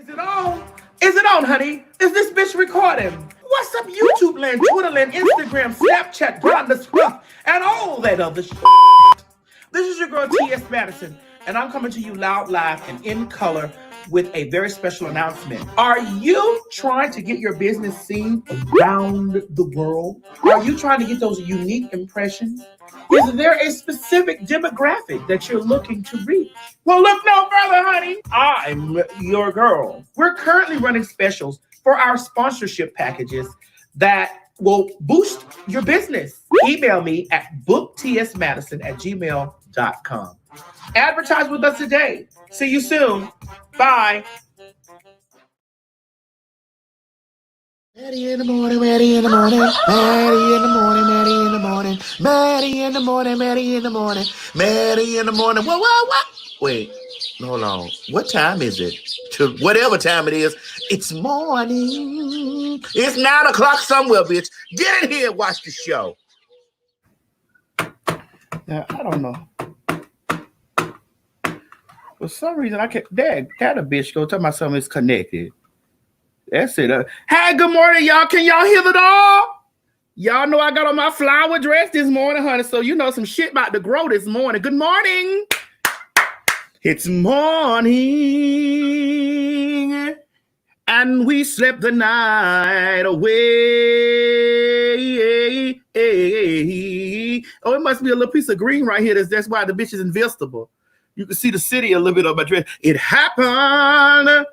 Is it on? Is it on, honey? Is this bitch recording? What's up, YouTube land, Twitter land, Instagram, Snapchat, Grindr, Scruff, and all that other shit? This is your girl, T.S. Madison, and I'm coming to you loud, live, and in color with a very special announcement. Are you trying to get your business seen around the world? Are you trying to get those unique impressions? Is there a specific demographic that you're looking to reach? Well, look no further, honey. I'm your girl. We're currently running specials for our sponsorship packages that will boost your business. Email me at booktsmadison@gmail.com. Advertise with us today. See you soon. Bye. Maddie in the morning, Maddie in the morning, Maddie in the morning, Maddie in the morning, Maddie in the morning, Maddie in the morning, Maddie in the morning. What? Wait, hold on. What time is it? To whatever time it is, it's morning. It's 9 o'clock somewhere, bitch. Get in here and watch the show. Now, I don't know. For some reason, I can't. That a bitch go tell me something is connected. That's it. Hey, good morning, y'all. Can y'all hear the dog? Y'all know I got on my flower dress this morning, honey. So you know some shit about to grow this morning. Good morning. It's morning, and we slept the night away. Oh, it must be a little piece of green right here. That's why the bitch is invisible. You can see the city a little bit on my dress. It happened,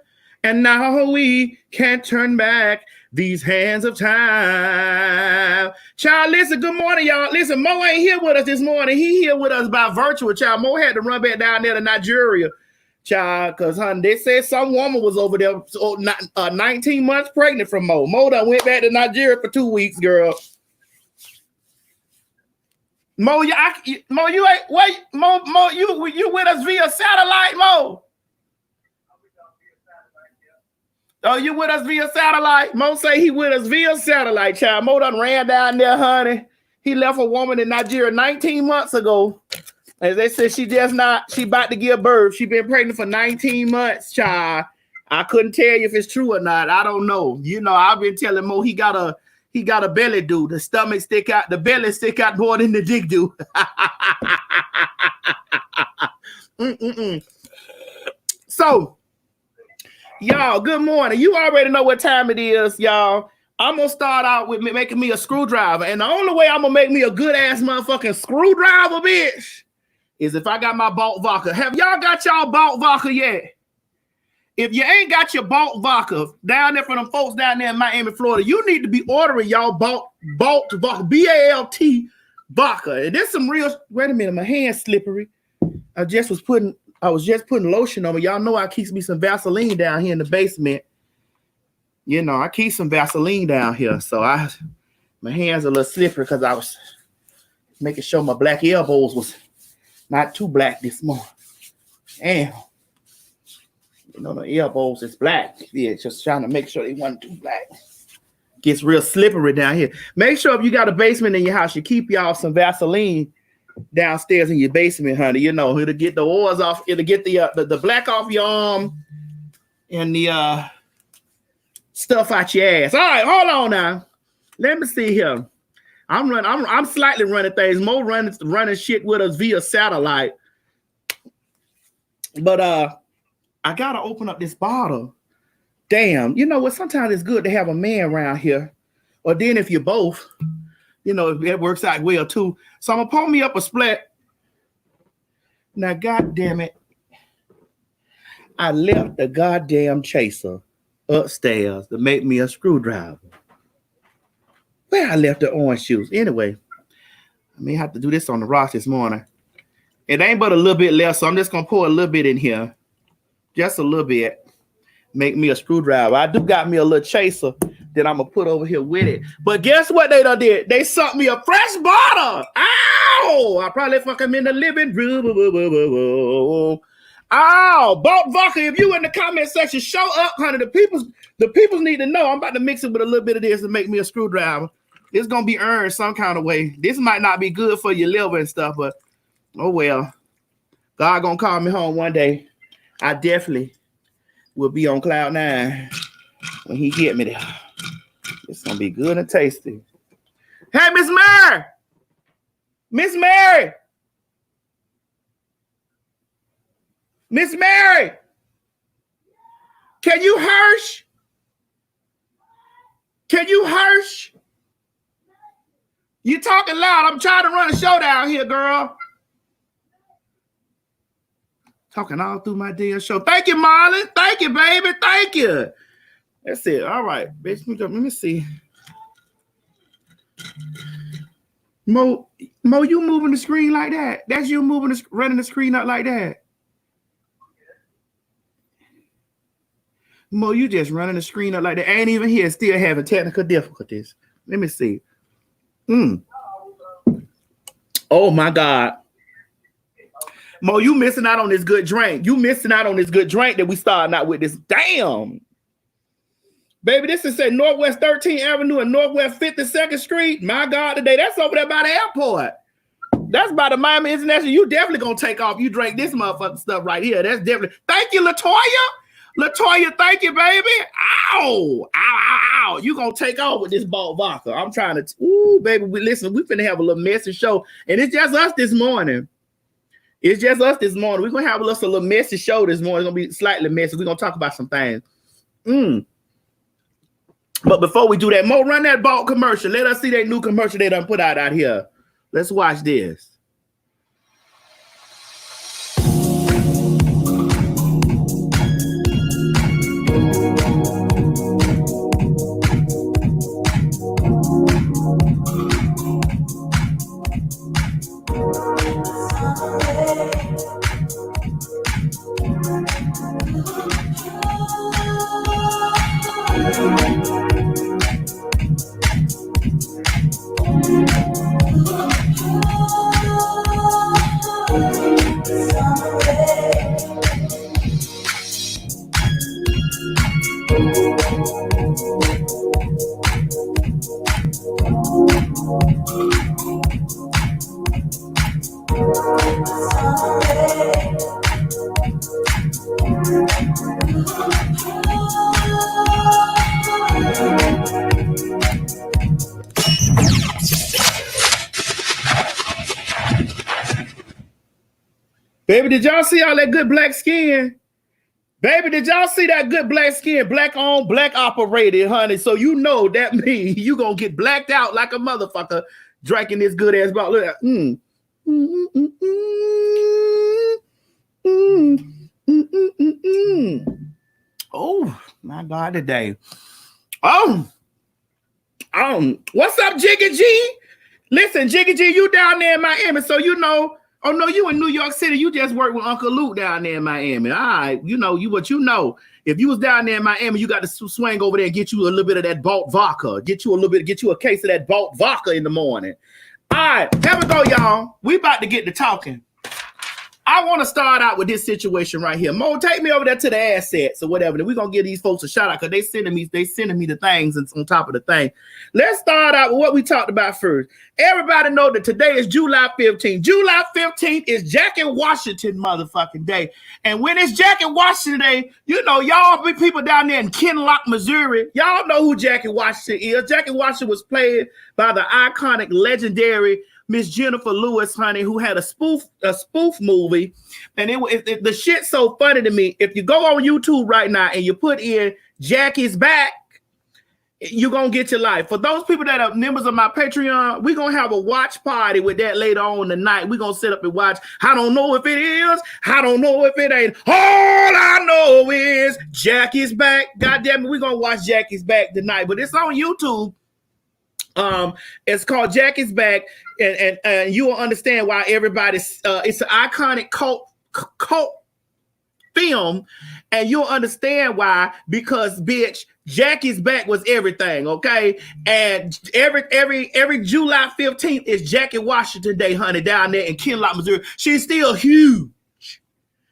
and now we can't turn back these hands of time. Child, listen, good morning, y'all. Listen, Mo ain't here with us this morning. He here with us by virtual, child. Mo had to run back down there to Nigeria, child, because, honey, they said some woman was over there 19 months pregnant from Mo. Mo done went back to Nigeria for 2 weeks, girl. Mo, you ain't wait. Mo, you with us via satellite, Mo? Oh, you with us via satellite? Mo say he with us via satellite, child. Mo done ran down there, honey. He left a woman in Nigeria 19 months ago. As they said, she about to give birth. She been pregnant for 19 months, child. I couldn't tell you if it's true or not. I don't know. You know, I've been telling Mo he got a belly do. The stomach stick out, the belly stick out more than the dick do. So, y'all, good morning. You already know what time it is, y'all. I'm going to start out with making me a screwdriver. And the only way I'm going to make me a good-ass motherfucking screwdriver, bitch, is if I got my Balt vodka. Have y'all got y'all Balt vodka yet? If you ain't got your Balt vodka down there for them folks down there in Miami, Florida, you need to be ordering y'all Balt vodka, B-A-L-T vodka. And there's some real, wait a minute, my hand's slippery. I was just putting lotion on me. Y'all know I keep me some Vaseline down here in the basement. You know, I keep some Vaseline down here. So my hands are a little slippery because I was making sure my black elbows was not too black this morning. Damn. You know, the elbows is black. Yeah, just trying to make sure they weren't too black. Gets real slippery down here. Make sure if you got a basement in your house, you keep y'all some Vaseline downstairs in your basement, honey. You know, it'll get the oils off. It'll get the black off your arm and the stuff out your ass. All right, hold on now. Let me see here. I'm slightly running things. Mo running shit with us via satellite. But I gotta open up this bottle. Damn, you know what? Sometimes it's good to have a man around here. Or then if you're both, you know, it works out well too. So I'm gonna pull me up a split. Now, god damn it. I left the goddamn chaser upstairs to make me a screwdriver. Where I left the orange juice. Anyway, I may have to do this on the rocks this morning. It ain't but a little bit left, so I'm just gonna pour a little bit in here. Just a little bit. Make me a screwdriver. I do got me a little chaser that I'm gonna put over here with it. But guess what they done did? They sent me a fresh bottle. Ow! I probably fuck them in the living room. Ow! Balt vodka. If you in the comment section, show up, honey. The peoples need to know. I'm about to mix it with a little bit of this to make me a screwdriver. It's gonna be earned some kind of way. This might not be good for your liver and stuff, but oh well. God gonna call me home one day. I definitely will be on cloud 9 when he get me there. It's gonna be good and tasty. Hey, Miss Mary! Miss Mary! Miss Mary! Can you hirsch? Can you hirsch? You talking loud. I'm trying to run a show down here, girl. Talking all through my damn show. Thank you, Marlon. Thank you, baby. Thank you. That's it. All right, bitch. Let me see. Mo, you moving the screen like that? That's you moving running the screen up like that. Mo, you just running the screen up like that. Ain't even here. Still having technical difficulties. Let me see. Oh my God. Mo, you missing out on this good drink. You missing out on this good drink that we starting out with this. Damn. Baby, this is at Northwest 13th Avenue and Northwest 52nd Street. My God, today. That's over there by the airport. That's by the Miami International. You definitely gonna take off. You drink this motherfucking stuff right here. That's definitely. Thank you, Latoya. Latoya, thank you, baby. Ow. Ow, ow, ow. You gonna take off with this bald vodka. I'm trying to. Ooh, baby, we finna have a little messy show. And it's just us this morning. It's just us this morning. We're gonna have a little messy show this morning. It's gonna be slightly messy. We're gonna talk about some things. But before we do that, Mo, run that Bolt commercial. Let us see that new commercial they done put out here. Let's watch this. Baby, did y'all see all that good black skin? Baby, did y'all see that good black skin? Black on, black operated, honey. So you know that means you gonna get blacked out like a motherfucker drinking this good ass bottle. Look at Oh my God, today. What's up, Jiggy G? Listen, Jiggy G, you down there in Miami, so you know. Oh no, you in New York City. You just worked with Uncle Luke down there in Miami. All right, you know you what you know. If you was down there in Miami, you got to swing over there and get you a little bit of that Bolt vodka. Get you a case of that Bolt vodka in the morning. All right, here we go, y'all. We about to get to talking. I want to start out with this situation right here. Mo, take me over there to the assets or whatever. Then we're gonna give these folks a shout out because they sending me the things on top of the thing. Let's start out with what we talked about first. Everybody know that today is July 15th. July 15th is Jackie Washington motherfucking day. And when it's Jackie Washington Day, you know, y'all be people down there in Kinloch, Missouri. Y'all know who Jackie Washington is. Jackie Washington was played by the iconic, legendary Miss Jennifer Lewis, honey, who had a spoof movie. And the shit's so funny to me. If you go on YouTube right now and you put in Jackie's Back, you're going to get your life. For those people that are members of my Patreon, we're going to have a watch party with that later on tonight. We're going to sit up and watch. I don't know if it is. I don't know if it ain't. All I know is Jackie's Back. God damn it, we're going to watch Jackie's Back tonight. But it's on YouTube. It's called Jackie's Back, and you will understand why everybody's. It's an iconic cult film, and you'll understand why, because bitch, Jackie's Back was everything, okay? And every July 15th is Jackie Washington Day, honey, down there in Kinloch, Missouri. She's still huge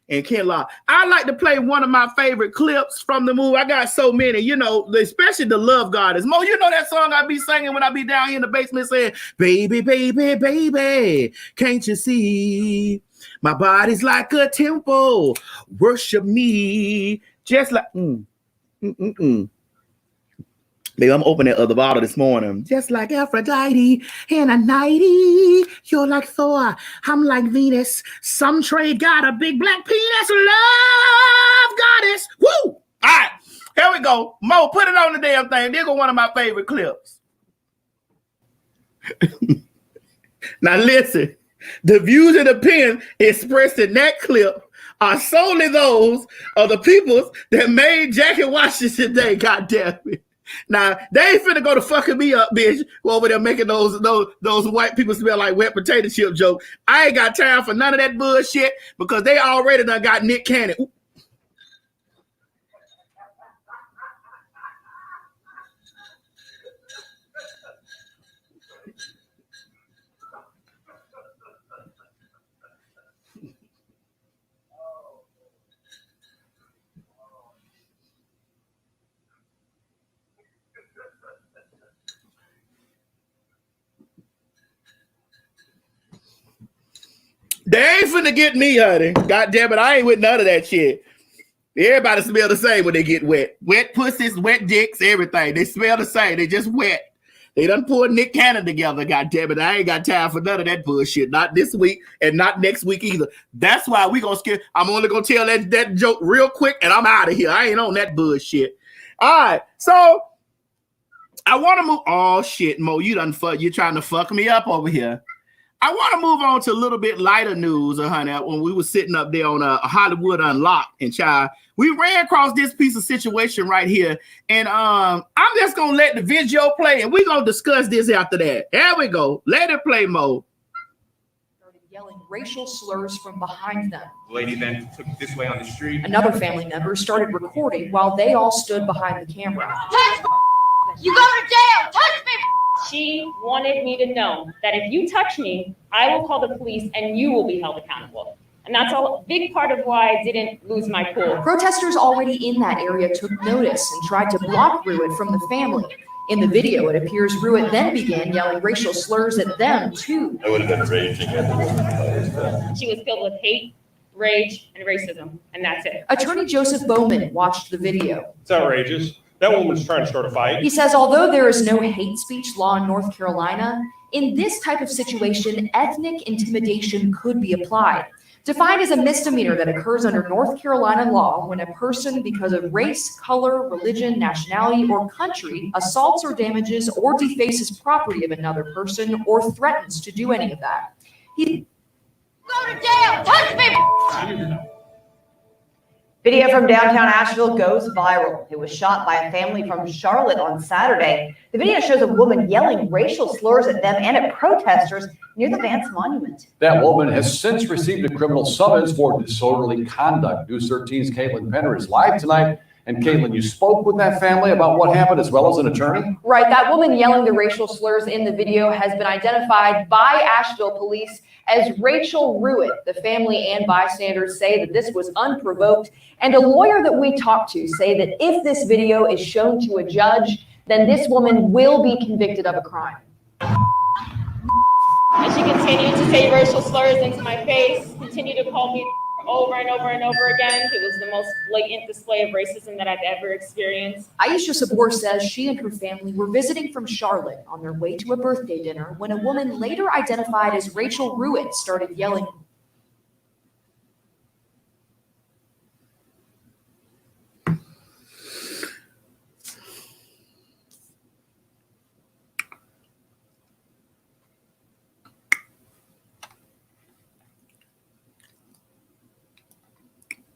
in Kinloch. I like to play one of my favorite clips from the movie. I got so many, you know, especially the Love Goddess. Mo, you know that song I be singing when I be down here in the basement saying, baby, baby, baby, can't you see? My body's like a temple. Worship me. Just like Baby, I'm opening that other bottle this morning. Just like Aphrodite in a nighty. You're like Thor. I'm like Venus. Some trade got a big black penis. Love goddess. Woo! All right, here we go. Mo, put it on the damn thing. There go one of my favorite clips. Now listen. The views and opinions expressed in that clip are solely those of the people that made Jackie Washington Day. God damn it. Now they ain't finna go to fucking me up, bitch. Over there making those white people smell like wet potato chip joke. I ain't got time for none of that bullshit because they already done got Nick Cannon. Ooh. They ain't finna get me, honey. God damn it, I ain't with none of that shit. Everybody smell the same when they get wet. Wet pussies, wet dicks, everything. They smell the same. They just wet. They done pulled Nick Cannon together. God damn it, I ain't got time for none of that bullshit. Not this week and not next week either. That's why we gonna skip. I'm only gonna tell that joke real quick and I'm out of here. I ain't on that bullshit. All right, so I want to move. Oh shit, Mo, you trying to fuck me up over here. I want to move on to a little bit lighter news, honey. When we were sitting up there on Hollywood Unlocked, and child, we ran across this piece of situation right here, and I'm just gonna let the video play, and we're gonna discuss this after that. There we go. Let it play, Mo. Started yelling racial slurs from behind them. The lady then took this way on the street. Another family member started recording while they all stood behind the camera. You go to jail! Touch me! She wanted me to know that if you touch me, I will call the police and you will be held accountable. And that's a big part of why I didn't lose my cool. Protesters already in that area took notice and tried to block Ruitt from the family. In the video, it appears Ruitt then began yelling racial slurs at them, too. I would have been raging at the She was filled with hate, rage, and racism, and that's it. Attorney Joseph Bowman watched the video. It's outrageous. That woman's trying to start a fight. He says although there is no hate speech law in North Carolina, in this type of situation, ethnic intimidation could be applied. Defined as a misdemeanor that occurs under North Carolina law when a person, because of race, color, religion, nationality, or country, assaults or damages or defaces property of another person or threatens to do any of that. Go to jail! Touch me! Video from downtown Asheville goes viral. It was shot by a family from Charlotte on Saturday. The video shows a woman yelling racial slurs at them and at protesters near the Vance Monument. That woman has since received a criminal summons for disorderly conduct. News 13's Caitlin Penner is live tonight. And Caitlin, you spoke with that family about what happened as well as an attorney? Right, that woman yelling the racial slurs in the video has been identified by Asheville police as Rachel Ruitt. The family and bystanders say that this was unprovoked, and a lawyer that we talked to say that if this video is shown to a judge, then this woman will be convicted of a crime. And she continued to say racial slurs into my face, continued to call me over and over and over again. It was the most blatant display of racism that I've ever experienced. Aisha Sabor says she and her family were visiting from Charlotte on their way to a birthday dinner when a woman later identified as Rachel Ruitt started yelling.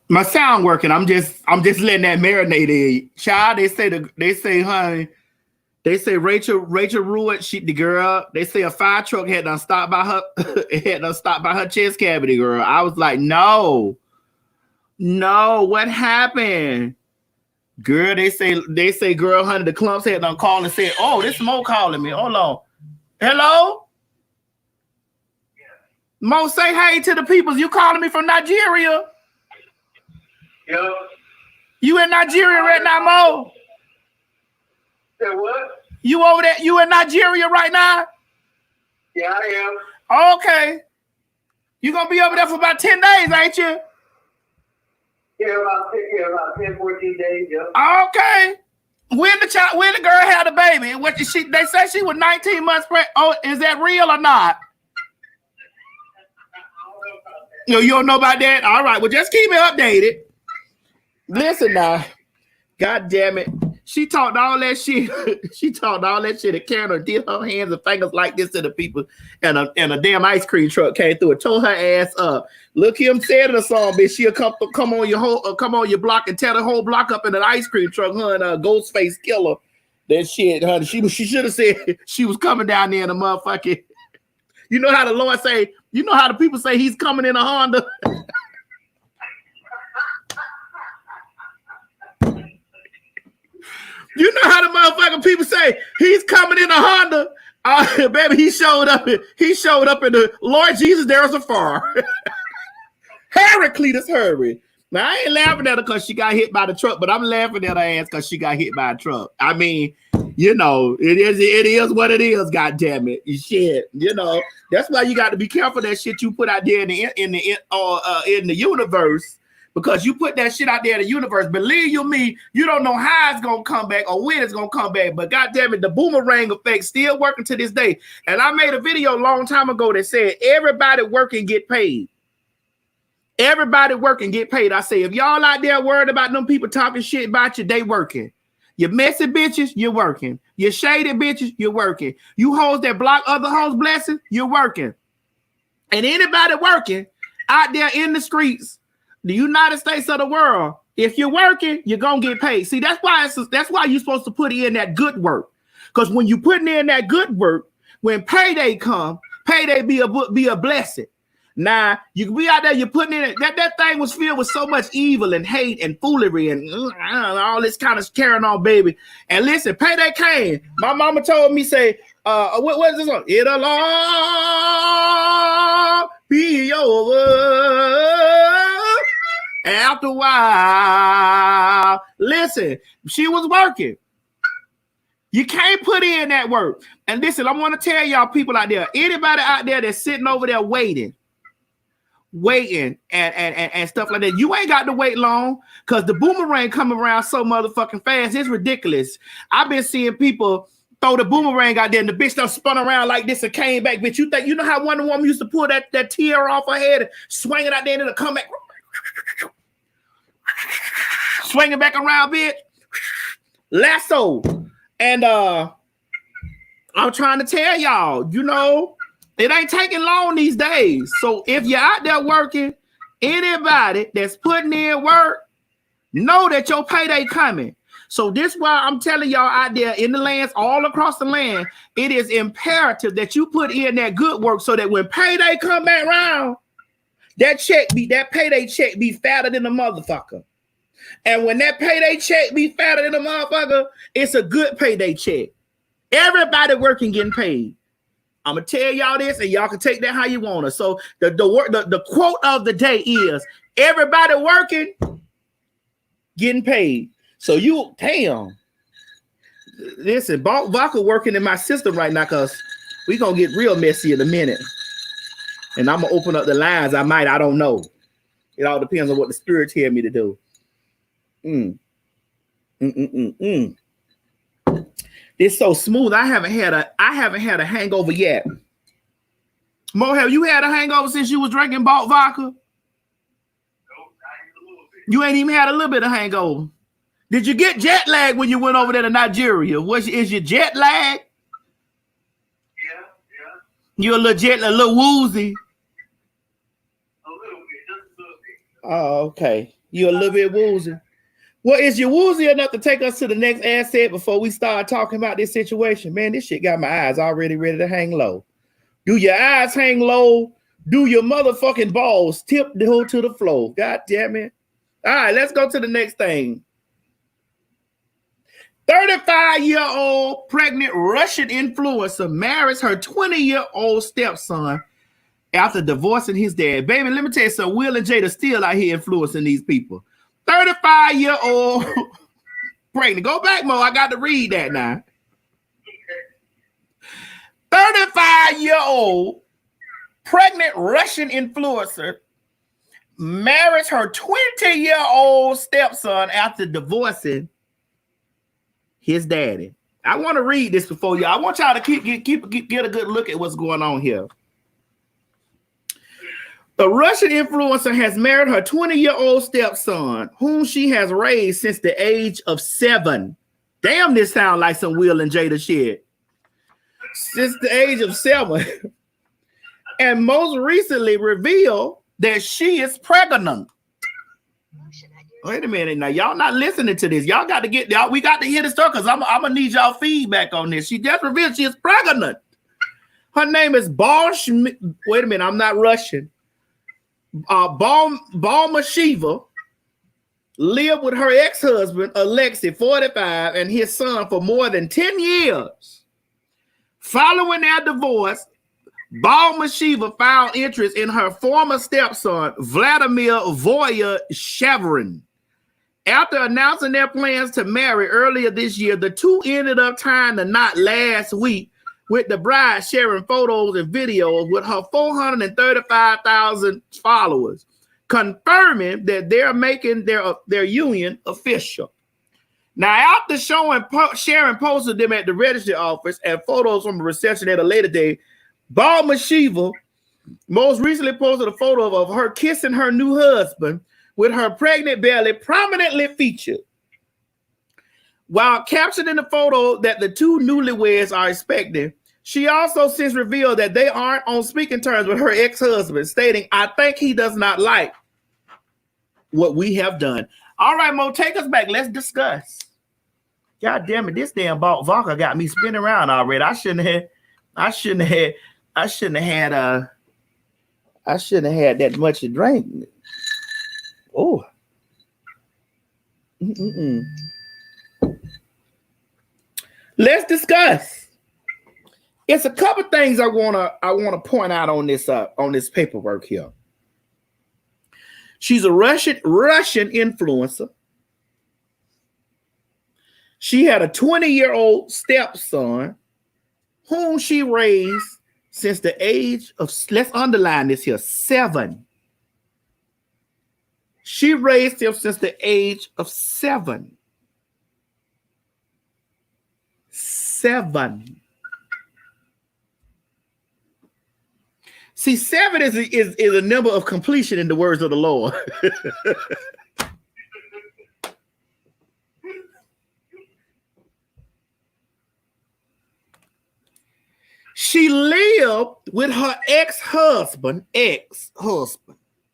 My sound working. I'm just letting that marinate in. Child, they say Rachel Ruitt, she the girl. They say a fire truck had done stopped by her chest cavity, girl. I was like, no, what happened? Girl, they say girl, honey, the clumps had done called and said, oh, this Mo calling me. Hold on. Hello? Mo, say hey to the peoples. You calling me from Nigeria? Yeah. You in Nigeria right now, Mo? Say what? You over there? You in Nigeria right now? Yeah, I am. Okay. You gonna be over there for about 10 days, ain't you? About 10, 14 days, yeah. Okay. When the girl had a baby, they say she was 19 months pregnant. Oh, is that real or not? You don't know about that? All right. Well, just keep me updated. Listen now. God damn it. She talked all that shit. She talked all that shit at Canada, did her hands and fingers like this to the people, and a damn ice cream truck came through and tore her ass up. Look, him said in a song, bitch, she'll come on your block and tear the whole block up in an ice cream truck, her and a Ghostface Killer. That shit, honey. She should have said she was coming down there in a motherfucking. You know how the Lord say, you know how the people say he's coming in a Honda. You know how the motherfucking people say he's coming in a Honda. Baby, he showed up in the Lord Jesus, there's a far. Heraclitus hurry. Now I ain't laughing at her because she got hit by the truck, but I'm laughing at her ass because she got hit by a truck. I mean, you know, it is what it is, god damn it. Shit. You know, that's why you got to be careful that shit you put out there in the universe. Because you put that shit out there in the universe, believe you me, you don't know how it's gonna come back or when it's gonna come back. But goddamn it, the boomerang effect still working to this day. And I made a video a long time ago that said everybody work and get paid. Everybody work and get paid. I say if y'all out there worried about them people talking shit about you, they working. You messy bitches, you're working. You shady bitches, you're working. You hoes that block other hoes' blessings, you're working. And anybody working out there in the streets, the United States of the world, if you're working, you're gonna get paid. See, that's why you're supposed to put in that good work. Because when you putting in that good work, when payday come, payday be a blessing. Now you be out there, you're putting in it. That thing was filled with so much evil and hate and foolery and all this kind of carrying on, baby. And listen, payday came. My mama told me, say, what is this one? It'll all be over. After a while, listen, she was working. You can't put in that work. And listen, I want to tell y'all people out there, anybody out there that's sitting over there waiting and stuff like that, you ain't got to wait long because the boomerang coming around so motherfucking fast. It's ridiculous. I've been seeing people throw the boomerang out there and the bitch done spun around like this and came back. Bitch, you know how Wonder Woman used to pull that tear off her head and swing it out there and it'll come back. Swinging back around, bitch. Lasso. And I'm trying to tell y'all, you know, it ain't taking long these days. So if you're out there working, anybody that's putting in work, know that your payday coming. So this why I'm telling y'all out there in the lands, all across the land, it is imperative that you put in that good work so that when payday come back around, that payday check be fatter than a motherfucker. And when that payday check be fatter than a motherfucker, it's a good payday check. Everybody working getting paid. I'm gonna tell y'all this, and y'all can take that how you want to. So the quote of the day is: everybody working, getting paid. So you damn. Listen, Vodka working in my system right now because we gonna get real messy in a minute. And I'm gonna open up the lines. I don't know. It all depends on what the spirit tell me to do. It's so smooth. I haven't had a hangover yet. Mo, have you had a hangover since you was drinking bought vodka? You ain't even had a little bit of hangover. Did you get jet lag when you went over there to Nigeria? Is your jet lag? Yeah. You're a little woozy. A little bit, just a little bit. Oh, okay. You're a little bit woozy. Well, is you woozy enough to take us to the next asset before we start talking about this situation? Man, this shit got my eyes already ready to hang low. Do your eyes hang low? Do your motherfucking balls tip to the floor? God damn it. All right, let's go to the next thing. 35-year-old pregnant Russian influencer marries her 20-year-old stepson after divorcing his dad. Baby, let me tell you something. Will and Jada still out here influencing these people. 35-year-old pregnant. Go back, Mo. I got to read that now. 35-year-old pregnant Russian influencer marries her 20-year-old stepson after divorcing his daddy. I want to read this before y'all. I want y'all to get a good look at what's going on here. The Russian influencer has married her 20-year-old stepson, whom she has raised since the age of 7. Damn, this sounds like some Will and Jada shit. Since the age of 7. And most recently revealed that she is pregnant. Wait a minute now, y'all not listening to this. Y'all got to get y'all. We got to hear the story because I'm gonna need y'all feedback on this. She just revealed she is pregnant. Her name is wait a minute, I'm not Russian. Balma Shiva lived with her ex-husband Alexei, 45, and his son for more than 10 years. Following their divorce, Balma Shiva found interest in her former stepson Vladimir Voya-Shevrin. After announcing their plans to marry earlier this year, the two ended up tying the knot last week, with the bride sharing photos and videos with her 435,000 followers, confirming that they're making their union official. Now, after sharing posts of them at the registry office and photos from the reception at a later date, Balma Shiva most recently posted a photo of her kissing her new husband, with her pregnant belly prominently featured. While captioning the photo that the two newlyweds are expecting, she also since revealed that they aren't on speaking terms with her ex-husband, stating, "I think he does not like what we have done." All right, Mo, take us back. Let's discuss. God damn it, this damn vodka got me spinning around already. I shouldn't have had that much to drink. Oh. Let's discuss. It's a couple things I wanna point out on this paperwork here. She's a Russian influencer. She had a 20-year-old stepson whom she raised since the age of, let's underline this here, 7. She raised him since the age of 7. 7. See, 7 is a number of completion in the words of the Lord. She lived with her ex-husband.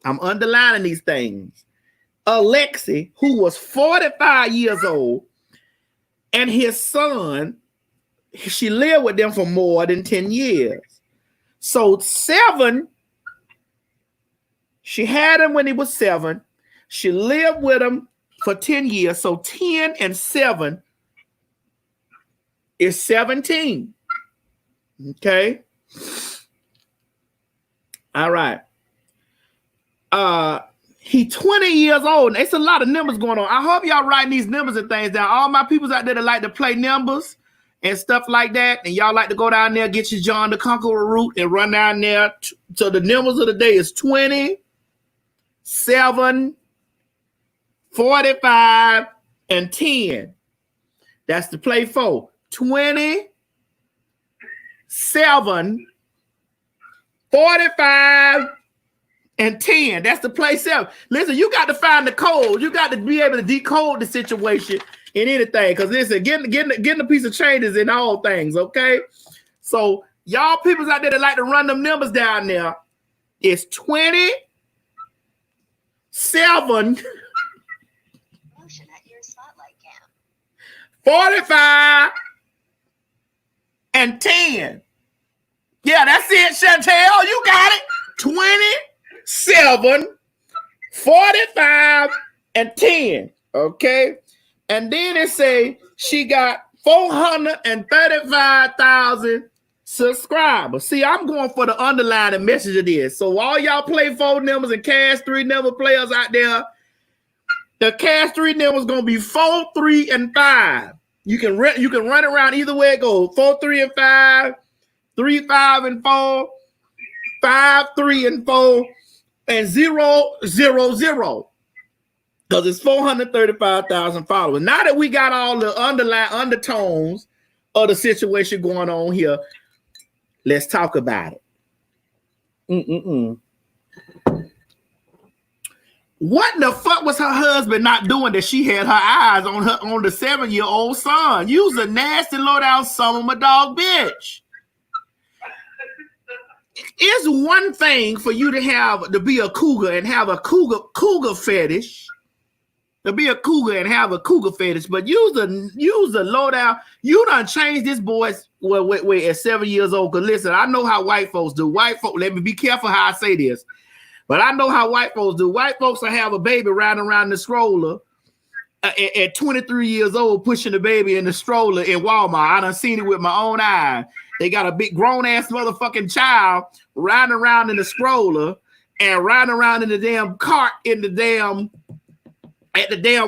I'm underlining these things. Alexei, who was 45 years old, and his son, she lived with them for more than 10 years. So 7, she had him when he was 7. She lived with him for 10 years. So 10 and 7 is 17. Okay. All right. He 20 years old. It's a lot of numbers going on. I hope y'all writing these numbers and things down. All my peoples out there that like to play numbers and stuff like that, and y'all like to go down there, get your John the Conqueror route and run down there. So the numbers of the day is 20, 7, 45, and 10. That's the play 4. 20, 7, 45, and 10. That's the play 7. Listen, you got to find the code. You got to be able to decode the situation in anything. Because listen, getting a piece of change is in all things, okay? So y'all peoples out there that like to run them numbers down there, it's 20, 7, 45, and 10. Yeah, that's it, Chantel. You got it. 27, 45, and 10. Okay. And then it say she got 435,000 subscribers. See, I'm going for the underlying message of this. So all y'all play 4 numbers and cash 3 number players out there, the cash 3 numbers gonna be 4, 3, and 5. You can run it around either way it goes. 4, 3, and 5, 3, 5, and 4, 5, 3, and 4, and 000 because it's 435,000 followers. Now that we got all the underlying undertones of the situation going on here, let's talk about it. What the fuck was her husband not doing that she had her eyes on the 7-year-old son? You's a nasty low down son of a dog bitch. It's one thing for you to be a cougar and have a cougar fetish. To be a cougar and have a cougar fetish, but use a low down. You done changed this boy's wait at 7 years old. Cause listen, I know how white folks do. White folks, let me be careful how I say this. But I know how white folks do. White folks will have a baby riding around the stroller at 23 years old, pushing the baby in the stroller in Walmart. I done seen it with my own eyes. They got a big grown-ass motherfucking child riding around in the stroller and riding around in the damn cart at the damn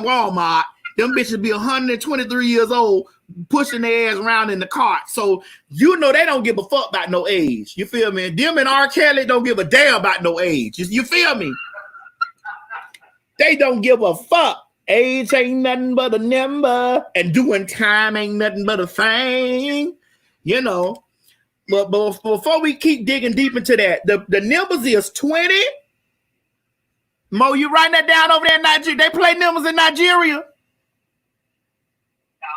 Walmart. Them bitches be 123 years old pushing their ass around in the cart. So you know they don't give a fuck about no age. You feel me? Them and R. Kelly don't give a damn about no age. You feel me? They don't give a fuck. Age ain't nothing but a number, and doing time ain't nothing but a thing. You know. But before we keep digging deep into that, the numbers is 20. Mo, you writing that down over there in Nigeria? They play numbers in Nigeria.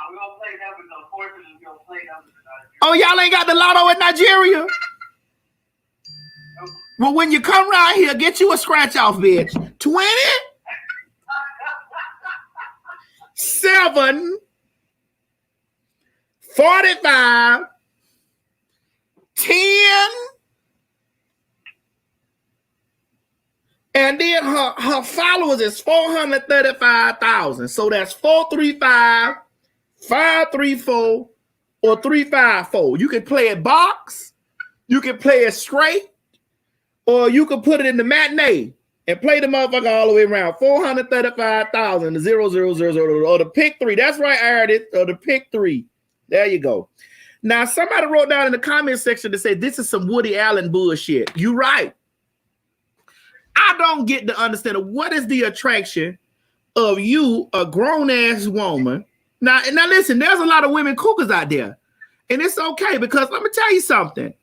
We don't play that, but unfortunately, we don't play that. Oh, y'all ain't got the lotto in Nigeria? Nope. Well, when you come around here, get you a scratch off, bitch. 20, 7, 45, 10, and then her followers is 435,000. So that's 435, 534, or 354. You can play it box, you can play it straight, or you can put it in the matinee and play the motherfucker all the way around. 435,000, the 000, or the pick 3. That's right, Aaron, or the pick 3. There you go. Now, somebody wrote down in the comment section to say this is some Woody Allen bullshit. You right. I don't get to understand what is the attraction of you, a grown-ass woman. Now, listen, there's a lot of women cougars out there. And it's okay because let me tell you something.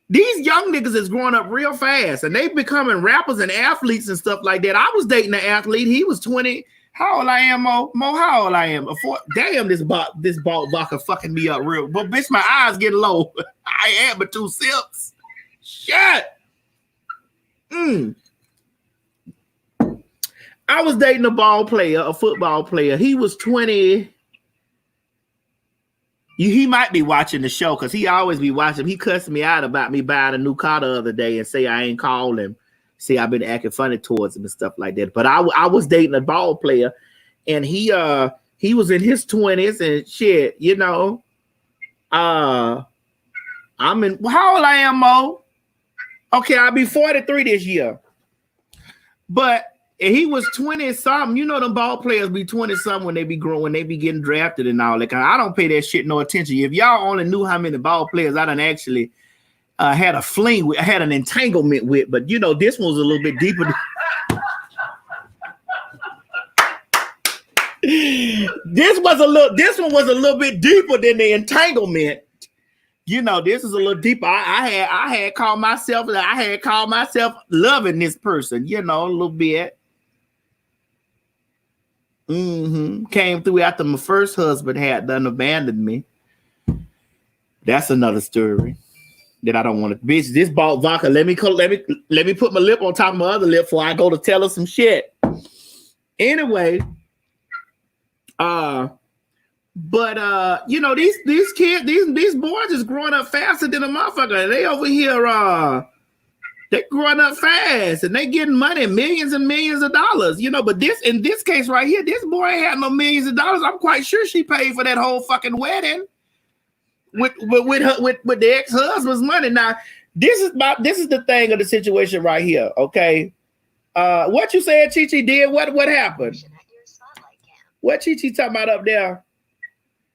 These young niggas is growing up real fast and they becoming rappers and athletes and stuff like that. I was dating an athlete. He was 20. How old I am, Mo? Mo, how old I am? Damn, this bald vodka fucking me up real. But bitch, my eyes getting low. I had but 2 sips. Shit. I was dating a football player. He was 20. He might be watching the show because he always be watching. He cussed me out about me buying a new car the other day and say I ain't called him. See, I've been acting funny towards him and stuff like that. But I was dating a ball player, and he was in his 20s and shit. You know, I'm in. How old I am, Mo? Okay, I'll be 43 this year. But he was 20 something. You know, them ball players be 20 something when they be growing, when they be getting drafted and all that. I don't pay that shit no attention. If y'all only knew how many ball players I done actually had a fling with, had an entanglement with, but you know, this one was a little bit deeper. This one was a little bit deeper than the entanglement. You know, this is a little deeper. I had called myself loving this person, you know, a little bit. Came through after my first husband had done abandoned me. That's another story that I don't want to. Bitch, this bought vodka. Let me put my lip on top of my other lip before I go to tell her some shit. Anyway, but you know, these kids, these boys is growing up faster than a motherfucker. They over here, they growing up fast and they getting money, millions and millions of dollars, you know. But in this case right here, this boy ain't had no millions of dollars. I'm quite sure she paid for that whole fucking wedding with the ex-husband's money. Now, this is the thing of the situation right here. Okay, what you said, Chi did? What happened? What Chi talking about up there?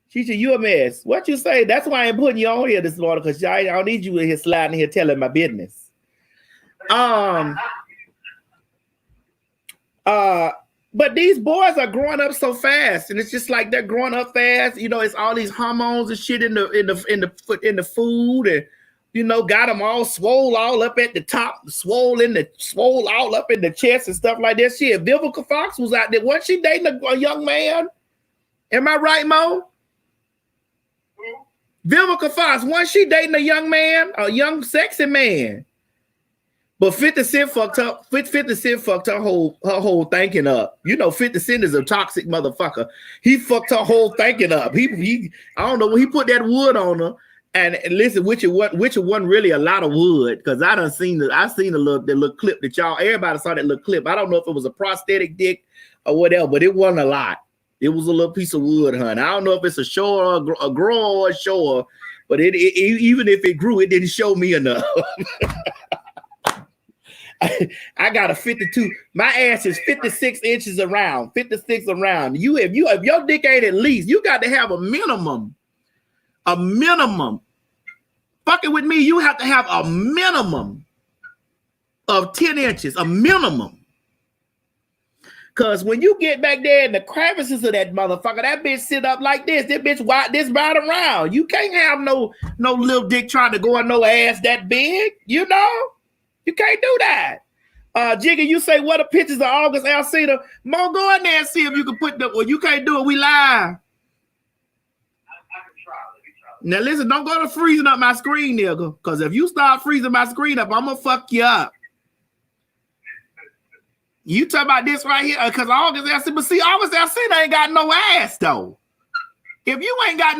Chichi, you a mess. What you say? That's why I ain't putting you on here this morning, because I don't need you in here sliding here telling my business. But these boys are growing up so fast, and it's just like they're growing up fast. You know, it's all these hormones and shit in the food, and you know, got them all swole all up at the top, swole all up in the chest and stuff like that. Shit, Vivica Fox was out there. Wasn't she dating a young man? Am I right, Mo? Vivica Fox, wasn't she dating a young man, a young sexy man? But 50 Cent fucked up. 50 Cent fucked her whole thinking up. You know, 50 Cent is a toxic motherfucker. He fucked her whole thinking up. He I don't know when he put that wood on her. And listen, which it wasn't really a lot of wood, because I seen the little clip that everybody saw that little clip. I don't know if it was a prosthetic dick or whatever, but it wasn't a lot. It was a little piece of wood, honey. I don't know if it's a shore, a grow or a shore, but it even if it grew, it didn't show me enough. I got a 52. My ass is 56 inches around, 56 around. If your dick ain't at least, you got to have a minimum. Fucking with me, you have to have a minimum of 10 inches, a minimum. Because when you get back there in the crevices of that motherfucker, that bitch sit up like this. That bitch wide this right around. You can't have no little dick trying to go on no ass that big, you know? You can't do that. Jiggy, you say what are pictures of August Alsina? Mo, go in there and see if you can put well, you can't do it. We live. I can try. Let me try. Now listen, don't go to freezing up my screen, nigga. Because if you start freezing my screen up, I'm gonna fuck you up. You talk about this right here, because August Alsina, but see, August Alsina ain't got no ass though. If you got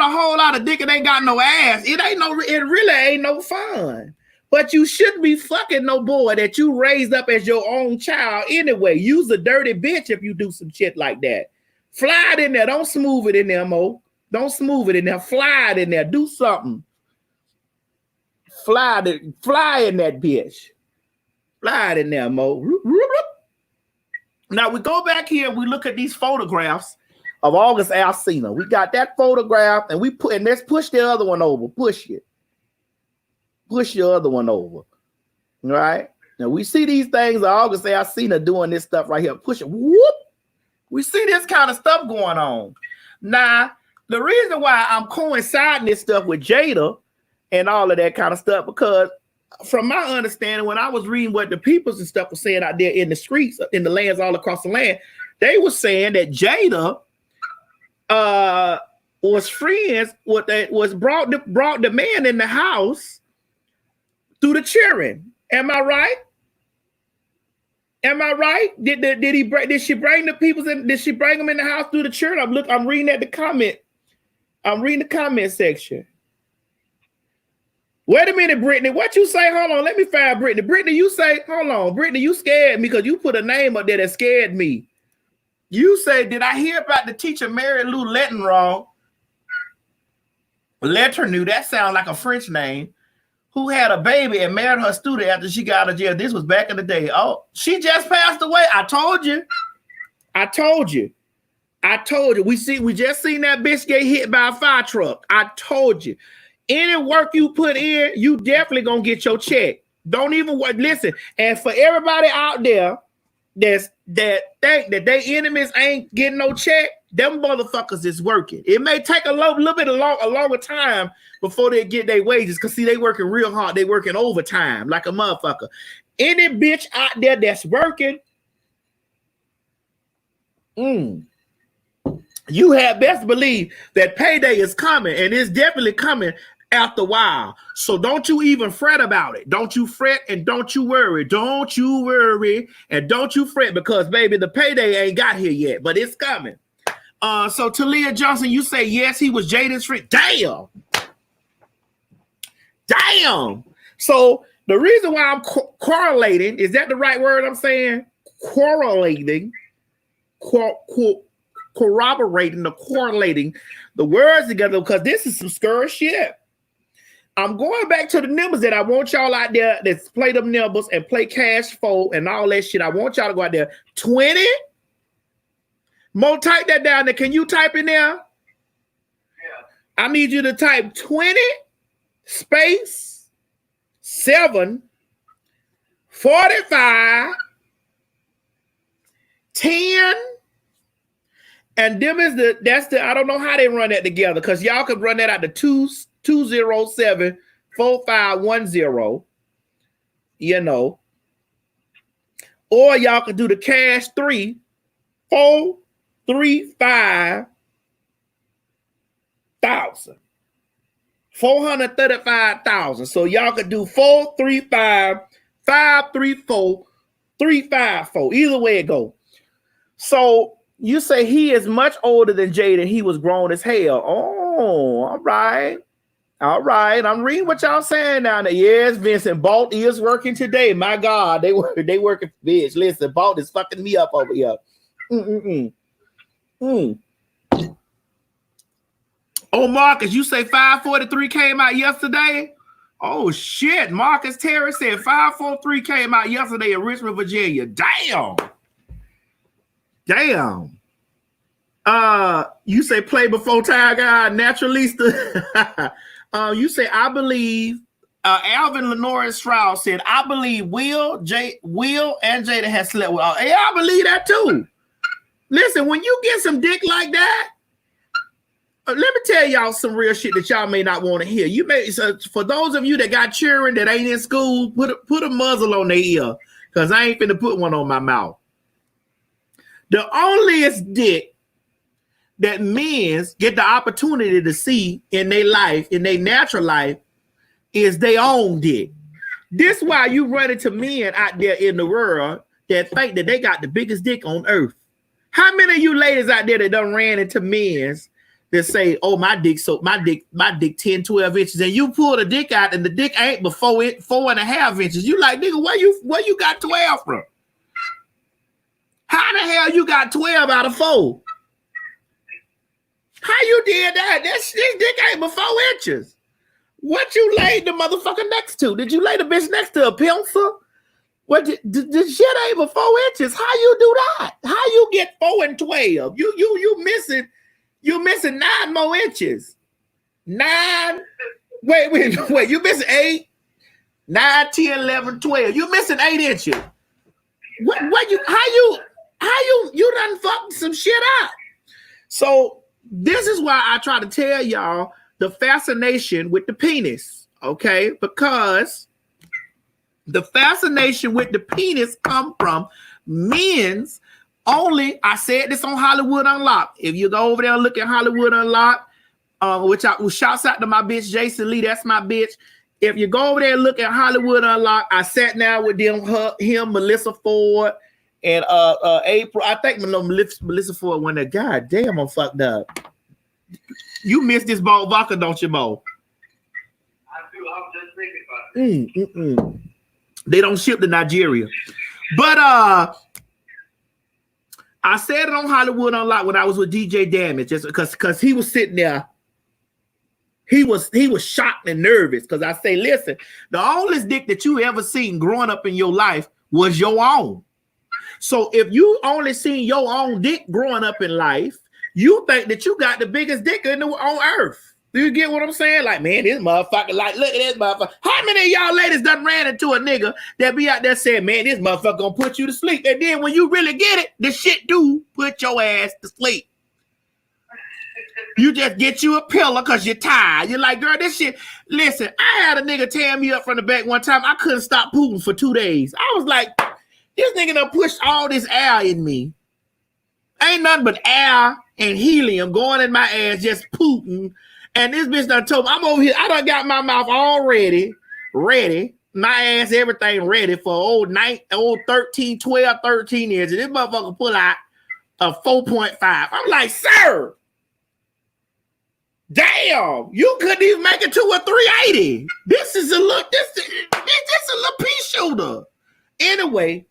a whole lot of dick and ain't got no ass, it really ain't no fun. But you shouldn't be fucking no boy that you raised up as your own child anyway. You's a dirty bitch if you do some shit like that. Fly it in there. Don't smooth it in there, Mo. Don't smooth it in there. Fly it in there. Do something. Fly in that bitch. Fly it in there, Mo. Now we go back here and we look at these photographs of August Alsina. We got that photograph and let's push the other one over. Push it. Push your other one over. All right. Now we see these things of August Alsina doing this stuff right here. Push it. Whoop. We see this kind of stuff going on. Now, the reason why I'm coinciding this stuff with Jada and all of that kind of stuff, because from my understanding, when I was reading what the peoples and stuff were saying out there in the streets, in the lands all across the land, they were saying that Jada was friends with brought the man in the house through the cheering. Am I right? Am I right? Did she bring the peoples in? Did she bring them in the house through the cheering? I'm reading at the comment. I'm reading the comment section. Wait a minute, Brittany. What you say? Hold on. Let me find Brittany. Brittany, you say, hold on. Brittany, you scared me because you put a name up there that scared me. You say, did I hear about the teacher Mary Lou Lettenrow? Letternew, that sounds like a French name, who had a baby and married her student after she got out of jail. This was back in the day. Oh, she just passed away. I told you. We just seen that bitch get hit by a fire truck. I told you. Any work you put in, you definitely gonna get your check. Don't even listen. And for everybody out there that think that their enemies ain't getting no check, them motherfuckers is working. It may take a little bit longer time before they get their wages, because see, they working real hard. They working overtime like a motherfucker. Any bitch out there that's working, you have best believe that payday is coming, and it's definitely coming after a while. So don't you even fret about it. Don't you fret and don't you worry. Don't you worry and don't you fret, because baby, the payday ain't got here yet, but it's coming. So Talia Johnson, you say yes, he was Jada's friend. Damn. So the reason why I'm correlating, is that the right word I'm saying? Correlating. Corroborating or correlating the words together, because this is some scurry shit. I'm going back to the numbers that I want y'all out there that play them numbers and play cash flow and all that shit. I want y'all to go out there. 20. Mo, type that down there. Can you type in there? Yeah. I need you to type 20 space 7 45 10. And them is I don't know how they run that together, because y'all could run that out to 207-4510, you know. Or y'all could do the cash 3,435,000. 435,000. So y'all could do 435,534,354. Either way it go. So you say he is much older than Jada. He was grown as hell. Oh, all right. All right. I'm reading what y'all saying down there. Yes, Vincent. Balt is working today. My God, they working. Bitch, listen, Balt is fucking me up over here. Oh, Marcus, you say 543 came out yesterday? Oh, shit. Marcus Terry said 543 came out yesterday in Richmond, Virginia. Damn. Damn. You say play before Tiger, Naturalista. You say, I believe, Alvin Lenore Stroud said, I believe Will and Jada has slept with. Hey, I believe that too. Listen, when you get some dick like that, let me tell y'all some real shit that y'all may not want to hear. For those of you that got children that ain't in school, put a muzzle on their ear, because I ain't finna put one on my mouth. The onlyest dick that men get the opportunity to see in their life, in their natural life, is their own dick. This why you run into men out there in the world that think that they got the biggest dick on earth. How many of you ladies out there that done ran into men that say, oh, my dick 10, 12 inches, and you pull the dick out and the dick ain't but 4.5 inches. You like, nigga, where you got 12 from? How the hell you got 12 out of 4? How you did that? This dick ain't but 4 inches. What you laid the motherfucker next to? Did you lay the bitch next to a pencil? What the shit ain't but 4 inches? How you do that? How you get 4 and 12? You missing 9 more inches. 9. Wait. You missing 8, 9, 10, 11, 12. You missing 8 inches. How you done fucked some shit up? So this is why I try to tell y'all the fascination with the penis, okay? Because the fascination with the penis come from men's only. I said this on Hollywood Unlocked. If you go over there and look at Hollywood Unlocked, which shouts out to my bitch Jason Lee, that's my bitch. If you go over there and look at Hollywood Unlocked, I sat down with him, Melissa Ford, and April. I think Melissa Ford went there. God damn, I'm fucked up. You missed this ball vodka, don't you, Mo? I do. I was just thinking about it. They don't ship to Nigeria. But I said it on Hollywood Unlocked when I was with DJ Damage, just because he was sitting there. He was shocked and nervous because I say, listen, the only dick that you ever seen growing up in your life was your own. So if you only seen your own dick growing up in life, you think that you got the biggest dick on earth. Do you get what I'm saying? Like, man, this motherfucker, like, look at this motherfucker. How many of y'all ladies done ran into a nigga that be out there saying, man, this motherfucker gonna put you to sleep? And then when you really get it, the shit do put your ass to sleep. You just get you a pillow because you're tired. You're like, girl, this shit. Listen, I had a nigga tear me up from the back one time. I couldn't stop pooping for 2 days. I was like, this nigga done pushed all this air in me. Ain't nothing but air and helium going in my ass, just pooping. And this bitch done told me, I'm over here. I done got my mouth all ready. My ass, everything ready for old 13, 12, 13 years. And this motherfucker pull out a 4.5. I'm like, sir, damn, you couldn't even make it to a 380. This is a little pea shooter. Anyway,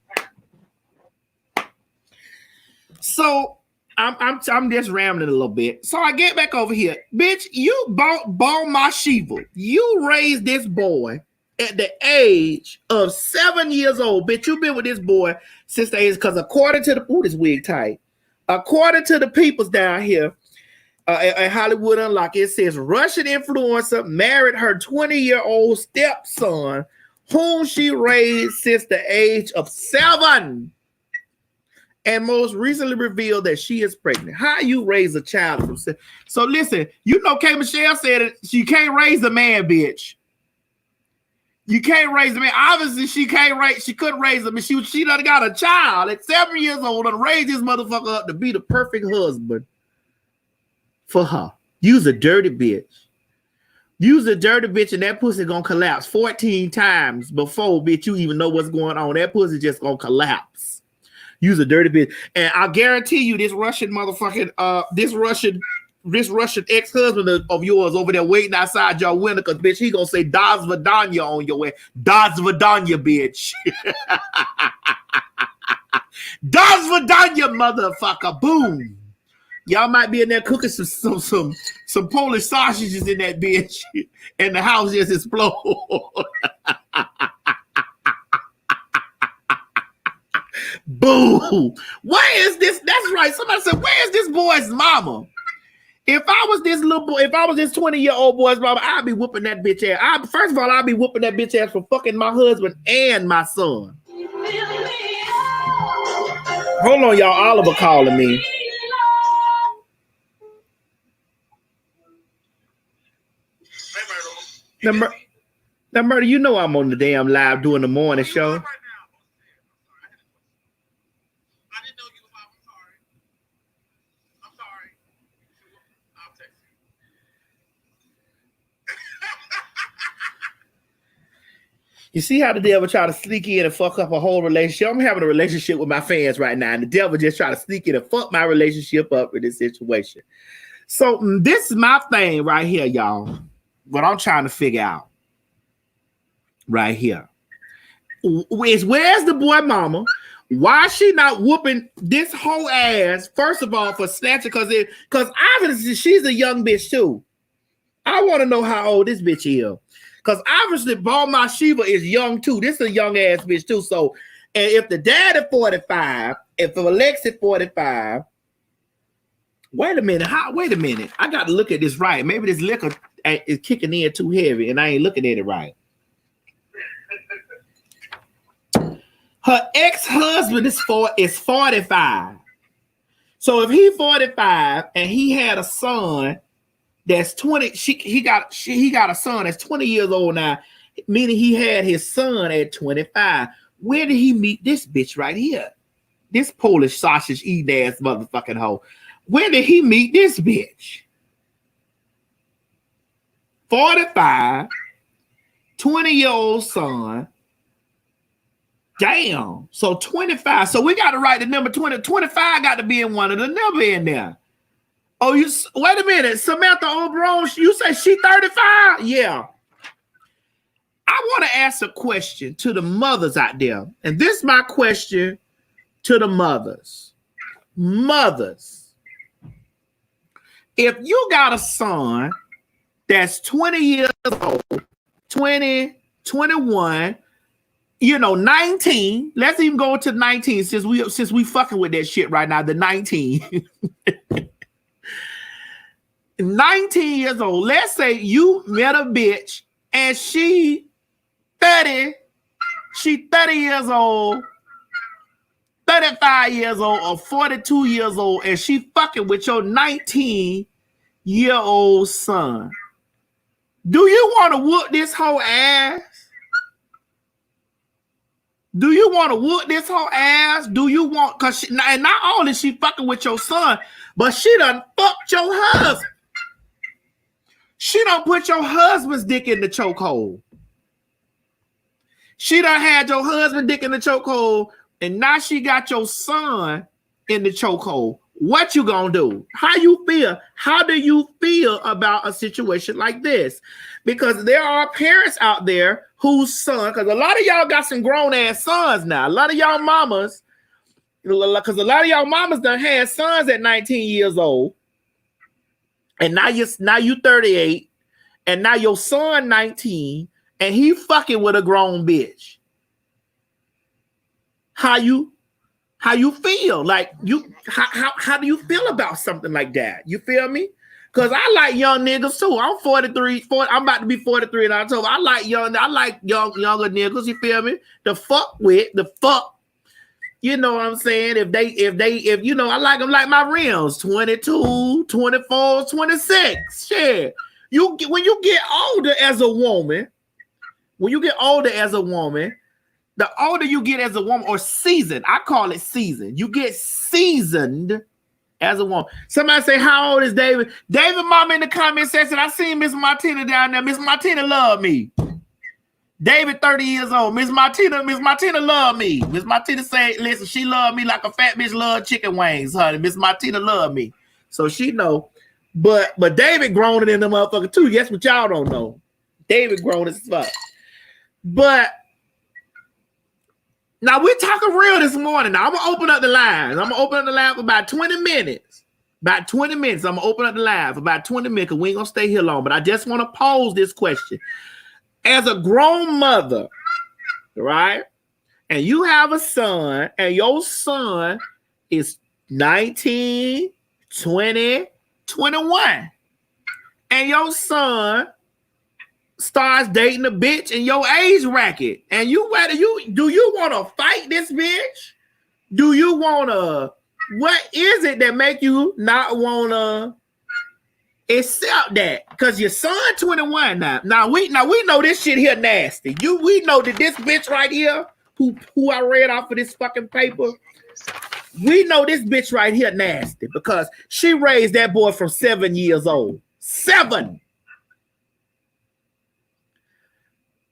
so I'm just rambling a little bit. So I get back over here. Bitch, you bought my Shiva. You raised this boy at the age of 7 years old. Bitch, you've been with this boy since the age, because according to this wig tight. According to the peoples down here at Hollywood Unlocked, it says Russian influencer married her 20-year-old stepson, whom she raised since the age of 7. and most recently revealed that she is pregnant. How you raise a child from? So listen, you know, K. Michelle said it. She can't raise a man, bitch. You can't raise a man. Obviously, she can't raise. She couldn't raise him. She done got a child at 7 years old and raised this motherfucker up to be the perfect husband for her. You's a dirty bitch. You's a dirty bitch, and that pussy gonna collapse 14 times before, bitch, you even know what's going on. That pussy just gonna collapse. You's a dirty bitch. And I guarantee you, this Russian motherfucking, this Russian ex-husband of yours over there waiting outside your window, because, bitch, he gonna say Das Vidanya on your way. Das Vidanya, bitch. Das Vidanya, motherfucker. Boom. Y'all might be in there cooking some Polish sausages in that bitch, and the house just explode. Boo! Where is this? That's right. Somebody said, "Where is this boy's mama?" If I was this little boy, if I was this 20-year-old boy's mama, I'd be whooping that bitch ass. First of all, I'd be whooping that bitch ass for fucking my husband and my son. Hold on, y'all. Oliver calling me. Now, Murder, you know I'm on the damn live doing the morning show. You see how the devil try to sneak in and fuck up a whole relationship? I'm having a relationship with my fans right now, and the devil just try to sneak in and fuck my relationship up with this situation. So this is my thing right here, y'all. What I'm trying to figure out right here is, where's the boy mama? Why is she not whooping this whole ass? First of all, for snatching, because obviously she's a young bitch too. I want to know how old this bitch is. Because obviously Balma Shiva is young too. This is a young ass bitch too. So, and if the dad is 45, if Alexis 45, wait a minute. Wait a minute. I got to look at this right. Maybe this liquor is kicking in too heavy and I ain't looking at it right. Her ex-husband is 45. So if he's 45 and he had a son that's 20, he got a son that's 20 years old now, meaning he had his son at 25. Where did he meet this bitch right here? This Polish sausage eating ass motherfucking hoe. Where did he meet this bitch? 45, 20-year-old son. Damn. So 25. So we got to write the number 20. 25 got to be in one of the number in there. Oh, you wait a minute. Samantha O'Brien, you say she 35? Yeah. I want to ask a question to the mothers out there. And this is my question to the mothers. Mothers, if you got a son that's 20 years old, 20, 21, 19, let's even go to 19 since we fucking with that shit right now, the 19. 19 years old. Let's say you met a bitch and she 30 years old, 35 years old, or 42 years old, and she fucking with your 19-year-old son. Do you want to whoop this whole ass? Do you want to whoop this whole ass? Do you want, because and not only is she fucking with your son, but she done fucked your husband. She done put your husband's dick in the chokehold. She done had your husband's dick in the chokehold, and now she got your son in the chokehold. What you gonna do? How you feel? How do you feel about a situation like this? Because there are parents out there whose son, because a lot of y'all got some grown ass sons now. A lot of y'all mamas, because a lot of y'all mamas done had sons at 19 years old. And now you 38, and now your son 19, and he fucking with a grown bitch. How you feel? Like how do you feel about something like that? You feel me? Because I like young niggas too. I'm 43, I'm about to be 43 in October. I like younger niggas, you feel me? The fuck with. You know what I'm saying? If you know, I like them like my rims, 22, 24, 26. Shit. When you get older as a woman, the older you get as a woman, or seasoned, I call it seasoned. You get seasoned as a woman. Somebody say, how old is David? David mama in the comment section, I seen Miss Martina down there. Miss Martina love me. David, 30 years old. Miss Martina love me. Miss Martina say, listen, she love me like a fat bitch love chicken wings, honey. Miss Martina love me. So she know. But David grown in the motherfucker too. Yes, what y'all don't know. David grown as fuck. But now we're talking real this morning. Now I'm gonna open up the lines. I'm gonna open up the line for about 20 minutes. About 20 minutes. I'm gonna open up the line for about 20 minutes because we ain't gonna stay here long. But I just want to pose this question. As a grown mother, right? And you have a son, and your son is 19, 20, 21. And your son starts dating a bitch in your age bracket. And do you want to fight this bitch? Do you want to, what is it that make you not want to accept that? Because your son 21 now. Now we know this shit here nasty. We know that this bitch right here, who I read off of this fucking paper, we know this bitch right here nasty because she raised that boy from 7 years old. 7.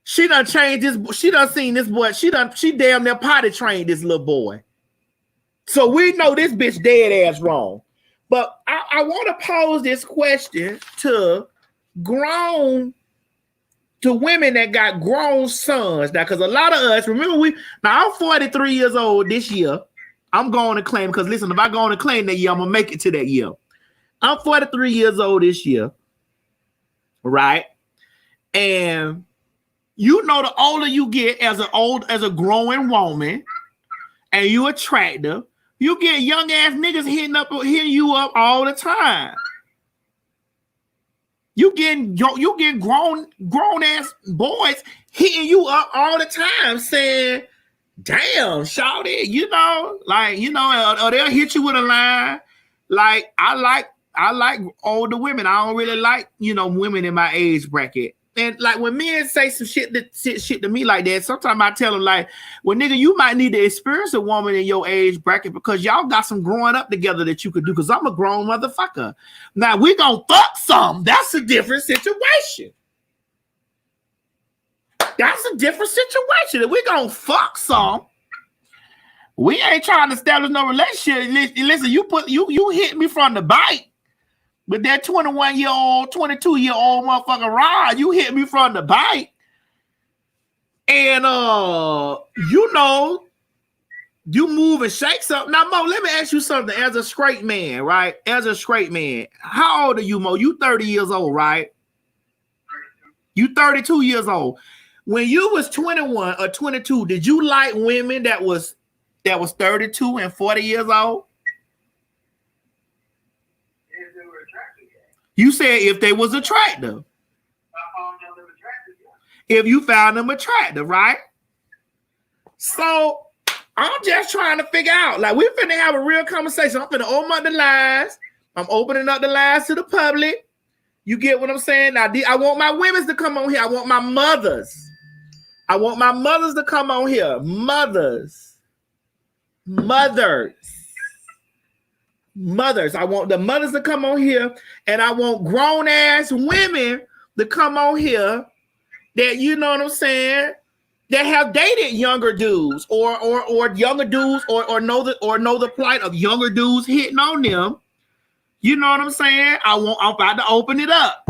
She done changed this. She done seen this boy. She damn near potty trained this little boy. So we know this bitch dead ass wrong. But I want to pose this question to women that got grown sons. Now, because a lot of us, remember I'm 43 years old this year. I'm going to claim, because listen, if I go on to claim that year, I'm going to make it to that year. I'm 43 years old this year, right? And you know, the older you get as a growing woman and you attractive, you get young ass niggas hitting you up all the time. You getting grown ass boys hitting you up all the time saying, damn, shawty, or they'll hit you with a line. Like, I like older women. I don't really like, women in my age bracket. And like when men say some shit to me like that, sometimes I tell them like, well, nigga, you might need to experience a woman in your age bracket because y'all got some growing up together that you could do. Because I'm a grown motherfucker. Now we gonna fuck some. That's a different situation. That's a different situation. If we gonna fuck some, we ain't trying to establish no relationship. Listen, you hit me from the bite. With that 21-year-old, 22-year-old motherfucker ride, you hit me from the bike. And, you move and shake something. Now, Mo, let me ask you something. As a straight man, right? As a straight man, how old are you, Mo? You 30 years old, right? You 32 years old. When you was 21 or 22, did you like women that was 32 and 40 years old? You said if they was attractive. If you found them attractive, right? So I'm just trying to figure out. Like, we're finna have a real conversation. I'm finna open up the lines. I'm opening up the lines to the public. You get what I'm saying? Now, I want my women to come on here. I want my mothers. I want my mothers to come on here. Mothers. I want the mothers to come on here, and I want grown ass women to come on here that, you know what I'm saying, that have dated younger dudes or younger dudes or know the plight of younger dudes hitting on them. You know what I'm saying? I'm about to open it up.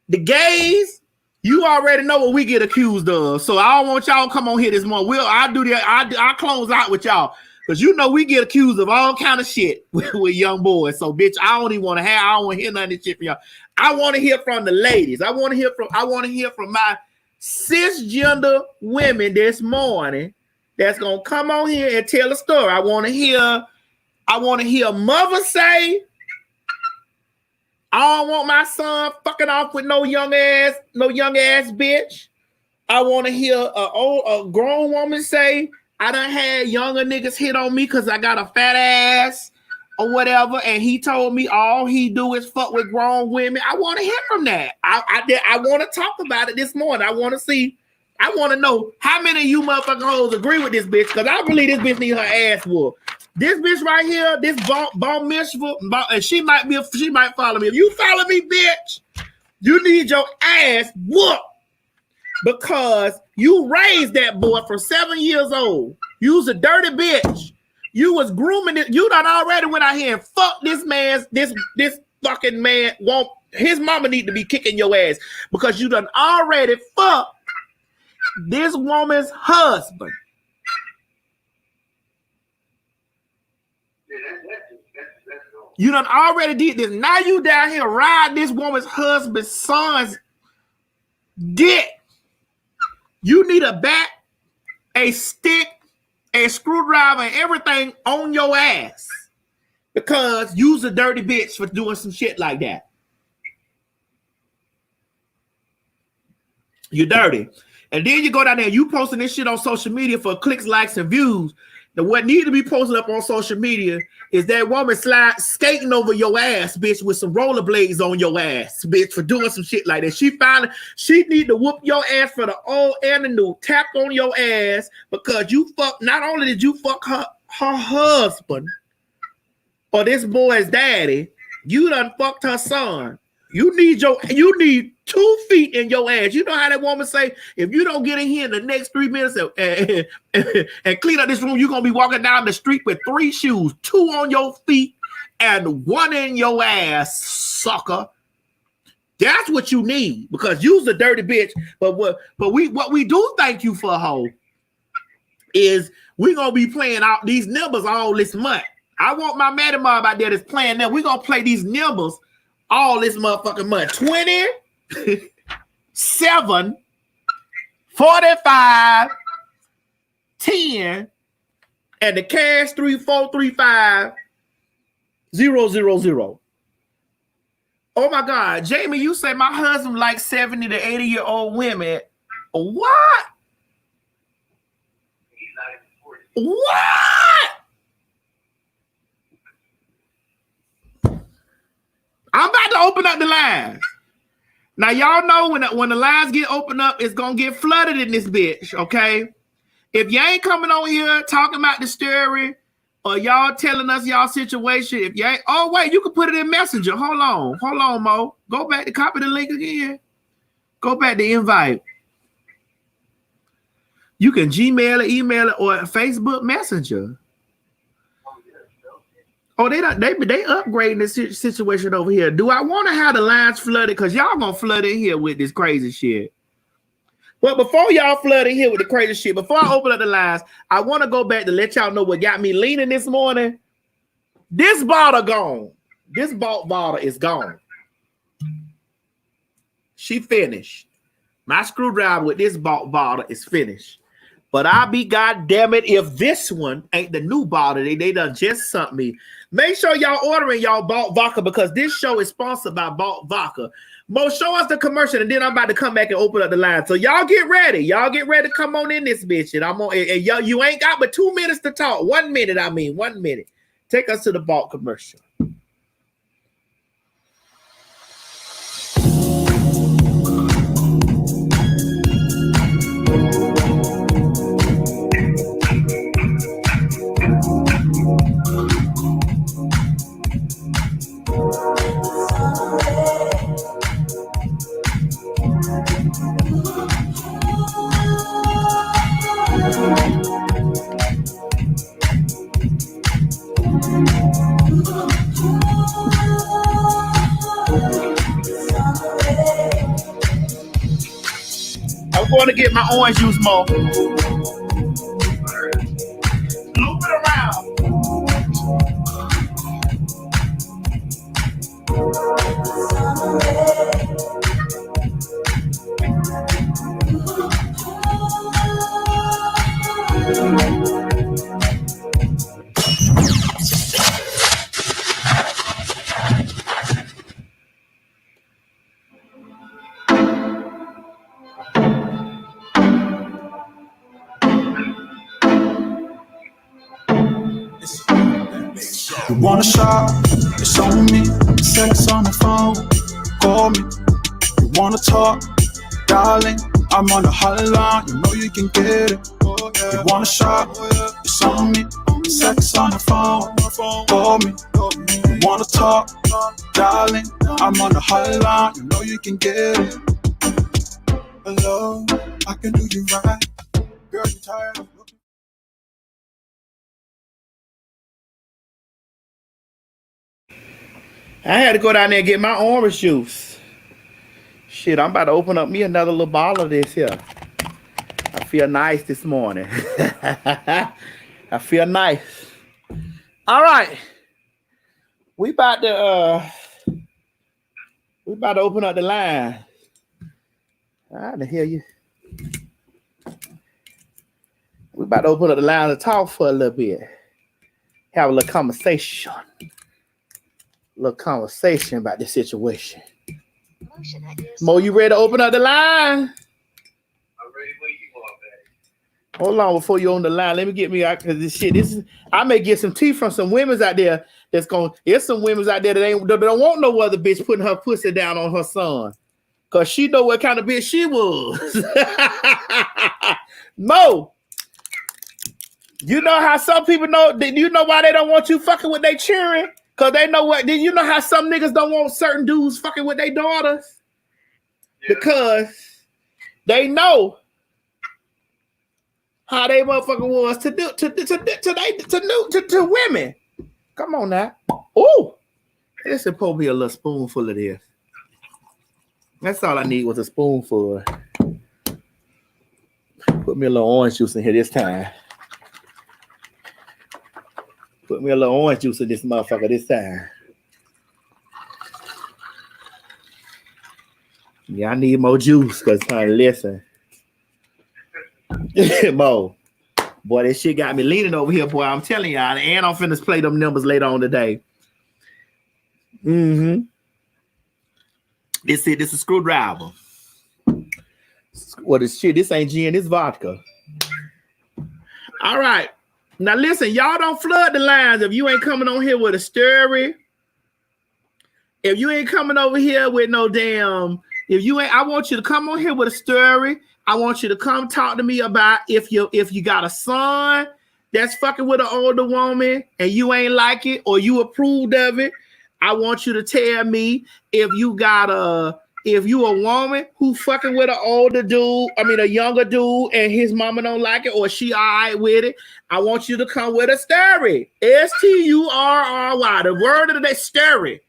The gays, you already know what we get accused of, so I don't want y'all to come on here this morning. I'll do that. I'll close out with y'all. Because we get accused of all kind of shit with young boys. So, bitch, I don't want to hear none of this shit from y'all. I want to hear from the ladies. I want to hear from my cisgender women this morning that's gonna come on here and tell a story. I want to hear mother say, I don't want my son fucking off with no young ass bitch. I want to hear a grown woman say, I done had younger niggas hit on me because I got a fat ass or whatever, and he told me all he do is fuck with grown women. I want to hear from that. I want to talk about it this morning. I want to see. I want to know how many of you motherfucking hoes agree with this bitch, because I believe this bitch need her ass whooped. This bitch right here, this bomb miserable, and she might follow me. If you follow me, bitch, you need your ass whooped. Because you raised that boy from 7 years old. You was a dirty bitch. You was grooming it. You done already went out here and fucked this man's, this fucking man. His mama need to be kicking your ass because you done already fucked this woman's husband. You done already did this. Now you down here ride this woman's husband's son's dick. You need a bat, a stick, a screwdriver, and everything on your ass because you's a dirty bitch for doing some shit like that. You're dirty. And then you go down there, you posting this shit on social media for clicks, likes, and views. Then what need to be posted up on social media is that woman skating over your ass, bitch, with some rollerblades on your ass, bitch, for doing some shit like that. She need to whoop your ass for the old and the new. Tap on your ass because you not only did you fuck her husband or this boy's daddy, you done fucked her son. You need 2 feet in your ass. You know how that woman say, if you don't get in here in the next 3 minutes and clean up this room, you're going to be walking down the street with 3 shoes, 2 on your feet and 1 in your ass, sucker. That's what you need because you's a dirty bitch. But what we do thank you for, hoe, is we're going to be playing out these numbers all this month. I want my Maddie mob out there that's playing them. We're going to play these numbers all this motherfucking month. 20, 7, 45, 10, and the cash 3435 000. Oh my God, Jamie, you say my husband likes 70 to 80-year-old women. What? What? I'm about to open up the lines. Now, y'all know when the lines get opened up, it's going to get flooded in this bitch, okay? If you ain't coming on here talking about the story or y'all telling us y'all situation, if you ain't, oh, wait, you can put it in Messenger. Hold on, Mo. Go back to copy the link again. Go back to invite. You can Gmail it, email it, or Facebook Messenger. Oh, they upgrading this situation over here. Do I want to have the lines flooded? Because y'all gonna flood in here with this crazy shit. But before y'all flood in here with the crazy shit, before I open up the lines, I want to go back to let y'all know what got me leaning this morning. This bottle gone. This bottle is gone. She finished. My screwdriver with this bottle is finished. But I'll be goddamn it if this one ain't the new bottle. They done just sent me. Make sure y'all ordering y'all Balt Vodka because this show is sponsored by Balt Vodka. Mo, show us the commercial and then I'm about to come back and open up the line. So y'all get ready. Y'all get ready to come on in this bitch. And I'm on. And y'all, you ain't got but 2 minutes to talk. 1 minute, 1 minute. Take us to the Balt commercial. I'm going to get my orange juice, Mo. Loop it around. Want a shot? It's on me. Sex on the phone. Call me. You wanna talk? Darling, I'm on the hotline. You know you can get it. You want a shot? It's on me. Sex on the phone. Call me. You wanna talk? Darling, I'm on the hotline. You know you can get it. Hello, I can do you right. Girl, you tired of looking. I had to go down there and get my orange juice. Shit, I'm about to open up me another little bottle of this here. I feel nice this morning. I feel nice. All right. We about to open up the line. I can hear you. We about to open up the line to talk for a little bit. Have a little conversation. Little conversation about this situation. Mo, you ready to open up the line? I'm ready when you are, man. Hold on before you on the line. Let me get me out because this is I may get some tea from some women's out there that's going. There's some women's out there that don't want no other bitch putting her pussy down on her son. Cause she know what kind of bitch she was. Mo, you know how some people know, you know why they don't want you fucking with their children? Cause they know what, you know how some niggas don't want certain dudes fucking with their daughters? Yeah. Because they know how they motherfucking was to women. Come on now. Ooh, this is supposed to be a little spoonful of this. That's all I need was a spoonful. Put me a little orange juice in here this time. Put me a little orange juice in this motherfucker this time. Yeah, I need more juice because listen. Mo, boy, this shit got me leaning over here, boy. I'm telling y'all, and I'm finna play them numbers later on today. Mm-hmm. This is a screwdriver. What is shit? This ain't gin, this vodka. All right. Now listen, y'all don't flood the lines if you ain't coming on here with a story. If you ain't coming over here with no damn, I want you to come on here with a story. I want you to come talk to me about if you got a son that's fucking with an older woman and you ain't like it or you approved of it. I want you to tell me if you a woman who fucking with an older dude, a younger dude, and his mama don't like it or she all right with it. I want you to come with a story. STURRY. The word of the day, story.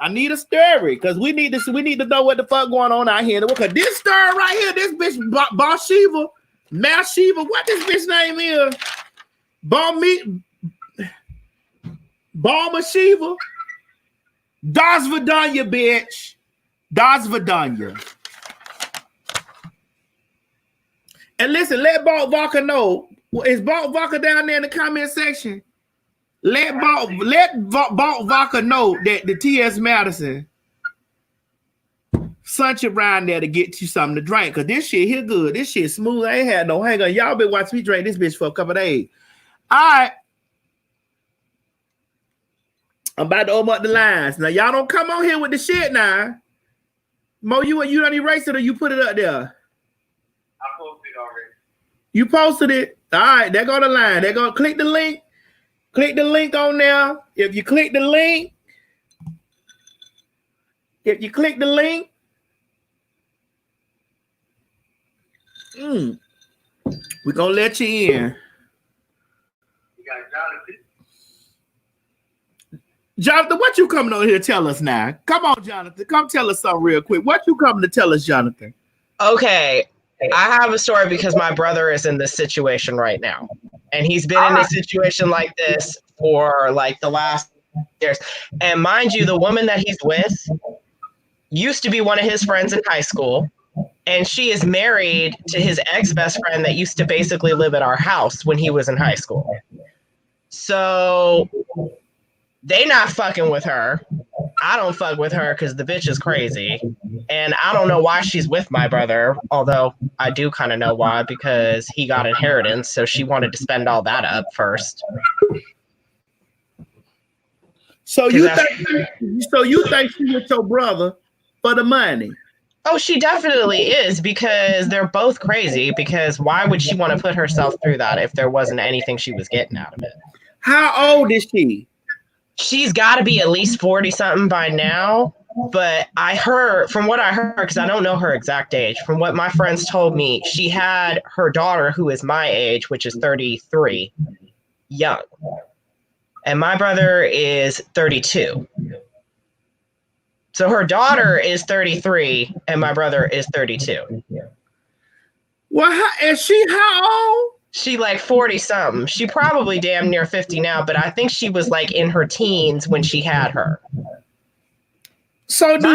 I need a story because we need to know what the fuck going on out here. Because this story right here, this bitch Bathsheba, Mathsheba, what this bitch name is? Balma-Shiva. Das Vidanya, bitch. Das Vidanya. And listen, let Balt Vodka know. Is Balt Vodka down there in the comment section? Let Balt Vodka know that the T.S. Madison sent you around there to get you something to drink. Because this shit here good. This shit smooth. I ain't had no hang on. Y'all been watching me drink this bitch for a couple of days. All right. I'm about to open up the lines. Now, y'all don't come on here with the shit now. Mo, you don't erase it or you put it up there? I posted it already. You posted it? All right, there go the line. They're going to click the link. Click the link on there. If you click the link, we're going to let you in. You got Jonathan. Jonathan, what you coming on here to tell us now? Come on, Jonathan. Come tell us something real quick. What you coming to tell us, Jonathan? Okay. I have a story because my brother is in this situation right now. And he's been in a situation like this for like the last years. And mind you, the woman that he's with used to be one of his friends in high school. And she is married to his ex-best friend that used to basically live at our house when he was in high school. So they not fucking with her. I don't fuck with her because the bitch is crazy. And I don't know why she's with my brother, although I do kind of know why, because he got inheritance, so she wanted to spend all that up first. So you think she with your brother for the money? Oh, she definitely is, because they're both crazy. Because why would she want to put herself through that if there wasn't anything she was getting out of it? How old is she? She's got to be at least 40 something by now. But I heard, from what I heard, because I don't know her exact age, from what my friends told me, she had her daughter, who is my age, which is 33, young. And my brother is 32. So her daughter is 33 and my brother is 32. Well, is she how old? She like 40 something. She probably damn near 50 now, but I think she was like in her teens when she had her. So do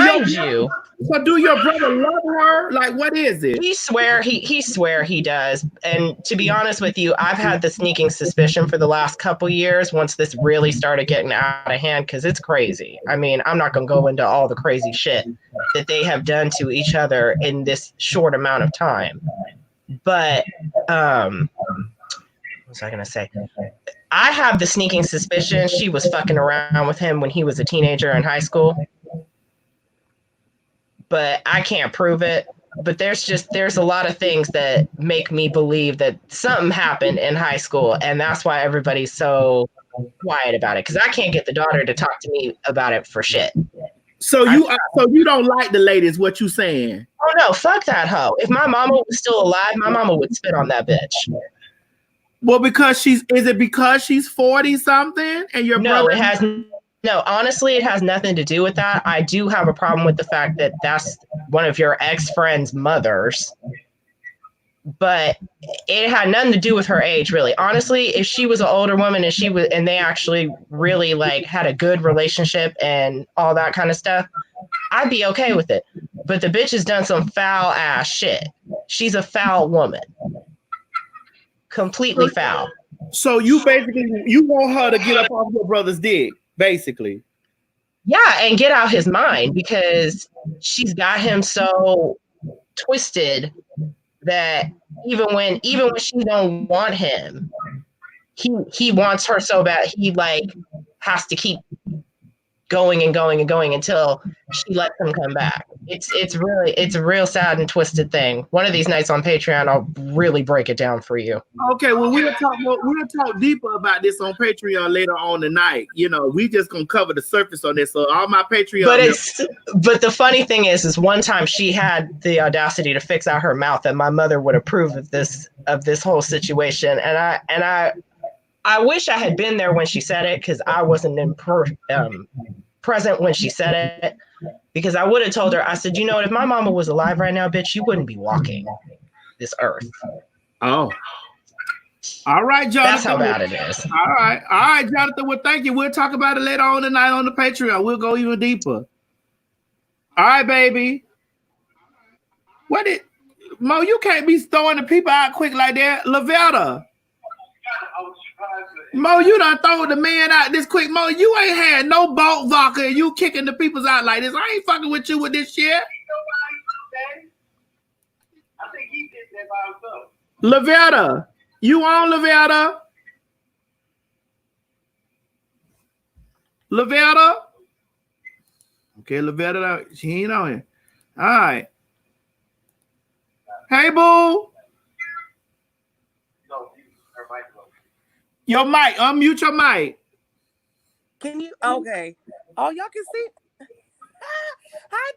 your brother love her? Like, what is it? He swear he does. And to be honest with you, I've had the sneaking suspicion for the last couple years once this really started getting out of hand, because it's crazy. I mean, I'm not gonna go into all the crazy shit that they have done to each other in this short amount of time. But what was I gonna say? I have the sneaking suspicion she was fucking around with him when he was a teenager in high school. But I can't prove it. But there's a lot of things that make me believe that something happened in high school, and that's why everybody's so quiet about it. Because I can't get the daughter to talk to me about it for shit. So you don't like the lady, is what you saying? Oh no, fuck that hoe. If my mama was still alive, my mama would spit on that bitch. Well, because she's 40 something, and your brother. No, honestly, it has nothing to do with that. I do have a problem with the fact that that's one of your ex-friend's mothers, but it had nothing to do with her age, really. Honestly, if she was an older woman and they actually really like had a good relationship and all that kind of stuff, I'd be okay with it. But the bitch has done some foul ass shit. She's a foul woman. Completely foul. So you want her to get up off your brother's dick, basically. Yeah, and get out his mind, because she's got him so twisted that even when she don't want him, he wants her so bad. He like has to keep going and going and going until she lets him come back. It's a real sad and twisted thing. One of these nights on Patreon, I'll really break it down for you. Okay, well we'll talk deeper about this on Patreon later on tonight. You know, we just gonna cover the surface on this. So all my Patreon. But the funny thing is one time she had the audacity to fix out her mouth that my mother would approve of this whole situation, and I wish I had been there when she said it, because I wasn't present when she said it, because I would have told her, I said, you know what, if my mama was alive right now, bitch, you wouldn't be walking this earth. Oh. All right, Jonathan. That's how bad it is. All right, Jonathan. Well, thank you. We'll talk about it later on tonight on the Patreon. We'll go even deeper. All right, baby. Mo, you can't be throwing the people out quick like that. Lavetta. Mo, you done throw the man out this quick. Mo, you ain't had no boat vodka and you kicking the peoples out like this. I ain't fucking with you with this shit. I think he did that by himself. Lavetta, you on, Lavetta? Lavetta? Okay, Lavetta, she ain't on here. All right. Hey, boo. Your mic, unmute your mic. Can you? Okay. Oh, y'all can see. Hi,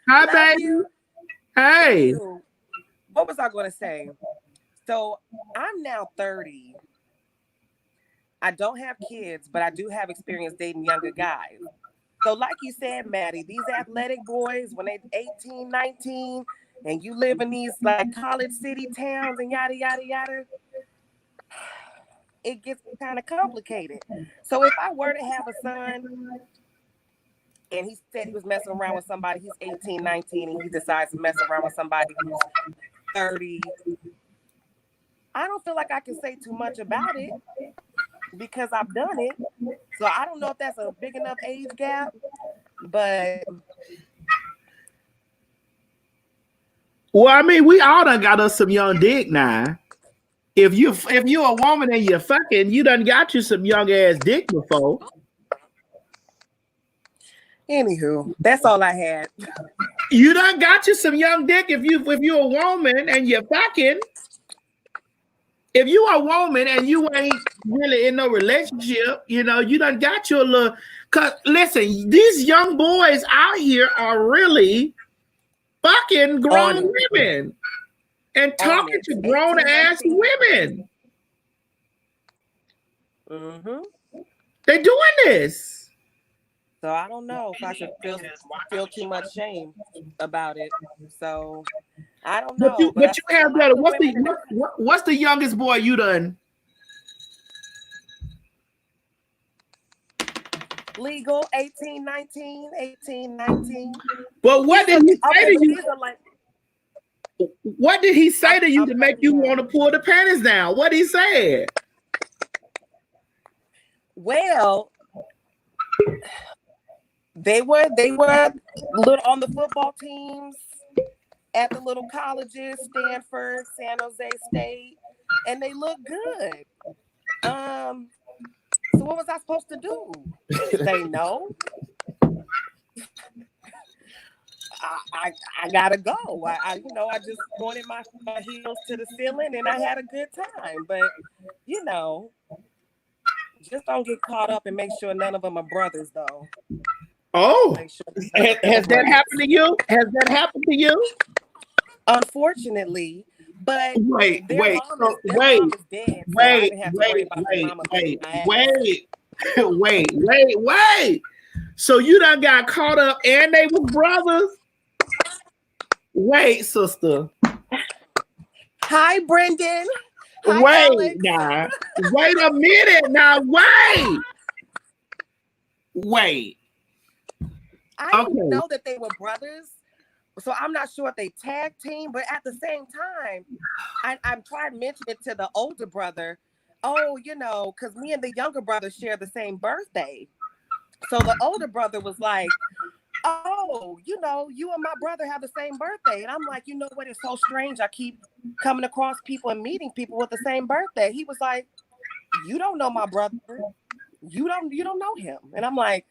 Maddie. Hi, baby. You. Hey. What was I going to say? So I'm now 30. I don't have kids, but I do have experience dating younger guys. So like you said, Maddie, these athletic boys, when they're 18, 19, and you live in these like college city towns and yada, yada, yada, it gets kind of complicated. So if I were to have a son and he said he was messing around with somebody, he's 18, 19, and he decides to mess around with somebody who's 30, I don't feel like I can say too much about it because I've done it. So I don't know if that's a big enough age gap, but... Well, I mean, we all done got us some young dick now. If you're a woman and you're fucking, you done got you some young ass dick before. Anywho, that's all I had. You done got you some young dick if you're a woman and you're fucking. If you are a woman and you ain't really in no relationship, you know, you done got your little. Cause listen, these young boys out here are really fucking grown women and talking to grown ass women. Mm-hmm. They doing this. So I don't know if I should feel too much shame about it. So I don't know. But you have better. What's the youngest boy you done? Legal 18, 19, 18, 19. But what did he say to you? What did he say to you to make you want to pull the panties down? What he said? Well, they were little on the football teams at the little colleges, Stanford, San Jose State, and they look good. So what was I supposed to do? Say no? I gotta go. I just pointed my heels to the ceiling and I had a good time. But just don't get caught up and make sure none of them are brothers, though. Oh, has that happened to you? Has that happened to you? Unfortunately, but wait. So you done got caught up and they were brothers? Wait, sister. Hi, Brendan. Hi, wait Alex. now. Wait a minute now. Wait. I didn't know that they were brothers. So I'm not sure if they tag team, but at the same time, I'm trying to mention it to the older brother. Oh, because me and the younger brother share the same birthday. So the older brother was like, oh, you and my brother have the same birthday. And I'm like, you know what? It's so strange. I keep coming across people and meeting people with the same birthday. He was like, you don't know my brother. You don't know him. And I'm like,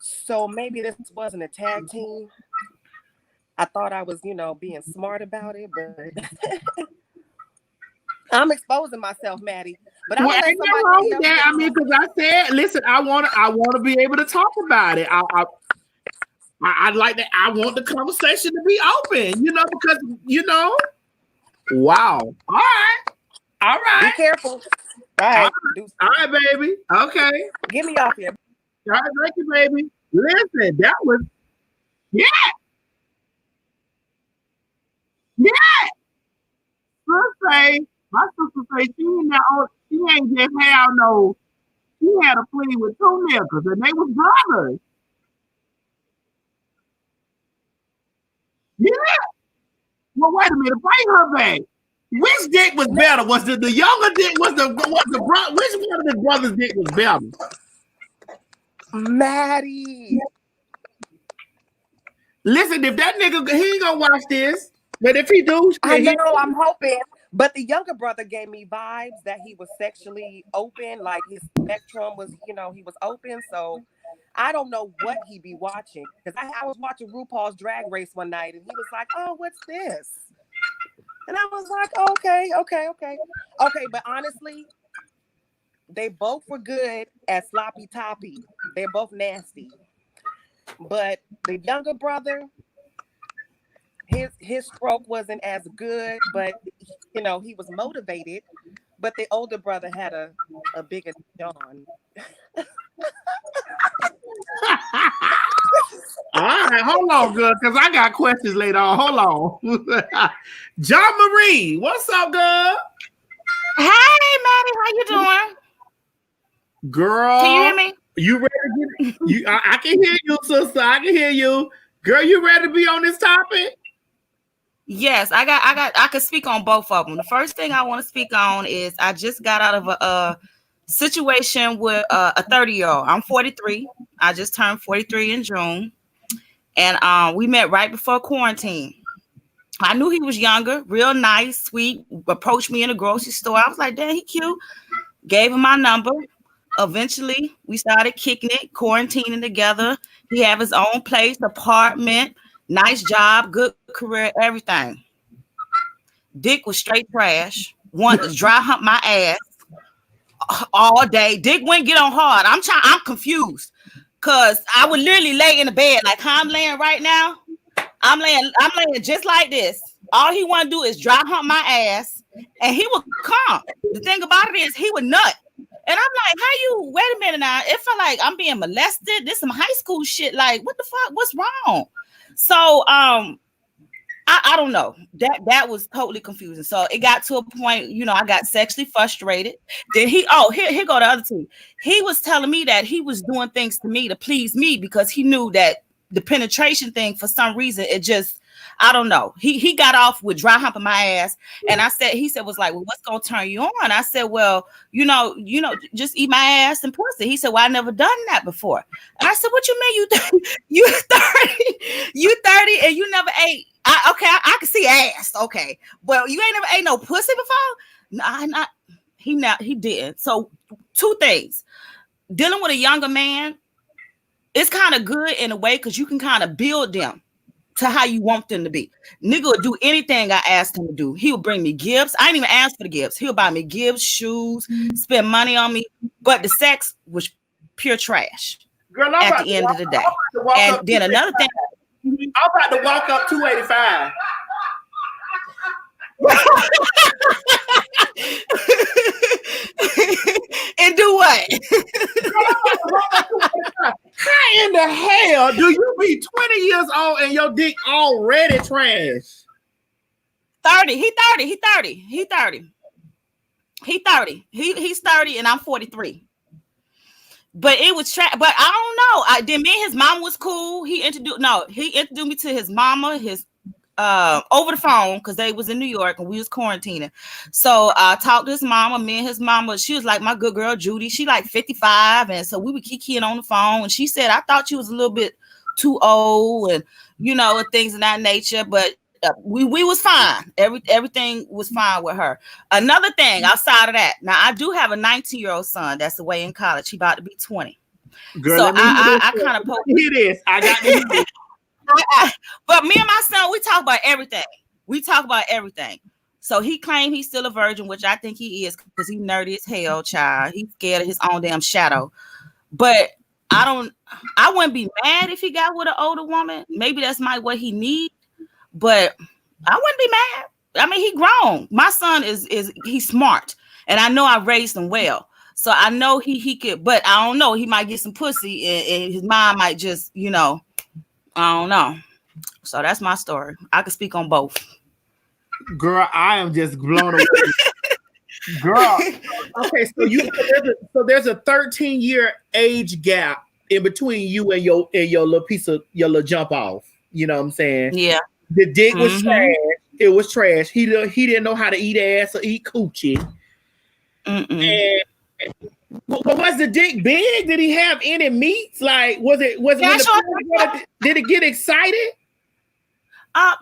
so maybe this wasn't a tag team. I thought I was, being smart about it, but I'm exposing myself, Maddie. But ain't nothing wrong with that. I mean, because I said, listen, I want to be able to talk about it. I'd like that. I want the conversation to be open, because wow. All right. Be careful. All right, baby. Okay. Get me off here. All right, thank you, baby. Listen, that was my sister say she ain't just had no. She had a fling with two niggas, and they was brothers. Yeah. Well, wait a minute. Bring her back. Which dick was better? Was the younger dick? Was the brother? Which one of the brothers' dick was better? Maddie. Listen, if that nigga, he ain't gonna watch this. But if he do, I know, I'm hoping. But the younger brother gave me vibes that he was sexually open, like his spectrum was, he was open. So I don't know what he be watching. Because I was watching RuPaul's Drag Race one night and he was like, oh, what's this? And I was like, okay. Okay, but honestly, they both were good at sloppy toppy. They're both nasty. But the younger brother, his stroke wasn't as good, but he was motivated. But the older brother had a bigger yawn. All right, hold on, girl, because I got questions later on. Hold on. John Marie, what's up, girl? Hey, Maddie, how you doing? Girl, can you hear me? You ready to get you? I can hear you, sister. I can hear you. Girl, you ready to be on this topic? Yes, I could speak on both of them. The first thing I want to speak on is I just got out of a situation with a 30-year-old. I'm 43. I just turned 43 in June. And we met right before quarantine. I knew he was younger, real nice, sweet, approached me in a grocery store. I was like, damn, he cute. Gave him my number. eventually we started kicking it, quarantining together. He have his own place, apartment, nice job, good career, everything. Dick was straight trash. Wanted to dry hump my ass all day. Dick wouldn't get on hard. I'm confused. Cause I would literally lay in the bed like how I'm laying right now. I'm laying just like this. All he want to do is dry hump my ass, and he would come. The thing about it is he would nut. And I'm like, how you, wait a minute now. It felt like I'm being molested. This some high school shit. Like, what the fuck? What's wrong? So I don't know. That was totally confusing. So it got to a point, you know, I got sexually frustrated. Then here go the other two. He was telling me that he was doing things to me to please me because he knew that the penetration thing, for some reason, it just, I don't know. He got off with dry humping my ass. And he said, was like, well, what's gonna turn you on? I said, well, you know, just eat my ass and pussy. He said, well, I never done that before. And I said, what you mean you 30 and you never ate? I can see ass. Okay. Well, you ain't never ate no pussy before? No, he didn't. So 2 things. Dealing with a younger man, it's kind of good in a way because you can kind of build them to how you want them to be. Nigga would do anything I asked him to do. He would bring me gifts. I didn't even ask for the gifts. He'll buy me gifts, shoes, spend money on me. But the sex was pure trash. Girl, at the end of the day. And then another thing. I'm about to walk up 285. And do what? How in the hell do you be 20 years old and your dick already trash? 30. He's 30 and I'm 43. But it was but I don't know. Then me and his mama was cool. He introduced me to his mama, over the phone because they was in New York and we was quarantining. So I talked to his mama. Me and his mama, she was like my good girl Judy. She like 55, and so we would kikiing on the phone. And she said, I thought you was a little bit too old, and things of that nature. But we was fine. Everything was fine with her. Another thing outside of that, now I do have a 19-year-old son that's away in college. He about to be 20. Girl, so I kind of hear this. I got this. But me and my son, we talk about everything. So he claimed he's still a virgin, which I think he is because he nerdy as hell, child. He's scared of his own damn shadow. But I wouldn't be mad if he got with an older woman. Maybe that's what he needs. But I wouldn't be mad. I mean, he grown. My son he's smart, and I know I raised him well. So I know he could, but I don't know. He might get some pussy, and his mom might just, I don't know. So that's my story. I could speak on both. Girl, I am just blown away. Girl, okay, so there's a 13-year age gap in between you and your little piece of your little jump off. You know what I'm saying? Yeah. The dick was trash. It was trash. He didn't know how to eat ass or eat coochie. And was the dick big? Did he have any meats? Like, did it get excited? I'll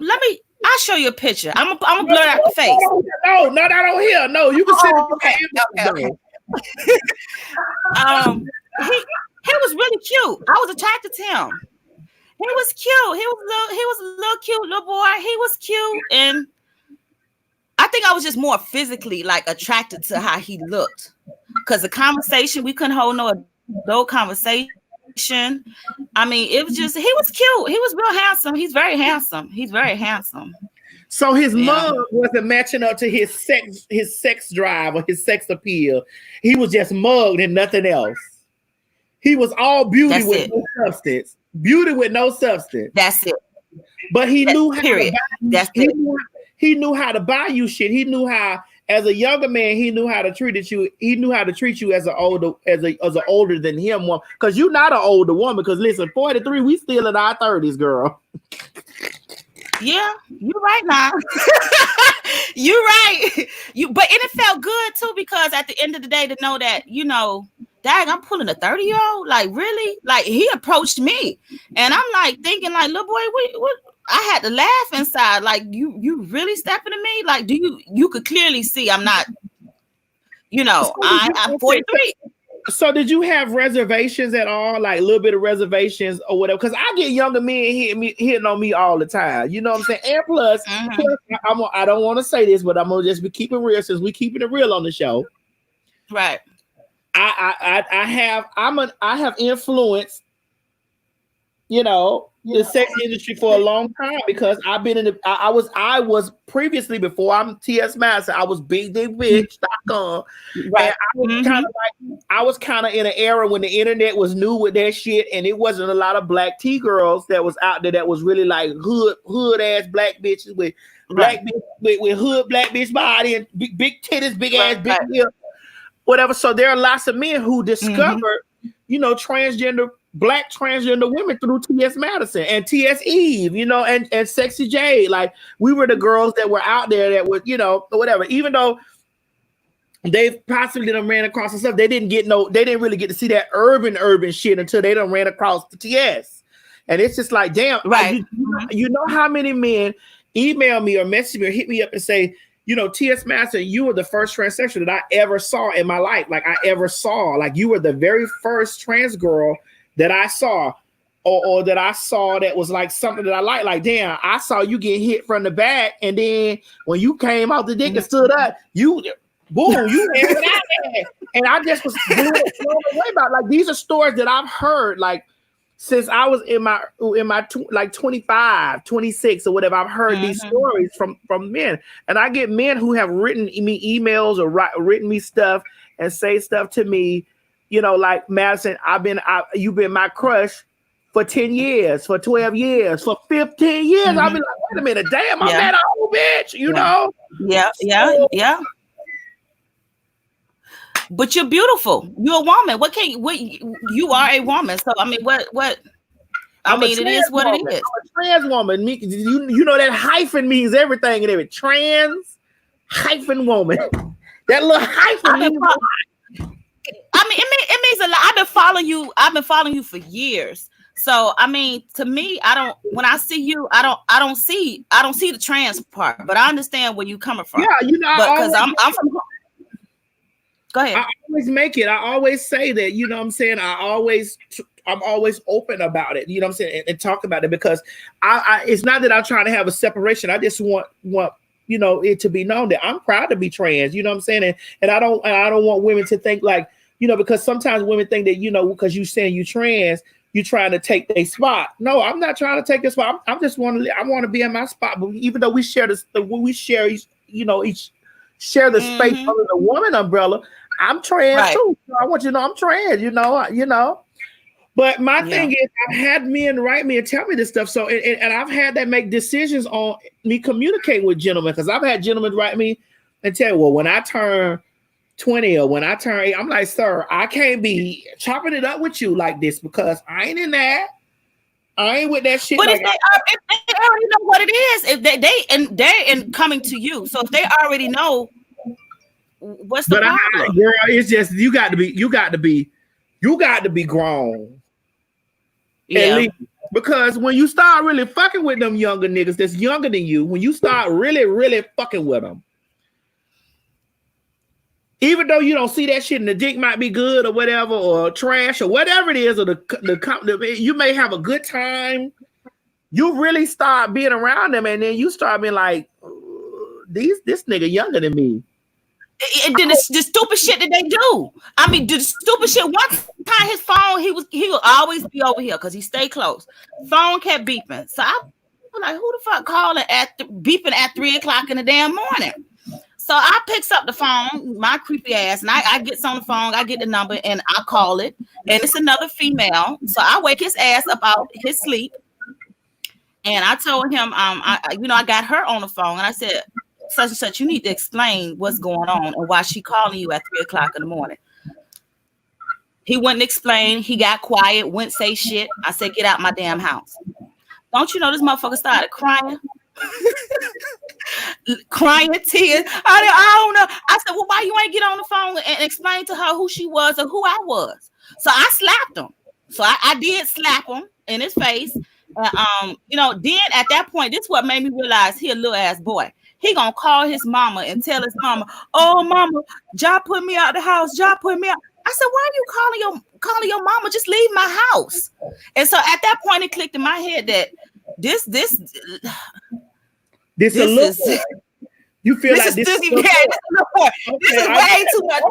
show you a picture. I'm gonna blur out the face. No, not on here. No, you can see okay. He was really cute. I was attracted to him. He was cute. He was a little cute little boy. He was cute, and I think I was just more physically attracted to how he looked. Because the conversation, we couldn't hold no adult conversation. I mean, it was just, he was cute. He was real handsome. He's very handsome. So his mug wasn't matching up to his sex drive or his sex appeal. He was just mugged and nothing else. He was all beauty with no substance. Beauty with no substance. That's it. But he knew how period. He knew how to buy you shit. He knew how, as a younger man, he knew how to treat you. He knew how to treat you as an older than him one. Because you're not an older woman. Because listen, 43, we still in our 30s, girl. Yeah, you're right now. You're right. But it felt good too, because at the end of the day, to know that, dang, I'm pulling a 30-year-old. Like, really? Like, he approached me, and I'm like thinking, like, little boy, what? I had to laugh inside. Like, you really stepping to me? Like, you could clearly see I'm not, I'm 43. So did you have reservations at all, like a little bit of reservations or whatever? Because I get younger men hitting on me all the time. You know what I'm saying? And plus, I don't want to say this, but I'm gonna just be keeping real since we keeping it real on the show. Right. I have influenced, you know, the sex industry for a long time because I've been in the I was previously before I'm TS Master, I was bigdickbitch.com. Right. And I was kind of in an era when the internet was new with that shit, and it wasn't a lot of black T girls that was out there that was really like hood ass black bitches with black with hood black bitch body and big titties, big ass, big hips, whatever. So there are lots of men who discovered, you know, black transgender women through T.S. Madison and T.S. Eve, you know, and Sexy J. Like, we were the girls that were out there that were, you know, whatever. Even though they possibly done ran across some stuff, they didn't really get to see that urban shit until they done ran across the T.S. And it's just like, damn, right. You know how many men email me or message me or hit me up and say, you know, T.S. Master, you were the first transsexual that I ever saw in my life. Like, you were the very first trans girl that I saw, or that I saw that was like something that I like. Like, damn, I saw you get hit from the back, and then when you came out the dick and stood up, you boom, you had it out there. And I just was blown away about it. Like, these are stories that I've heard like since I was in my like 25, 26 or whatever. I've heard these stories from men, and I get men who have written me emails or written me stuff and say stuff to me. You know, like, Madison, you've been my crush for 10 years, for 12 years, for 15 years. I'll be like, wait a minute, damn, I'm that old bitch, you know? Yeah. But you're beautiful. You're a woman. You are a woman. So I mean, it is what it is. I'm a trans woman. You know that hyphen means everything and everything. Trans hyphen woman. That little hyphen means I mean, it means a lot. I've been following you for years. So I mean, to me, when I see you, I don't see the trans part, but I understand where you're coming from. Yeah, you know, because I'm from. Go ahead. I always make it. I always say that, you know what I'm saying? I'm always open about it, you know what I'm saying, and talk about it, because it's not that I'm trying to have a separation. I just want you know, it to be known that I'm proud to be trans, you know what I'm saying? And I don't want women to think like, you know, because sometimes women think that, you know, because you saying you trans, you trying to take their spot. No, I'm not trying to take their spot. I want to be in my spot. But even though we share the space under the woman umbrella, I'm trans too. So I want you to know I'm trans, you know. But my thing is, I've had men write me and tell me this stuff. So, and I've had that make decisions on me communicating with gentlemen, because I've had gentlemen write me and tell, well, when I turn 20 or when I turn 8, I'm like, sir, I can't be chopping it up with you like this, because I ain't in that. I ain't with that shit. But like, if they already know what it is, if they're coming to you, so if they already know, what's the problem? Girl, it's just you got to be grown. Yeah. At least, because when you start really fucking with them younger niggas that's younger than you, when you start really, really fucking with them, even though you don't see that shit and the dick might be good or whatever, or trash or whatever it is, or you may have a good time, you really start being around them, and then you start being like, this nigga younger than me. And then the stupid shit that they do. I mean, the stupid shit. One time his phone, he would always be over here because he stayed close. Phone kept beeping. So I was like, who the fuck calling beeping at 3:00 in the damn morning? So I picks up the phone, my creepy ass, and I gets on the phone, I get the number, and I call it, and it's another female. So I wake his ass up out his sleep, and I told him, I got her on the phone, and I said, such and such, you need to explain what's going on and why she calling you at 3:00 in the morning. He wouldn't explain. He got quiet, wouldn't say shit. I said, get out my damn house. Don't you know this motherfucker started crying? Crying tears. I don't know. I said, well, why you ain't get on the phone and explain to her who she was or who I was? So I slapped him. So I did slap him in his face. Then at that point, this is what made me realize he a little ass boy. He gonna call his mama and tell his mama, oh, mama, Ja put me out the house. Ja put me out. I said, why are you calling your mama? Just leave my house. And so at that point, it clicked in my head that this is you feel this like this is is way too much.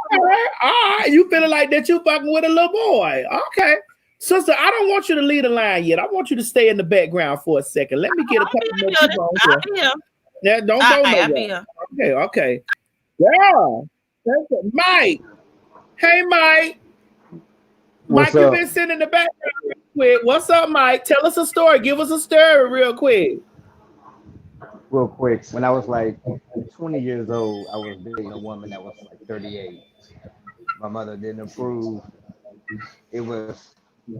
All right. You feeling like that you fucking with a little boy. Okay. Sister, I don't want you to lead the line yet. I want you to stay in the background for a second. Let me get a couple more people on here. Yeah, don't go nowhere. Okay. Yeah. Mike. Hey, Mike. Mike, you've been sitting in the background real quick. What's up, Mike? Tell us a story. Give us a story real quick. Real quick, when I was like 20 years old, I was dating a woman that was like 38. My mother didn't approve. It was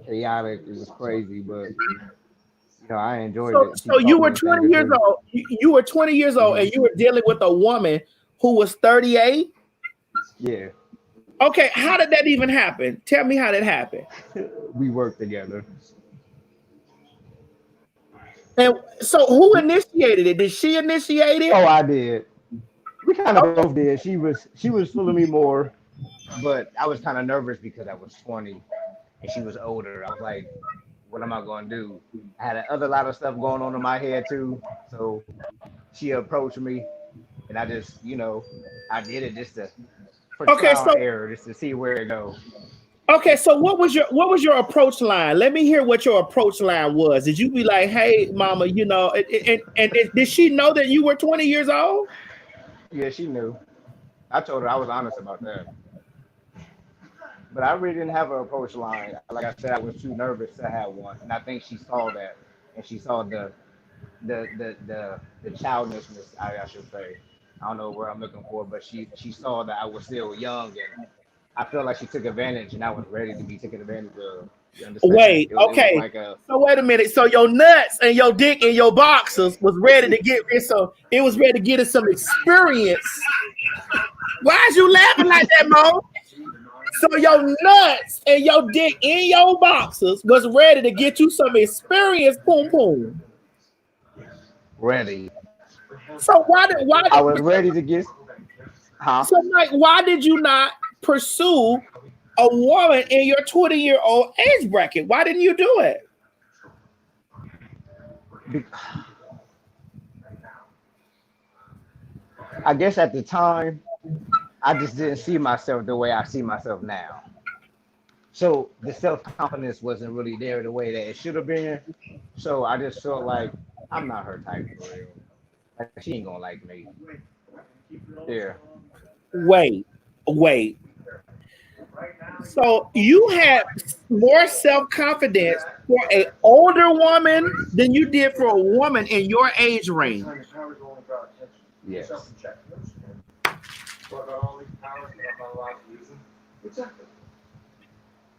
chaotic. It was crazy, but I enjoyed it. So you were 20 years old. You were 20 years old, and you were dealing with a woman who was 38. Yeah. Okay, how did that even happen? Tell me how that happened. We worked together. And so who initiated it? Did she initiate it? Oh, I did. We kind of both did. She was fooling me more, but I was kind of nervous because I was 20 and she was older. I was like, what am I going to do? I had a lot of stuff going on in my head too. So she approached me and I just, I did it just to trial and error, just to see where it goes. Okay, so what was your approach line? Let me hear what your approach line was. Did you be like, "Hey, mama, and did she know that you were 20 years old?" Yeah, she knew. I told her I was honest about that. But I really didn't have an approach line. Like I said, I was too nervous to have one, and I think she saw that, and she saw the childishness, I should say. I don't know where I'm looking for, but she saw that I was still young, and I feel like she took advantage, and I was ready to be taken advantage of. You understand? Wait, okay. So wait a minute. So your nuts and your dick and your boxers was ready to get it. So it was ready to get us some experience. Why is you laughing like that, Mo? So your nuts and your dick and your boxers was ready to get you some experience, boom boom. Ready. So why I was ready to get? Huh? So Mike, why did you not pursue a woman in your 20-year-old age bracket? Why didn't you do it? I guess at the time, I just didn't see myself the way I see myself now. So the self-confidence wasn't really there the way that it should have been. So I just felt like I'm not her type for real. Like, she ain't gonna like me. Yeah. Wait. So you had more self-confidence for an older woman than you did for a woman in your age range. Yes.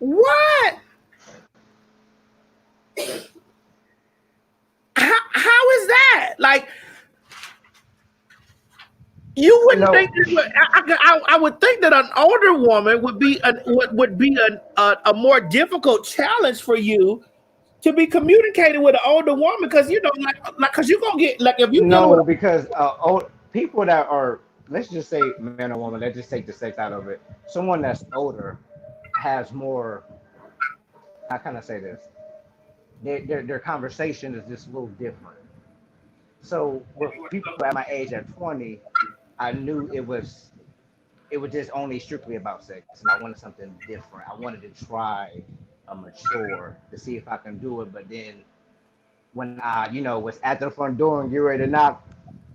What? How is that? Like, you wouldn't think that I would think that an older woman would be a more difficult challenge for you to be communicating with an older woman, because because you're gonna get if you because old people that are, let's just say man or woman, let's just take the sex out of it. Someone that's older has more. How can I say this? Their conversation is just a little different. So with people at my age at 20, I knew it was just only strictly about sex, and I wanted something different. I wanted to try a mature to see if I can do it. But then when I, was at the front door and get ready to knock,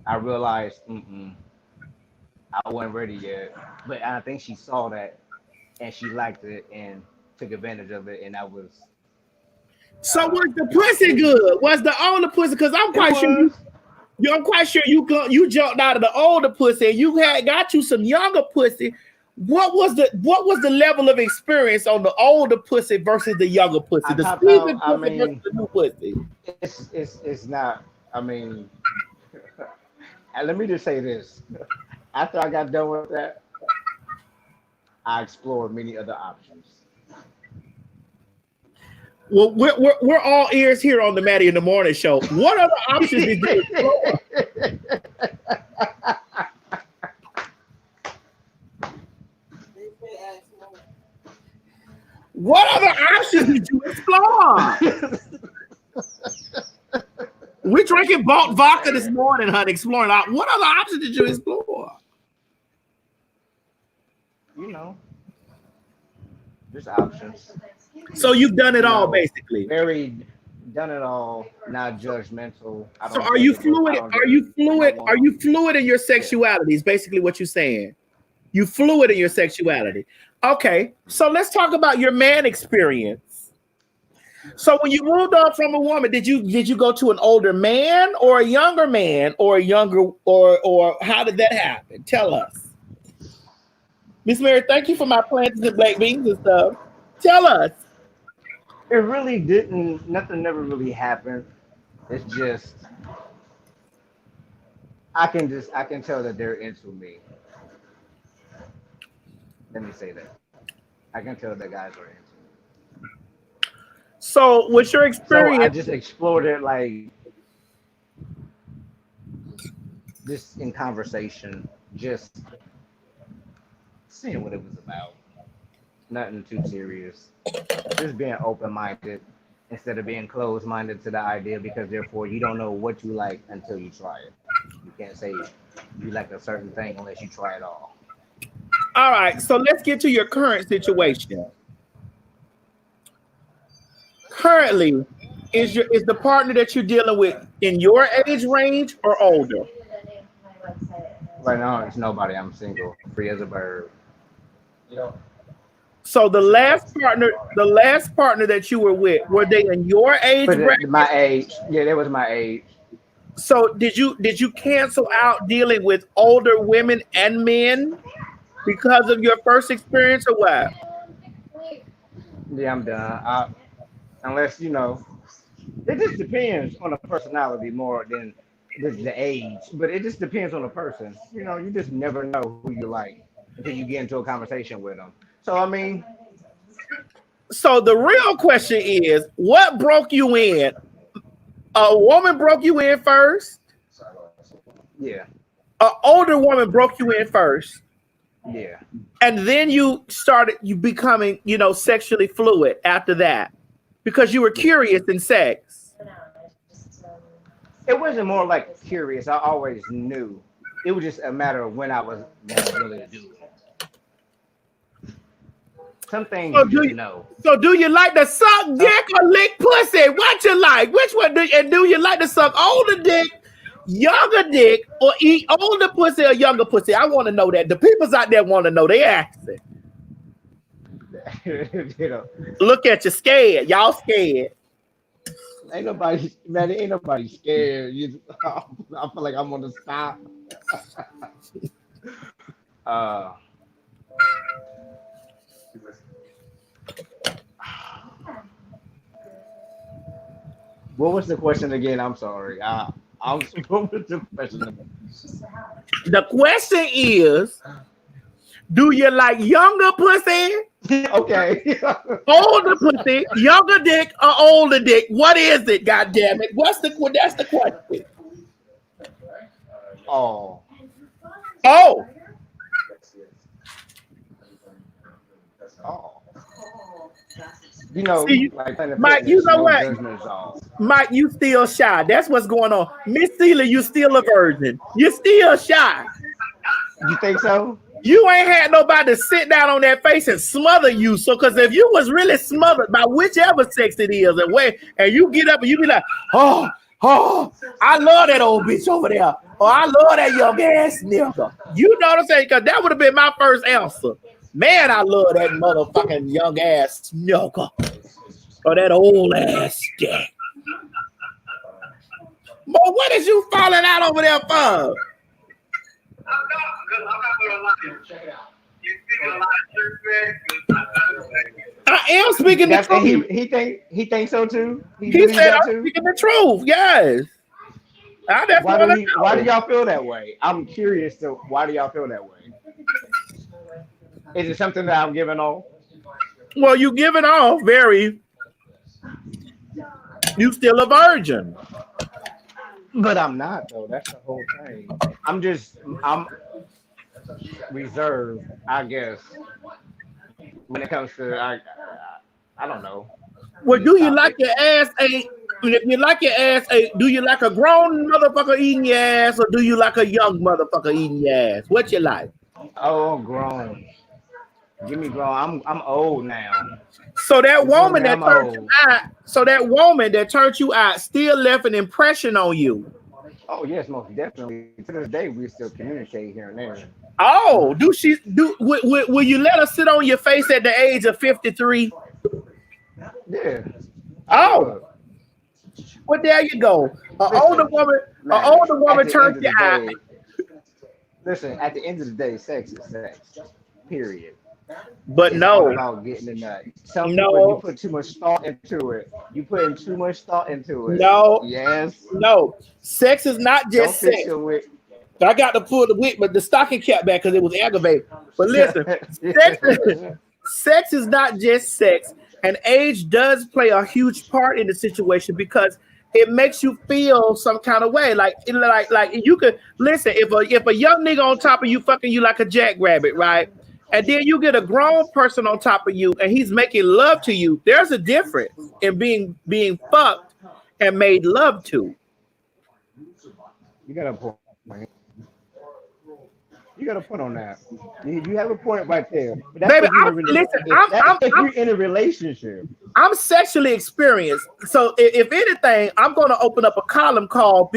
I realized I wasn't ready yet. But I think she saw that and she liked it and took advantage of it, and I was. So was the pussy good? Was the older pussy? Because I'm quite sure you jumped out of the older pussy and you got you some younger pussy. What was the level of experience on the older pussy versus the younger pussy? The seasoned pussy versus the new pussy. It's not. I mean, let me just say this. After I got done with that, I explored many other options. Well, we're all ears here on the Maddie in the Morning Show. What other options did you explore? explore. We're drinking bulk vodka this morning, honey. Exploring. What other options did you explore? You know, just options. So you've done it You all, know, basically. Very done it all. Not judgmental. I So don't are you judge a book. fluid? I don't Are judge you fluid? no Are one. you fluid in your sexuality? Is basically what you're saying. You fluid in your sexuality. Okay, so let's talk about your man experience. So when you moved on from a woman, did you go to an older man or a younger man or a younger or how did that happen? Tell us. Miss Mary, thank you for my plantains and black beans and stuff. Tell us. It really didn't. Nothing never really happened. It's just I can tell that they're into me. Let me say that. I can tell that guys are into me. So what's your So I experience? just explored it like just in conversation, just seeing what it was about. Nothing too serious. Just being open minded instead of being closed minded to the idea because therefore you don't know what you like until you try it. You can't say you like a certain thing unless you try it all. All right, so let's get to your current situation. Currently, is the partner that you're dealing with in your age range or older? Right now it's nobody. I'm single, free as a bird. So the last partner that you were with, were they in your age But bracket? my age, yeah, that was my age. So did you cancel out dealing with older women and men because of your first experience or what? Yeah, I'm done. Unless it just depends on the personality more than the age. But it just depends on the person. You just never know who you like until you get into a conversation with them. So I mean, So the real question is, what broke you in? A woman broke you in first? yeah, An older woman broke you in first? yeah. And then you becoming, sexually fluid after that because you were curious in sex. It wasn't more like curious. I always knew. It was just a matter of when I was willing to do it. Some things So you just know. do you like to suck dick or lick pussy? What you like? Which one do you like to suck older dick, younger dick, or eat older pussy or younger pussy? I want to know that. The people's out there want to know. They asking. Look at you, scared. Y'all scared. Ain't nobody, man. Ain't nobody scared. I feel like I'm gonna stop. uh, what was the question again? I'm sorry. What was the question? The question is, do you like younger pussy? Okay. Older pussy, younger dick, or older dick? What is it? God damn it! That's the question. Oh. Oh. See, Like Mike, you know no what? judgment zone. Mike, you still shy. That's what's going on. Miss Celia, you still a virgin. You still shy. You think so? You ain't had nobody to sit down on that face and smother you. So, because if you was really smothered by whichever sex it is, and you get up and you be like, oh, I love that old bitch over there. Oh, I love that young ass nigga. You know what I'm saying? Because that would have been my first answer. Man, I love that motherfucking young ass nigga. Or that old ass dick. But what is you falling out over there for? I am speaking the truth. He thinks so too. He said I'm speaking the truth. Yes. Why do y'all feel that way? I'm curious to why do y'all feel that way? Is it something that I'm giving off? Well, you giving off very. You still a virgin. But I'm not though. That's the whole thing. I'm reserved, I guess. When it comes to I don't know. Well, do you like your ass ate? If you like your ass ate, do you like a grown motherfucker eating your ass, or do you like a young motherfucker eating your ass? What you like? Oh, I'm grown. Give me grown. I'm old now. So that You feel woman me? that I'm turned you old. out, so that woman that turned you out still left an impression on you. Oh yes, most definitely. To this day, we still communicate here and there. Oh, will you let her sit on your face at the age of 53? Yeah. Oh, Sure. well, there you go. An older Listen, Maddie, at woman the turned end of you the out. day, listen, at the end of the day, sex is sex. Period. But It's all no, about getting the nut. Some people, you no, put too much thought into it. You put in too much thought into it. no, Yes. no. Sex is not Don't just fix sex. your wig. I got to pull the wig, but the stocking cap back because it was aggravating. But listen, sex, sex is not just sex, and age does play a huge part in the situation because it makes you feel some kind of way. Like you could listen if a young nigga on top of you fucking you like a jackrabbit, right? And then you get a grown person on top of you, and he's making love to you. There's a difference in being fucked and made love to. You got a point. You got a point on that. You have a point right there. But that's Baby, if you're in a relationship. I'm sexually experienced. So if anything, I'm gonna open up a column called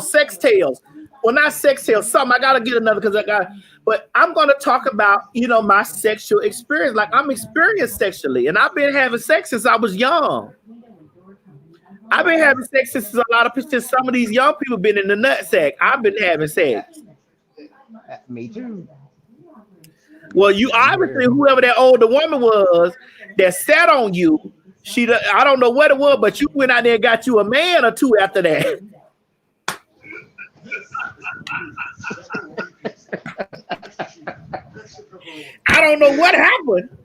Sex Tales. Well, not Sex Tales, something. I gotta get another but I'm gonna talk about, my sexual experience. Like I'm experienced sexually, and I've been having sex since I was young. I've been having sex since since some of these young people been in the nutsack. I've been having sex. Me too. Well, you obviously whoever that older woman was that sat on you, I don't know what it was, but you went out there and got you a man or two after that. I don't know what happened,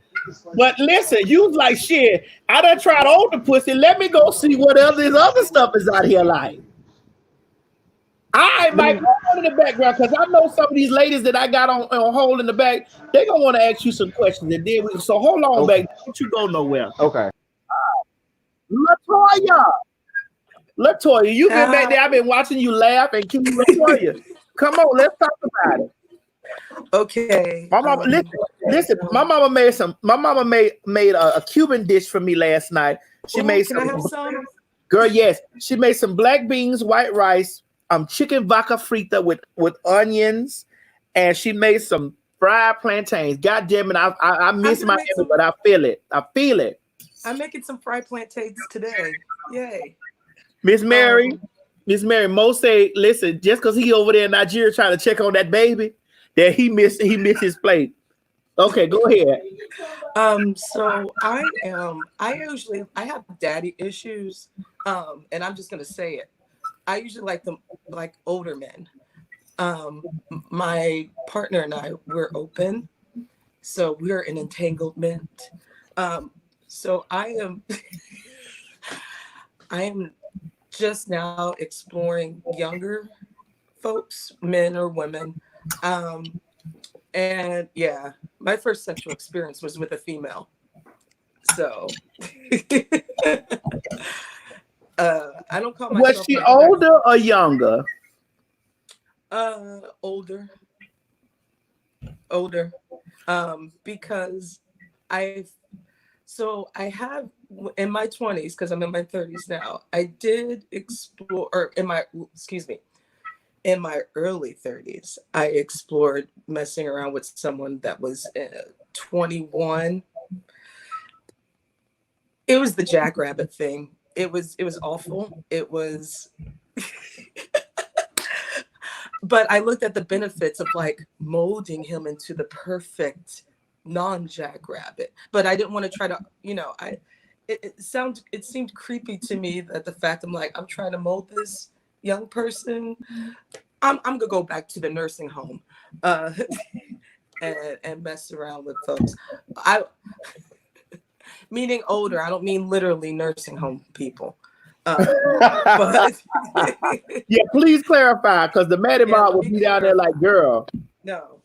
but listen, you was like, shit, I done tried older pussy. Let me go see what other stuff is out here like. I might go on in the background because I know some of these ladies that I got on hold in the back, they gonna want to ask you some questions. And then so hold on, back. Don't you go nowhere. Okay. Latoya, you been back there. I've been watching you laugh and keep Latoya. Come on, let's talk about it. Okay. My mama, listen. My mama made a Cuban dish for me last night. She made Can I have some? Girl, yes. She made some black beans, white rice, chicken vaca frita with onions, and she made some fried plantains. God damn it, I miss my Miami, but I feel it. I feel it. I'm making some fried plantains today. Yay. Miss Mary, Mo say, listen, just because he over there in Nigeria trying to check on that baby, that he missed his plate. Okay, go ahead. So I have daddy issues. And I'm just gonna say it. I usually like older men. My partner and I, we're open, so we're in entanglement. So I am just now exploring younger folks, men or women. And yeah, my first sexual experience was with a female. So I don't call myself. Was she older or younger? Older. Because I have in my 20s, because I'm in my 30s now, I did explore, or in my early 30s, I explored messing around with someone that was 21. It was the jackrabbit thing. It was awful. It was, but I looked at the benefits of like molding him into the perfect non-jackrabbit. But I didn't want to try to, it seemed creepy to me that the fact I'm trying to mold this young person. I'm gonna go back to the nursing home and mess around with folks. Meaning older, I don't mean literally nursing home people. But yeah, please clarify, because the Maddie Mob will be down there like, girl. No.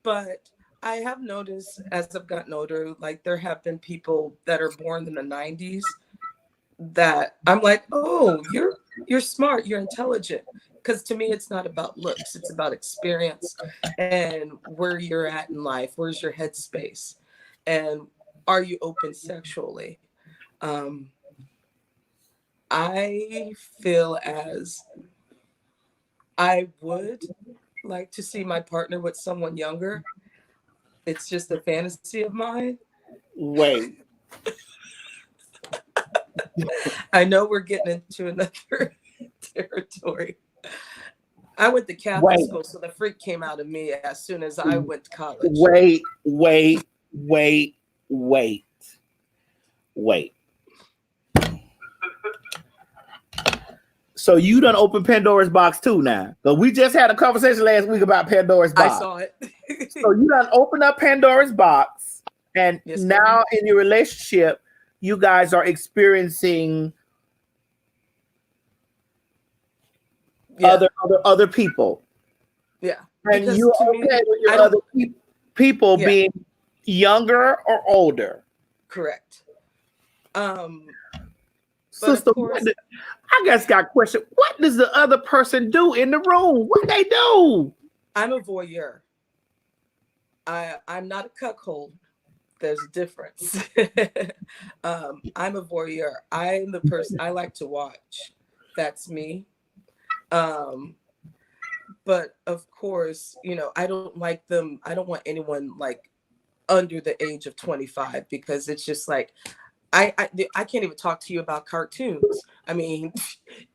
But I have noticed as I've gotten older, like there have been people that are born in the 90s that I'm like, oh, you're smart, you're intelligent. Because to me, it's not about looks, it's about experience and where you're at in life. Where's your headspace? And are you open sexually? I feel as I would like to see my partner with someone younger. It's just a fantasy of mine. Wait. I know we're getting into another territory. I went to Catholic school, so the freak came out of me as soon as I went to college. Wait. So you done open Pandora's box too now. So we just had a conversation last week about Pandora's box. I saw it. So you done open up Pandora's box, and Yes, now ma'am. in your relationship, you guys are experiencing other people. Yeah. And Because you're to me, okay with your I don't- other people Yeah. being younger or older. Correct. But Sister, of course, I guess got a question. What does the other person do in the room? What they do? I'm a voyeur. I'm not a cuckold. There's a difference. I'm a voyeur. I'm the person I like to watch. That's me. But of course, you know, I don't like them. I don't want anyone like under the age of 25 because it's just like I can't even talk to you about cartoons. I mean,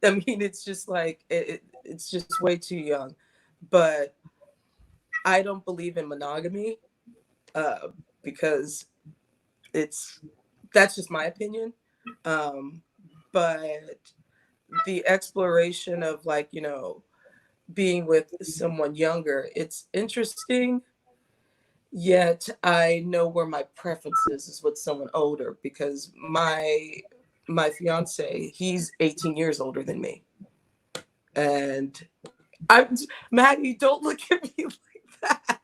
it's just like it's just way too young. But I don't believe in monogamy because that's just my opinion. But the exploration of like, you know, being with someone younger, it's interesting. Yet I know where my preference is with someone older because my fiance, he's 18 years older than me. And Maddie, don't look at me like that.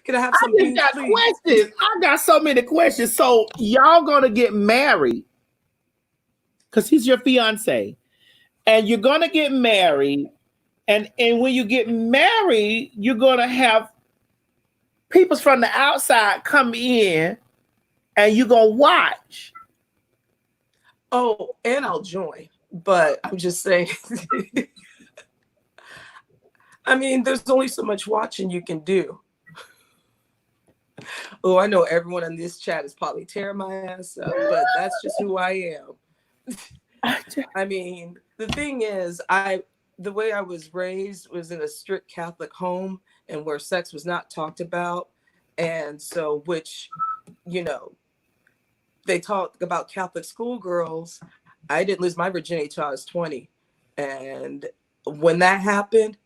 Can I have some I just got questions. I got so many questions. So y'all gonna get married because he's your fiance, and you're gonna get married, and when you get married, you're gonna have people from the outside come in, and you're gonna watch. Oh, and I'll join, but I'm just saying. I mean, there's only so much watching you can do. Oh, I know everyone in this chat is probably tearing my ass up, but that's just who I am. I mean, the thing is, the way I was raised was in a strict Catholic home and where sex was not talked about. And so, which, you know, they talk about Catholic schoolgirls. I didn't lose my virginity till I was 20. And when that happened,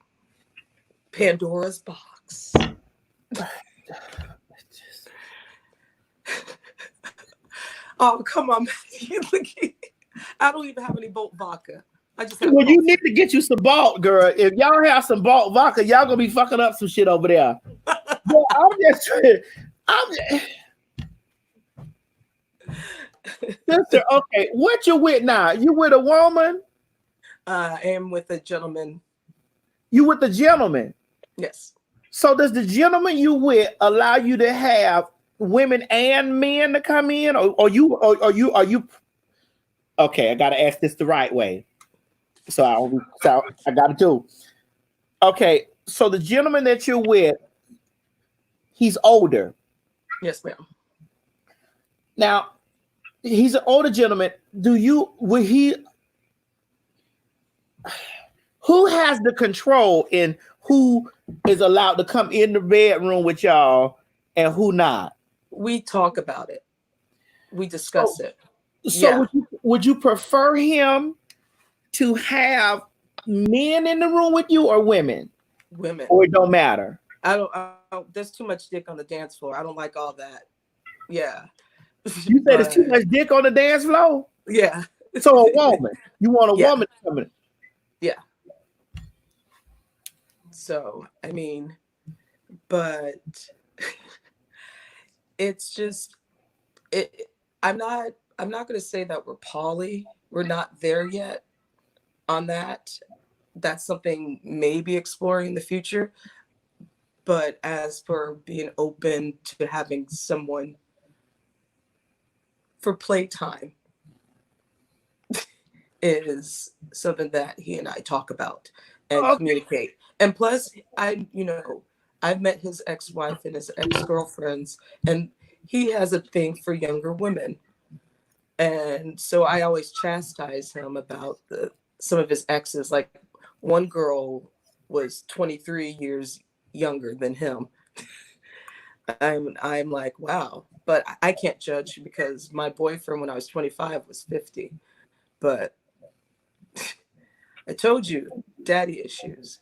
Pandora's box. Oh, come on. I don't even have any Bolt vodka. I just have You need to get you some Bolt, girl. If y'all have some Bolt vodka, y'all gonna be fucking up some shit over there. Well, Sister, okay, what you with now? You with a woman? I am with a gentleman. You with the gentleman? Yes. So does the gentleman you with allow you to have women and men to come in, or you? Okay, I gotta ask this the right way. So I gotta do. Okay, so the gentleman that you're with, he's older. Yes, ma'am. Now, he's an older gentleman. Who has the control in who is allowed to come in the bedroom with y'all and who not? We talk about it. We discuss it. So would you prefer him to have men in the room with you or women? Women. Or it don't matter? I don't there's too much dick on the dance floor. I don't like all that. Yeah. You said there's too much dick on the dance floor? Yeah. So a woman. You want a woman to come in? Yeah. So, I mean, but it's just I'm not going to say that we're poly. We're not there yet on that. That's something maybe exploring in the future. But as for being open to having someone for playtime is something that he and I talk about and communicate. And plus, I've met his ex-wife and his ex-girlfriends, and he has a thing for younger women. And so I always chastise him about some of his exes. Like one girl was 23 years younger than him. I'm like, wow, but I can't judge because my boyfriend when I was 25 was 50. But I told you, daddy issues.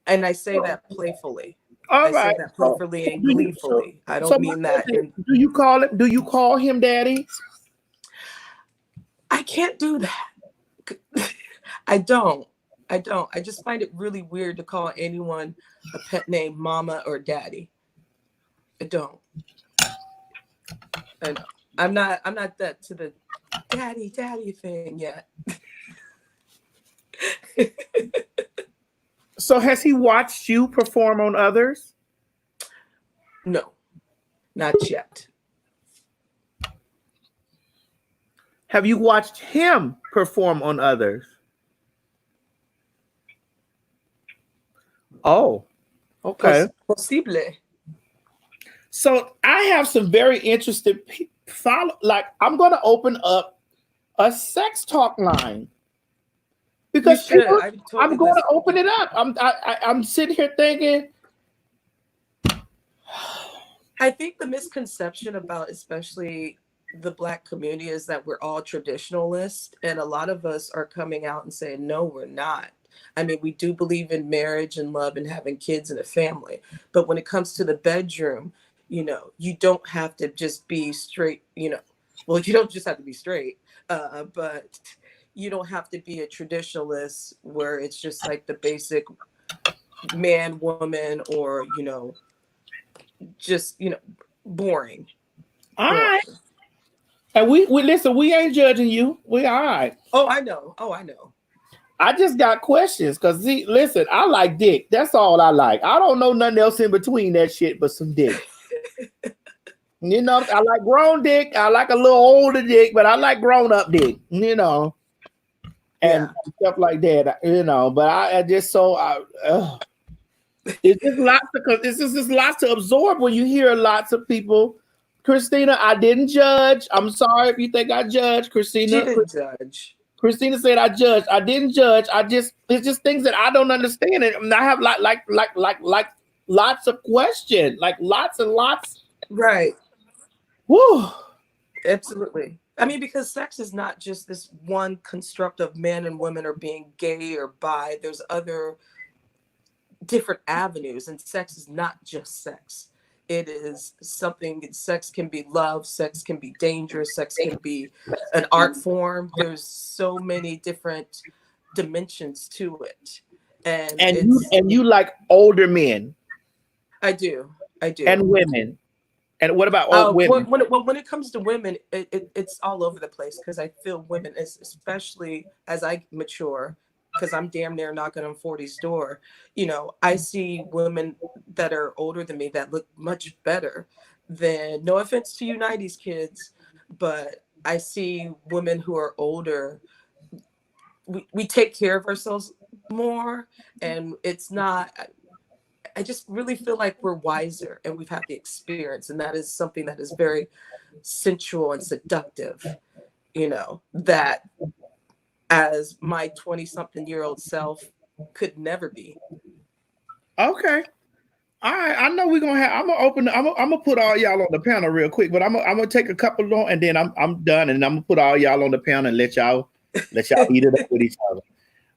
And I say that playfully. All I say right. that playfully and gleefully. I don't mean that. Do you call him daddy? I can't do that. I don't. I just find it really weird to call anyone a pet name mama or daddy. I don't. And I'm not that to the daddy thing yet. So has he watched you perform on others? No, not yet. Have you watched him perform on others? Oh, okay. Possible. So I have some very interesting like I'm going to open up a sex talk line. Because I'm going to open it up. I'm sitting here thinking. I think the misconception about especially the Black community is that we're all traditionalists, and a lot of us are coming out and saying, no, we're not. I mean, we do believe in marriage and love and having kids and a family. But when it comes to the bedroom, you don't have to just be straight, well, you don't just have to be straight, but you don't have to be a traditionalist where it's just like the basic man, woman, or, just, boring. All right. And we listen, we ain't judging you. We all right. Oh, I know. I just got questions because listen, I like dick. That's all I like. I don't know nothing else in between that shit but some dick. I like grown dick. I like a little older dick, but I like grown up dick, and stuff like that, But I just it's just lots to absorb when you hear lots of people. Christina, I didn't judge. I'm sorry if you think I judged, Christina. She didn't judge. Christina said I judged. I didn't judge. It's just things that I don't understand, and I have like lots of questions, like lots and lots. Right. Woo. Absolutely. I mean, because sex is not just this one construct of men and women or being gay or bi. There's other different avenues, and sex is not just sex. It is something. Sex can be love. Sex can be dangerous. Sex can be an art form. There's so many different dimensions to it. And you like older men. I do. And women. And what about old women? When it comes to women, it's all over the place because I feel women, especially as I mature, because I'm damn near knocking on 40's door, I see women that are older than me that look much better than, no offense to you 90s kids, but I see women who are older. We take care of ourselves more, and it's not. I just really feel like we're wiser and we've had the experience, and that is something that is very sensual and seductive, that as my 20-something-year-old self could never be. Okay. All right. I know I'm gonna put all y'all on the panel real quick, but I'm gonna take a couple more and then I'm done, and I'm gonna put all y'all on the panel and let y'all eat it up with each other.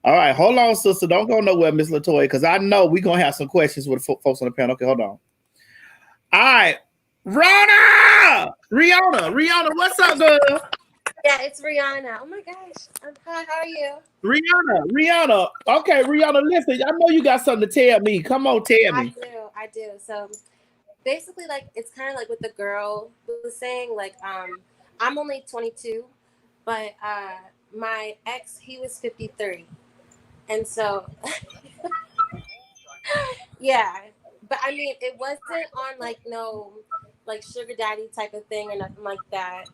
All right, hold on, sister. Don't go nowhere, Miss Latoya, because I know we're going to have some questions with folks on the panel. Okay, hold on. All right. Rihanna, what's up, girl? Yeah, it's Rihanna. Oh my gosh. Hi, how are you? Rihanna. Okay, Rihanna, listen, I know you got something to tell me. Come on, tell me. I do. So basically, like, it's kind of like what the girl was saying. Like, I'm only 22, but my ex, he was 53, and so yeah. But I mean, it wasn't on like no like sugar daddy type of thing or nothing like that.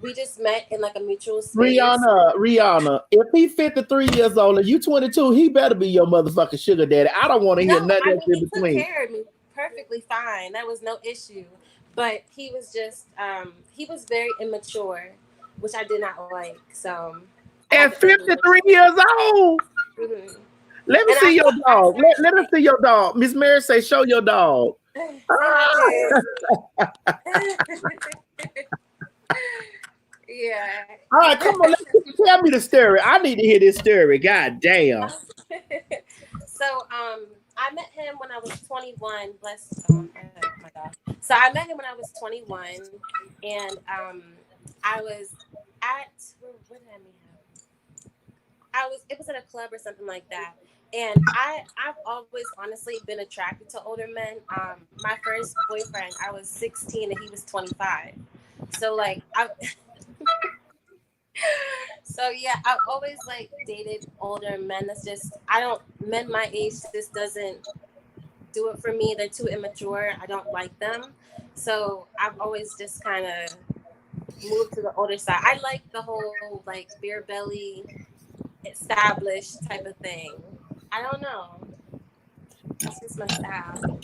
We just met in like a mutual space. Rihanna, if he 53 years old and you 22, he better be your motherfucking sugar daddy. I don't want to hear No, nothing I else mean, in he took between. care of me perfectly fine. That was no issue. But he was just, he was very immature, which I did not like. So I had At to break the 53 years old, relationship. let me And see your I dog. started Let us see your dog. Miss Mary say, show your dog. say hi to Yeah. All right, come on. Tell me the story. I need to hear this story. God damn. So, I met him when I was 21. My God. So I met him when I was 21, and I was at where did I meet him? It was at a club or something like that. And I've always honestly been attracted to older men. My first boyfriend, I was 16 and he was 25. So like so yeah, I've always like dated older men. That's just men my age just doesn't do it for me. They're too immature. I don't like them. So I've always just kind of moved to the older side. I like the whole like beer belly established type of thing. I don't know. That's just my style.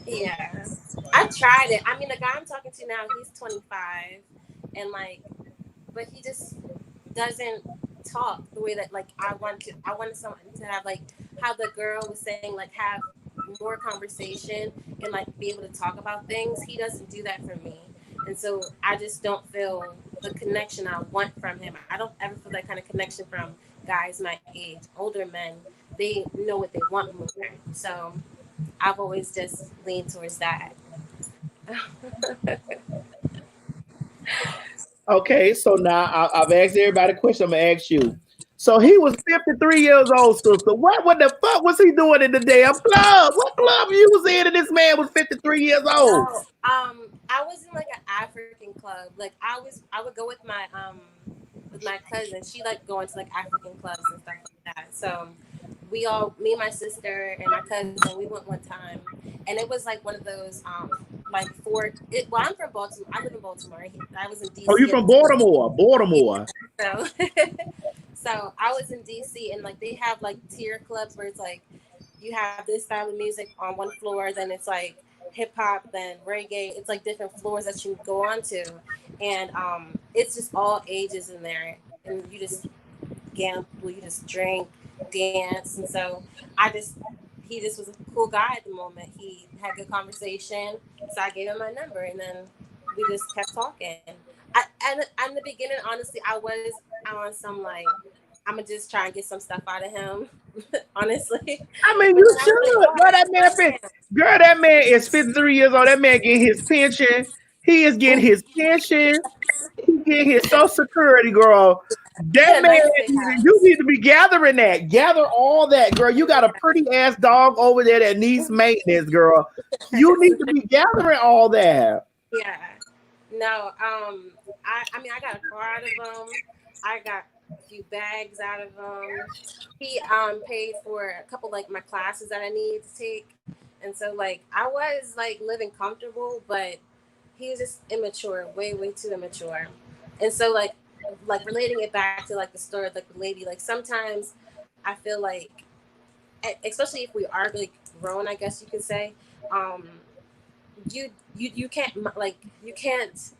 Yeah. I tried it. I mean, the guy I'm talking to now, he's 25, and like, but he just doesn't talk the way that like I want to. I wanted someone to have like how the girl was saying, like have more conversation and like be able to talk about things. He doesn't do that for me, and so I just don't feel the connection I want from him. I don't ever feel that kind of connection from guys my age. Older men, they know what they want more. So I've always just leaned towards that. Okay, so now I've asked everybody a question. I'm gonna ask you. So he was 53 years old, sister. What the fuck was he doing in the damn club? What club you was in and this man was 53 years old? Oh, I was in like an African club. Like I would go with my cousin. She liked going to like African clubs and stuff like that. So me, my sister, and my cousin, we went one time, and it was like one of those like well, I'm from Baltimore. I live in Baltimore. I was in DC. Oh, you from Baltimore? Baltimore. So so I was in DC, and like they have like tier clubs where it's like you have this style of music on one floor, then it's like hip hop, then reggae. It's like different floors that you go on to, and it's just all ages in there, and you just gamble, you just drink, dance, and so he just was a cool guy at the moment. He had good conversation, so I gave him my number, and then we just kept talking. And in the beginning, honestly, I was on some like I'm gonna just try and get some stuff out of him. Honestly, I mean, but you then I was should. like, Girl, that man is 53 years old. That man getting his pension. He is getting his pension. He getting his Social Security, girl. That man, you need to be gathering that. Gather all that, girl. You got a pretty ass dog over there that needs maintenance, girl. You need to be gathering all that. Yeah. No, I mean I got a car out of him. I got a few bags out of him. He paid for a couple like my classes that I needed to take. And so like I was like living comfortable, but he was just immature, way, way too immature. And so like relating it back to like the story of like the lady, like sometimes I feel like especially if we are like grown, I guess you could say, you can't like you can't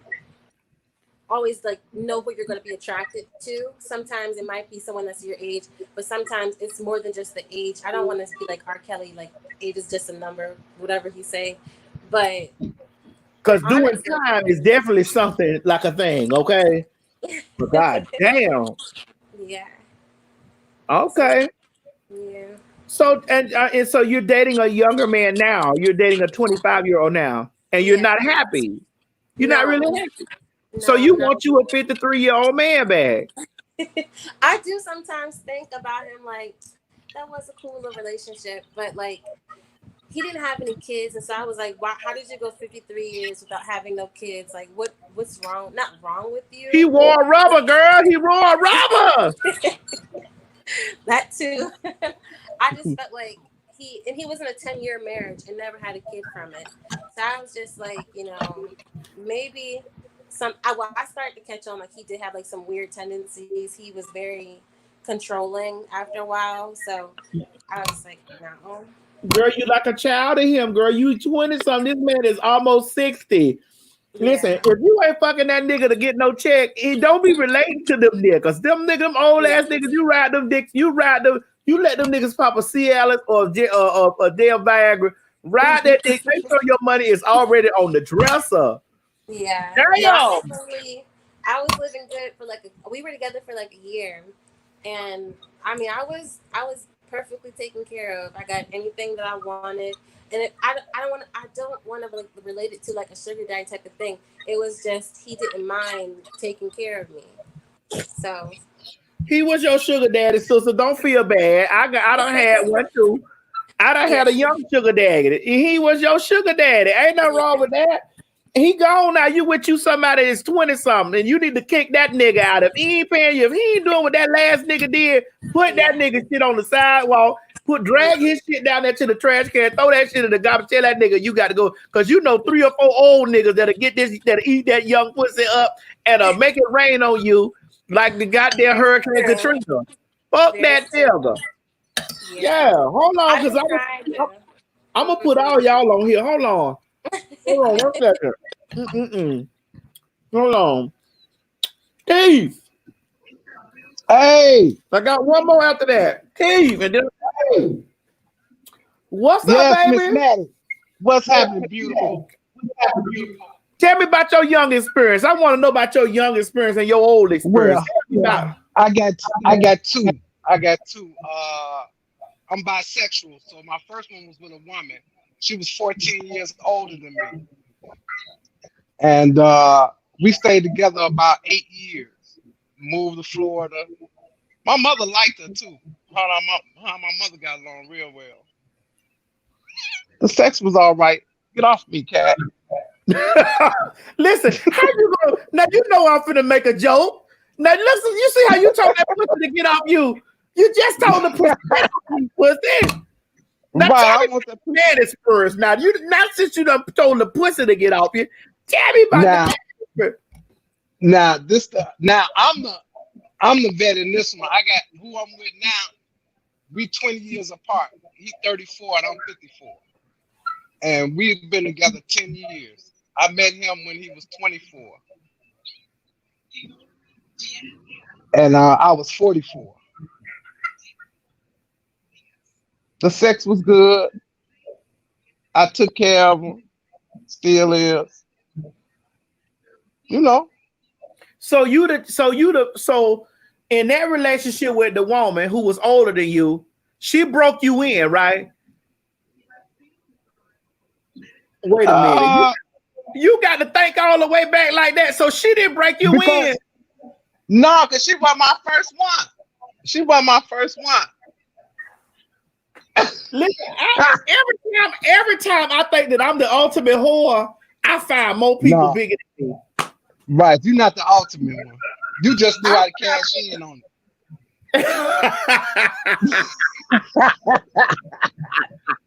always like know who you're going to be attracted to. Sometimes it might be someone that's your age, but sometimes it's more than just the age. I don't want to be like R. Kelly, like age is just a number, whatever he say. But because doing time is definitely something like a thing, okay? But god damn. Yeah. Okay. Yeah. And so you're dating a younger man now. You're dating a 25-year-old now, and you're not happy. You're not really happy. So you want you a 53-year-old man back? I do sometimes think about him like that was a cool little relationship, but like he didn't have any kids, and so I was like, "Why? How did you go 53 years without having no kids? Like, what's wrong? Not wrong with you." He wore rubber, girl. He wore rubber. That too. I just felt like he was in a 10-year marriage and never had a kid from it. So I was just like, maybe I started to catch on like he did have like some weird tendencies. He was very controlling after a while. So I was like, no. Girl, you like a child to him, girl. You 20-something. This man is almost 60. Listen, if you ain't fucking that nigga to get no check, he don't be related to them niggas. Them old ass niggas, you ride them dicks, you let them niggas pop a Cialis or a damn Viagra. Ride that dick. Make sure your money is already on the dresser. Yeah. Damn. I was living good for we were together for like a year, and I mean I was perfectly taken care of. I got anything that I wanted. And I don't want to relate it to like a sugar daddy type of thing. It was just he didn't mind taking care of me. So he was your sugar daddy, sister. Don't feel bad. I done had one too. I done had a young sugar daddy. He was your sugar daddy. Ain't nothing wrong with that. He gone now. You with you somebody that's 20-something, and you need to kick that nigga out. If he ain't paying you, if he ain't doing what that last nigga did, put that nigga shit on the sidewalk. Drag his shit down there to the trash can, throw that shit in the garbage, tell that nigga you got to go. Because 3 or 4 old niggas that'll eat that young pussy up and make it rain on you like the goddamn Hurricane Katrina. Fuck that nigga. Yeah, hold on, because I'm going to put all y'all on here. Hold on 1 second. Hold on. Keith. Hey. I got one more after that. Keith. And then what's up, baby? Miss Maddie. What's happening, beautiful? Tell me about your young experience. I want to know about your young experience and your old experience. Well, I got two. I'm bisexual, so my first one was with a woman. She was 14 years older than me, and we stayed together about 8 years. Moved to Florida. My mother liked her too. Her and my mother got along real well. The sex was all right. Get off me, cat. Listen, how you go? Now you know I'm finna make a joke. Now listen, you see how you told that pussy to get off you? You just told the pussy. Now tell me the planets first. Now not since you done told the pussy to get off you. Tell me about the Now I'm the vet in this one. I got who I'm with now. We 20 years apart. He's 34 and I'm 54. And we've been together 10 years. I met him when he was 24. And I was 44. The sex was good. I took care of him. Still is. So in that relationship with the woman who was older than you, she broke you in, right? Wait a minute. You got to think all the way back like that. So she didn't break you in. No, because she was my first one. Listen, every time I think that I'm the ultimate whore, I find more people bigger than me. Right, you're not the ultimate one. You just knew how to cash in on it.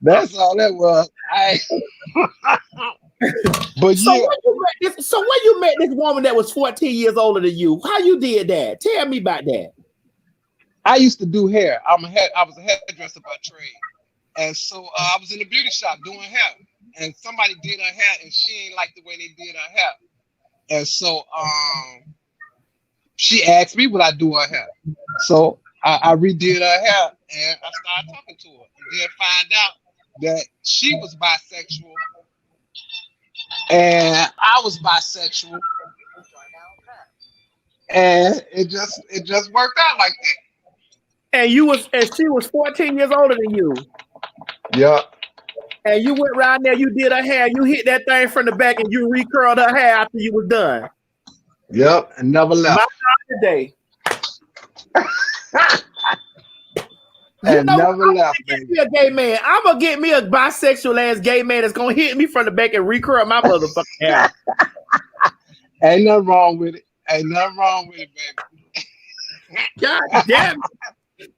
That's all that was. But so when you met this woman that was 14 years older than you, how you did that? Tell me about that. I used to do hair. I was a hairdresser by trade, and so I was in the beauty shop doing hair, and somebody did her hair, and she ain't like the way they did her hair, and so she asked me would I do her hair, so I redid her hair, and I started talking to her, and then find out that she was bisexual, and I was bisexual, and it just worked out like that. and she was 14 years older than you. Yeah. And you went around there, you did her hair, you hit that thing from the back, and you recurled her hair after you was done. Yep, and never left. My God, today. And never left, baby. Me a gay man. I'm gonna get me a bisexual ass gay man that's gonna hit me from the back and recurl my motherfucking hair. Ain't nothing wrong with it. Ain't nothing wrong with it, baby. God damn it.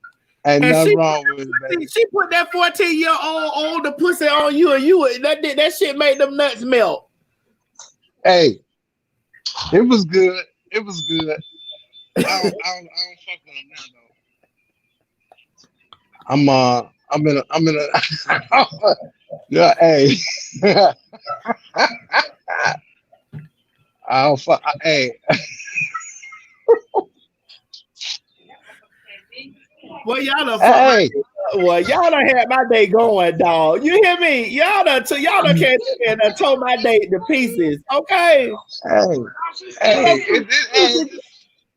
Ain't nothing wrong with it, baby. She put that 14-year-old on the pussy on you, and that shit made them nuts melt. Hey, it was good. It was good. I don't fuck with him now though. I'm in a yeah, hey. I don't fuck hey. Well, y'all done had my day going, dog. You hear me? Y'all done came in and tore my day to pieces. Okay.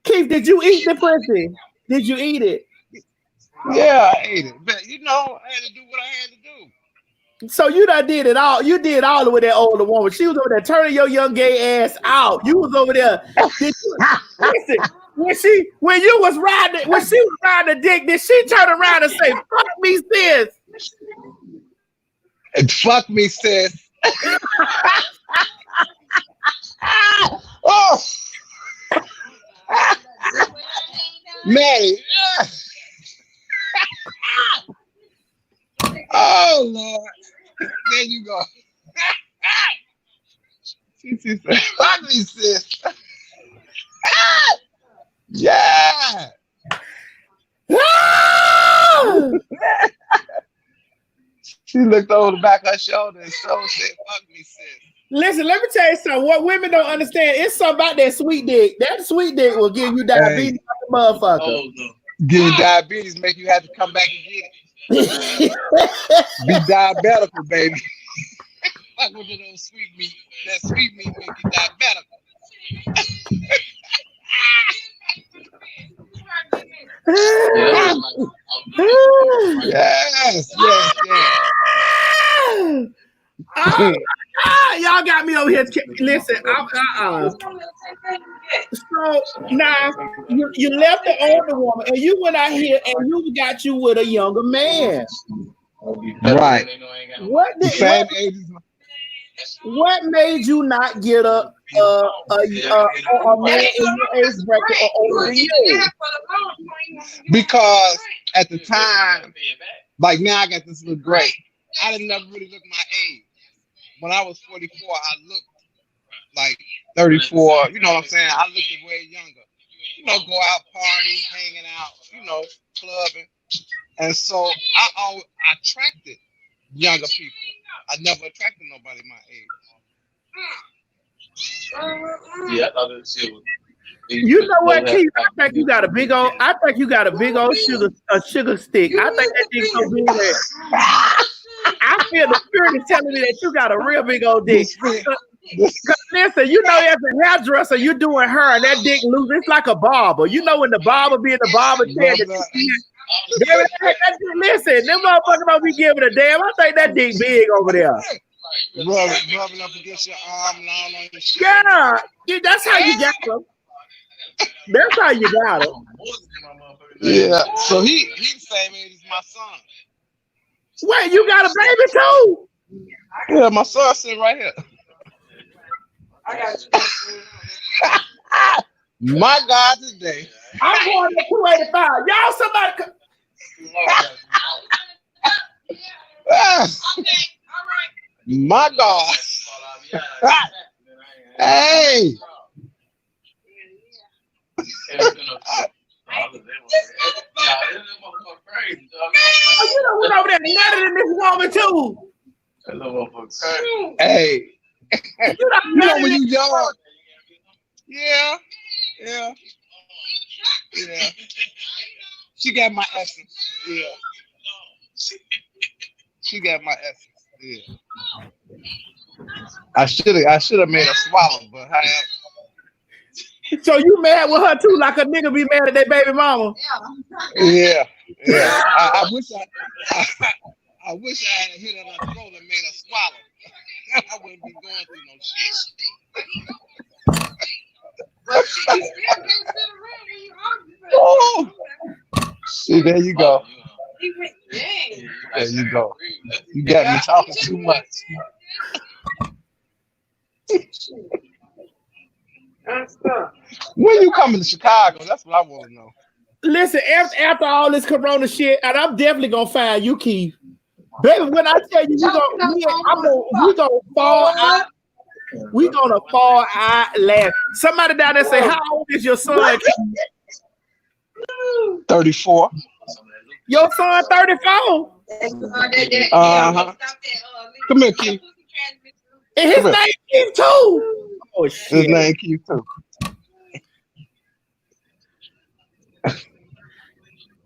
Keith, did you eat the pussy? Did you eat it? Yeah, I ate it. But you know, I had to do what I had to do. So you done did it all. You did all of with that older woman. She was over there turning your young gay ass out. You was over there. Listen, when she was riding the dick, did she turn around and say, "Fuck me, sis"? And fuck me, sis. Oh, Maddie. Oh Lord. There you go. She said, fuck me, sis. Yeah. She looked over the back of her shoulder and so said, fuck me, sis. Listen, let me tell you something. What women don't understand, it's something about that sweet dick. That sweet dick will give you diabetes, motherfucker. Oh, no. Give you diabetes, make you have to come back and get it. Be diabetical, baby. Fuck with those sweet meat. That sweet meat make you diabetical. Yes. Y'all got me over here. Listen, So now you left the older woman and you went out here and you got you with a younger man. Right. What made you not get a man in your age bracket or older than you? Because at the time, like now I got this look great. I didn't never really look my age. When I was 44, I looked like 34. You know what I'm saying? I looked way younger. You know, go out partying, hanging out, you know, clubbing. And so I attracted younger people. I never attracted nobody my age. Yeah, I thought it was. You know what, Keith? I think you got a big old sugar stick. I think that thing's so big that I feel the spirit is telling me that you got a real big old dick. Cause listen, you know, as a hairdresser, you doing hair and that dick loose. It's like a barber. You know, when the barber be in the barber chair. Listen, them motherfuckers don't be giving a damn. I think that dick big over there. Rubbing up against your arm and all on your shit. Yeah, that's how you got them. That's how you got them. Yeah. So he's the same age as my son. Wait, you got a baby too? Yeah, my son's sitting right here. I got you. My God, today. I'm going to 285. Y'all, somebody. My God. Hey. You know, went over there and nutted in this woman too. Hey. You know when you young. Yeah. She got my essence. Yeah. She got my essence. Yeah. I should have made her swallow, but however. So you mad with her too, like a nigga be mad at their baby mama? Yeah. I wish I had hit her on the throat and made her swallow. I wouldn't be going through no shit. Oh, see, there you go. There you go. You got me talking too much. When you coming to Chicago? That's what I want to know. Listen, after all this corona shit, and I'm definitely gonna find you, Keith. Baby, when I tell you we gonna fall out. We gonna fall out laughing. Somebody down there say, how old is your son? 34. Your son 34? Uh-huh. Come here, Keith. And his name Keith too. Oh shit. His name Keith too.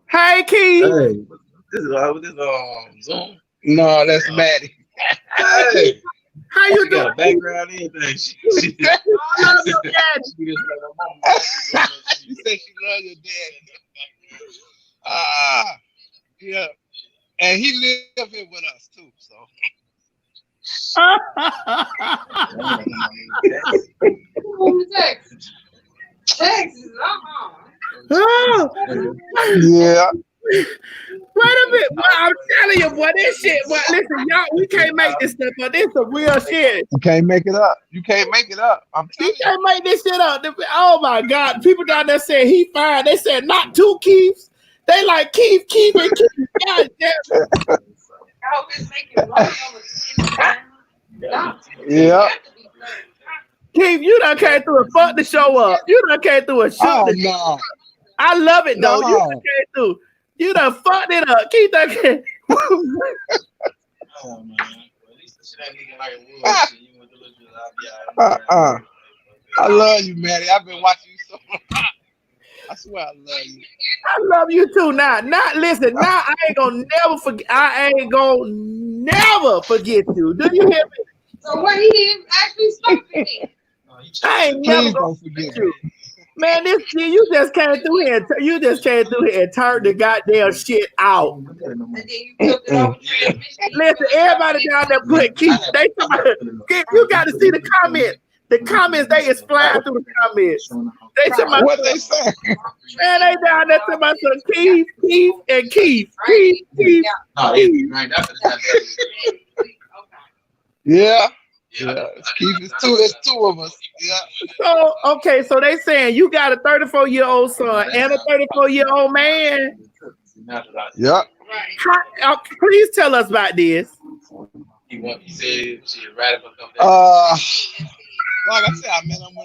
Hey Keith. Hey, this Zoom. No, that's Maddie. Hey, how you doing? Got a background, anything? I love your daddy. You say she love your daddy. Yeah. And he live here with us too, so. Texas, Yeah. Wait a minute, boy, I'm telling you, boy, this shit, boy, listen, y'all, we can't make this stuff, but this is real shit. You can't make it up. You can't make it up. I'm telling you. Can't make this shit up. Oh my God. People down there saying he fine. They said not two Keiths. They like Keith, and Keith. God damn. Yeah. Keith, you done came through and fucked the show up. You done came through and shook the no. I love it though. No. You done came through. You done fucked it up. Keith done came. I love you, Maddie. I've been watching you so long. I swear I love you. I love you too. Now listen, now I ain't gonna never forget. I ain't gonna never forget you. Do you hear me? So what he is actually spoke to me. I ain't never gonna forget you. Man, this year you just came through here and turned the goddamn shit out. Listen, everybody down there put Keith. They Keith, you got to see the comments. The comments, they is flying through the comments. They talking about what they say. Man, they down there talking about some Keith, and Keith. Yeah. Yeah, it's two of us. Yeah. So okay, so they saying you got a 34-year-old son and a 34-year-old man. Yeah. Please tell us about this. He said she radical. Like I said, I met him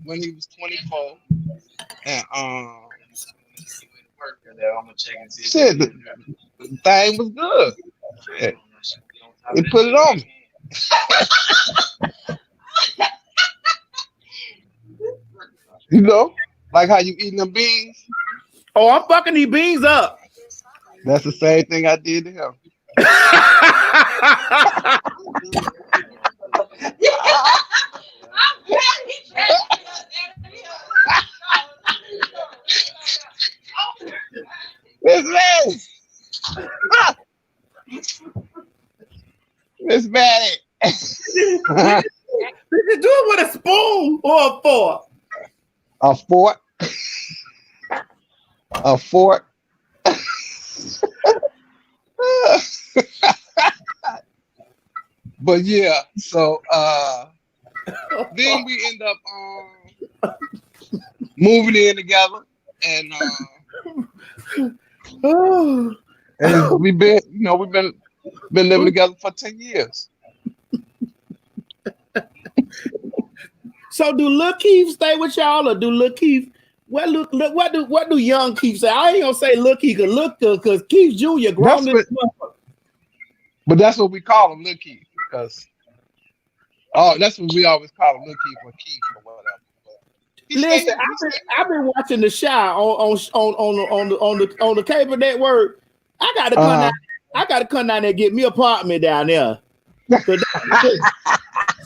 when he was 24, and shit, the thing was good. Shit. He put it on me. You know, like how you eating them beans. Oh, I'm fucking these beans up. That's the same thing I did to him. Miss Maddie. Did you do it with a spoon or a fork? A fork. A fork. But yeah, so then we end up moving in together, and we've been living together for 10 years. So do Lil Keith stay with y'all, or do Lil Keith? What do young Keith say? I ain't gonna say Lil Keith, because Keith Jr. grown this motherfucker. But that's what we call him, Lil Keith, because that's what we always call him, Lil Keith or Keith or whatever. Listen, I've been watching The Shy on the cable network. I gotta come down. I gotta come down there and get me an apartment down there.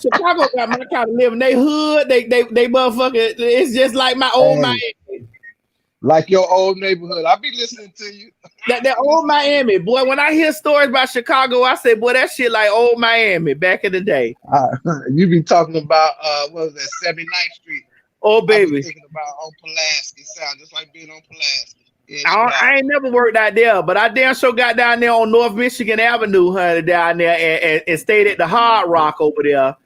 Chicago got my kind of living. They hood. They motherfucker. It's just like my old Hey, Miami. like your old neighborhood. I be listening to you. That old Miami, boy. When I hear stories about Chicago, I say, boy, that shit like old Miami back in the day. You be talking about what was that, 79th Street? Oh, I be baby. thinking about on Pulaski. Sound just like being on Pulaski. Yeah, I ain't never worked out there, but I damn sure got down there on North Michigan Avenue, honey, down there, and stayed at the Hard Rock over there.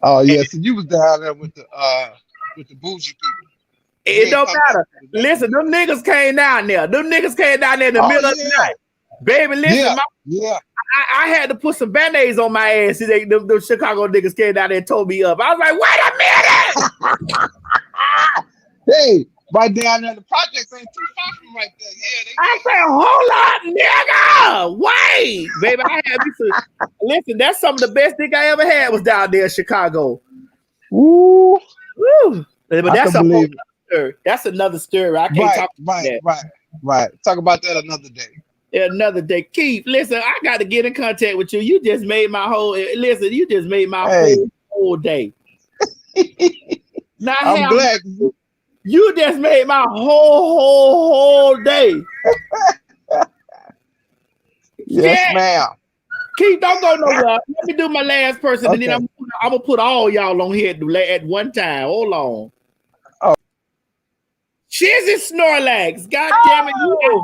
Oh yeah, so you was down there with the bougie people. It don't matter. Listen, them niggas came down there. Them niggas came down there in the middle of the night. Baby, listen, I had to put some band-aids on my ass. Them Chicago niggas came down there and told me up. I was like, wait a minute! Hey, right down there, the projects ain't too far from right there. Yeah, I said, hold on, nigga! Wait! Baby, I had me some. Listen, that's some of the best thing I ever had was down there in Chicago. Woo! Woo! But that's believe it. story. That's another story. I can't talk about that. Right. Talk about that another day. Another day. Keith, listen, I got to get in contact with you. You just made my whole whole day. Now, I'm glad. You just made my whole day. Yes, ma'am. Keith, don't go nowhere. Let me do my last person, and then I'm gonna put all y'all on here at one time. Hold on. Oh. Shizzy Snorlax. God damn it. I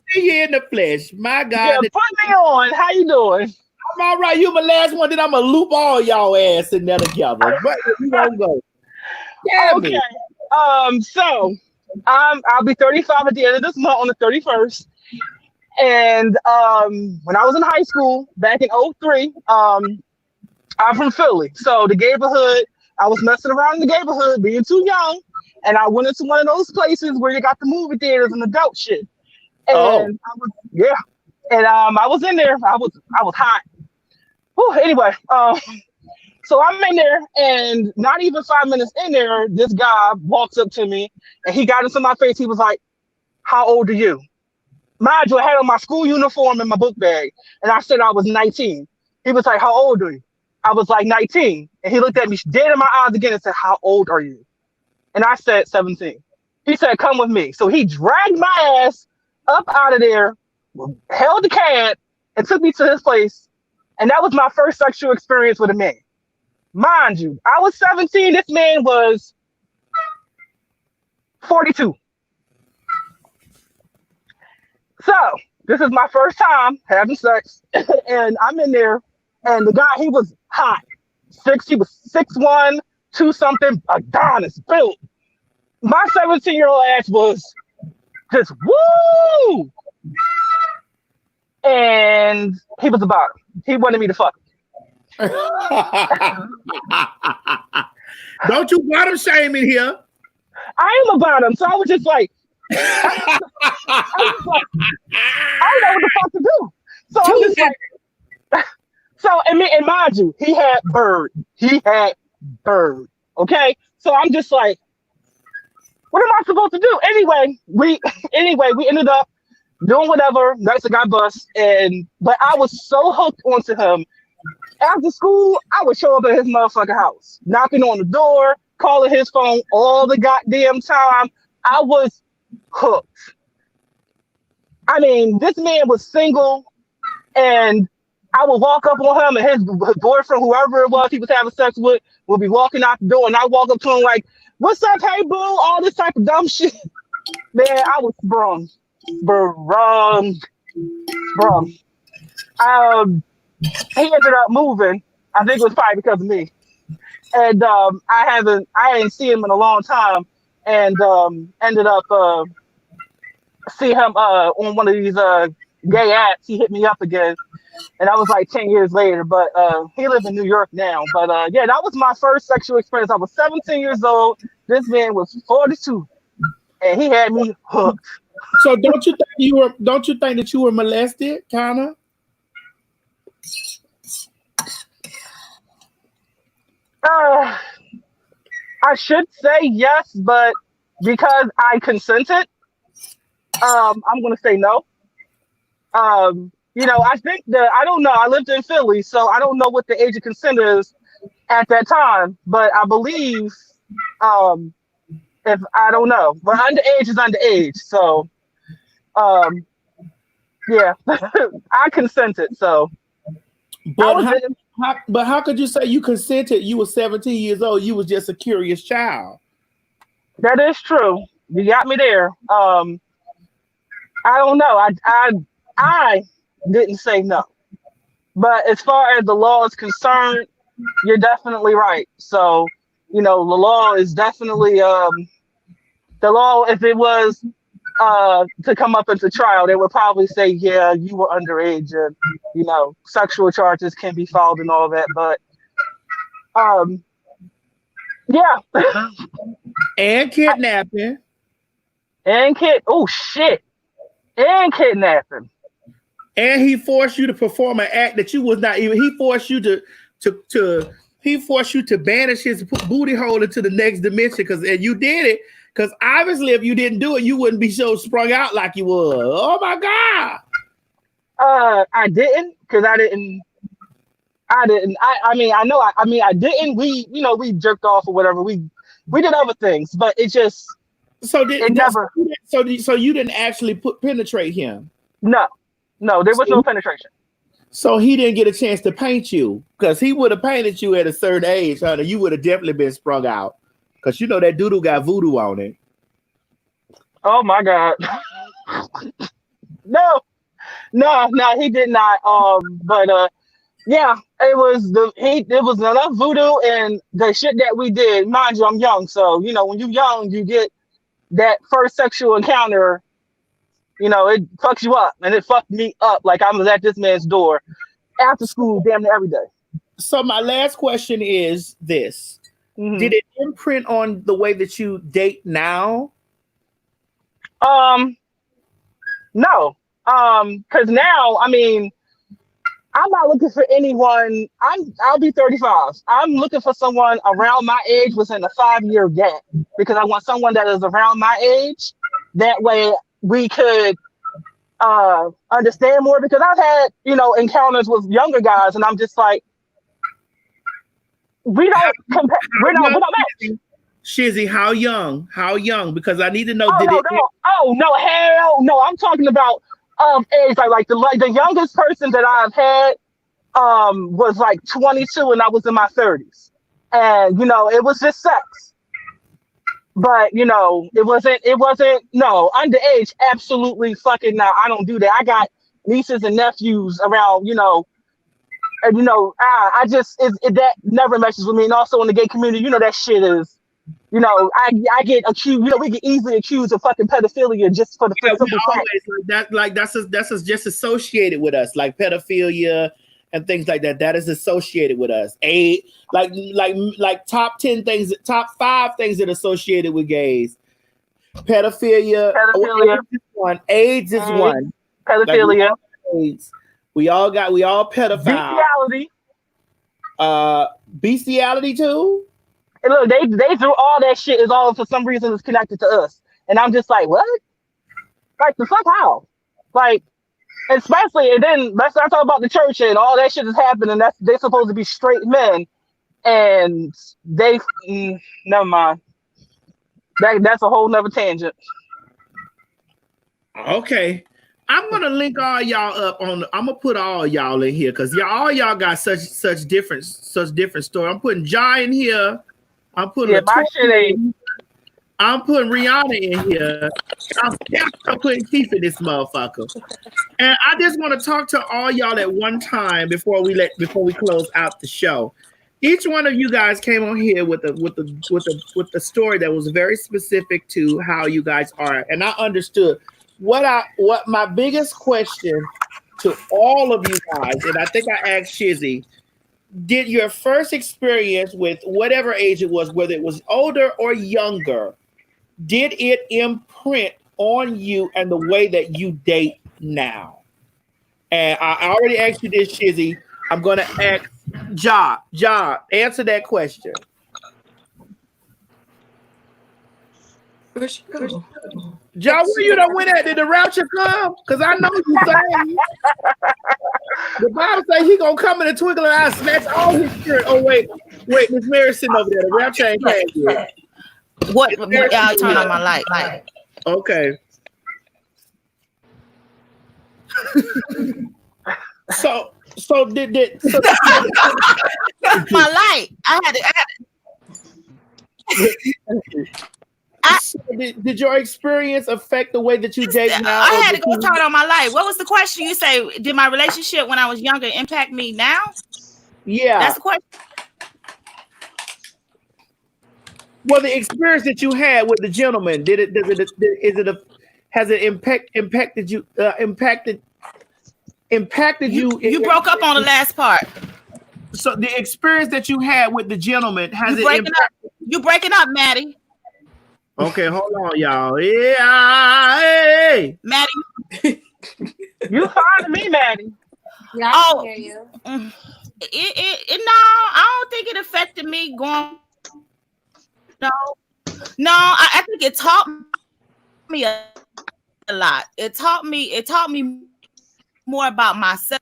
see you in the flesh. My God. Yeah, put me on. How you doing? I'm all right. You my last one, then I'm gonna loop all y'all ass in there together. But you don't go. Damn Okay. it. So I'll be 35 at the end of this month on the 31st. And when I was in high school back in 03, I'm from Philly. So the neighborhood, I was messing around in the neighborhood, being too young, and I went into one of those places where you got the movie theaters and adult shit. And I was in there. I was hot. Whew, anyway, so I'm in there, and not even 5 minutes in there, this guy walks up to me, and he got into my face. He was like, "How old are you?" Mind you, I had on my school uniform and my book bag, and I said I was 19. He was like, "How old are you?" I was like 19, and he looked at me dead in my eyes again and said, "How old are you?" And I said 17. He said, "Come with me." So he dragged my ass up out of there, held the cab, and took me to his place. And that was my first sexual experience with a man. Mind you, I was 17. This man was 42. So this is my first time having sex, and I'm in there, and the guy, he was hot. He was 6'1", 2 something, Adonis built. My 17-year-old ass was just woo! And he was about it. He wanted me to fuck him. Don't you bottom shame in here. I am about him, so I was just like, I don't know what the fuck to do. So I'm just like, and mind you, he had bird. Okay, so I'm just like, what am I supposed to do? Anyway, we ended up doing whatever. Next, I got bust, but I was so hooked onto him. After school, I would show up at his motherfucking house, knocking on the door, calling his phone all the goddamn time. I was hooked. I mean, this man was single, and I would walk up on him, and his boyfriend, whoever it was he was having sex with, would be walking out the door, and I walk up to him like, "What's up, hey boo?" All this type of dumb shit. Man, I was sprung. He ended up moving. I think it was probably because of me. And I hadn't seen him in a long time, and ended up see him on one of these gay apps. He hit me up again, and that was like 10 years later. But he lives in New York now. But yeah, that was my first sexual experience. I was 17 years old. This man was 42, and he had me hooked. So don't you think that you were molested, kinda? I should say yes, but because I consented, I'm gonna say no. I think I don't know. I lived in Philly, so I don't know what the age of consent is at that time. But I believe, if I don't know, but underage is underage. So, yeah, I consented. So, But how could you say you consented? You were 17 years old. You was just a curious child. that is true. You got me there. I don't know. I didn't say no. But as far as the law is concerned, you're definitely right. So, the law is definitely the law. If it was to come up into trial, they would probably say, yeah, you were underage, and sexual charges can be filed and all that. But yeah, and kidnapping, and kidnapping. And he forced you to perform an act that you was not even. He forced you to banish his booty hole into the next dimension, and you did it. Because obviously, if you didn't do it, you wouldn't be so sprung out like you was. Oh my God! I didn't, because I didn't. I didn't. I didn't. We jerked off or whatever. We did other things, but it just. So you didn't actually penetrate him. No, there was no penetration. So he didn't get a chance to paint you, because he would have painted you at a certain age, honey. You would have definitely been sprung out, because that doodle got voodoo on it. Oh my God! No, he did not. But yeah, it was enough voodoo and the shit that we did. Mind you, I'm young, so when you're young, you get that first sexual encounter. It fucks you up, and it fucked me up. Like I was at this man's door after school, damn near every day. So my last question is this: Did it imprint on the way that you date now? No. Because now, I'm not looking for anyone. I'll be 35. I'm looking for someone around my age within a 5-year gap, because I want someone that is around my age. That way we could understand more, because I've had, encounters with younger guys, and I'm just like, we don't match. Shizzy, how young? Because I need to know. Hell no. I'm talking about age, like the youngest person that I've had was like 22, and I was in my 30s, and it was just sex. But it wasn't underage. Absolutely fucking no. I don't do that. I got nieces and nephews around, and I just that never messes with me. And also in the gay community, that shit is, I get accused. We get easily accused of fucking pedophilia just for the simple fact. That's just associated with us, like pedophilia and things like that. That is associated with us. Like top 10 things, top 5 things that are associated with gays. Pedophilia. AIDS is one. Pedophilia. AIDS. We all pedophile. Bestiality. Bestiality too. And look, they threw all that shit is all for some reason is connected to us, and I'm just like, what? Like the fuck how? Like. Especially, and then let's not talk about the church and all that shit is happening. They're supposed to be straight men, and they never mind. That's a whole nother tangent. Okay, I'm gonna link all y'all up on. I'm gonna put all y'all in here, because all y'all got such different story. I'm putting Jai in here. I'm putting I'm putting Rihanna in here. I'm putting Keith in this motherfucker. And I just want to talk to all y'all at one time before we close out the show. Each one of you guys came on here with a story that was very specific to how you guys are, and I understood what my biggest question to all of you guys, and I think I asked Shizzy, did your first experience with whatever age it was, whether it was older or younger, did it imprint on you and the way that you date now? And I already asked you this, Shizzy. I'm going to ask Ja, answer that question. Ja, where you done went at? Did the rapture come? Because I know you saying. The Bible says he going to come in a twinkling eye, snatch all his spirit. Oh, wait. Wait, Miss Mary's sitting over there. The rap chain can't do it. What? I'll turn on my light. Okay. So did so my light. I had it. Did your experience affect the way that you date now? I had to go turn on my light. What was the question? You say, did my relationship when I was younger impact me now? Yeah, that's the question. Well, the experience that you had with the gentleman, has it impacted you? You broke up on the last part. So the experience that you had with the gentleman has You breaking up, Maddie? Okay, hold on, y'all. Yeah, hey. Maddie. You fine to me, Maddie. Yeah, I can hear you. No, I don't think it affected me going. No, I think it taught me a lot. It taught me more about myself.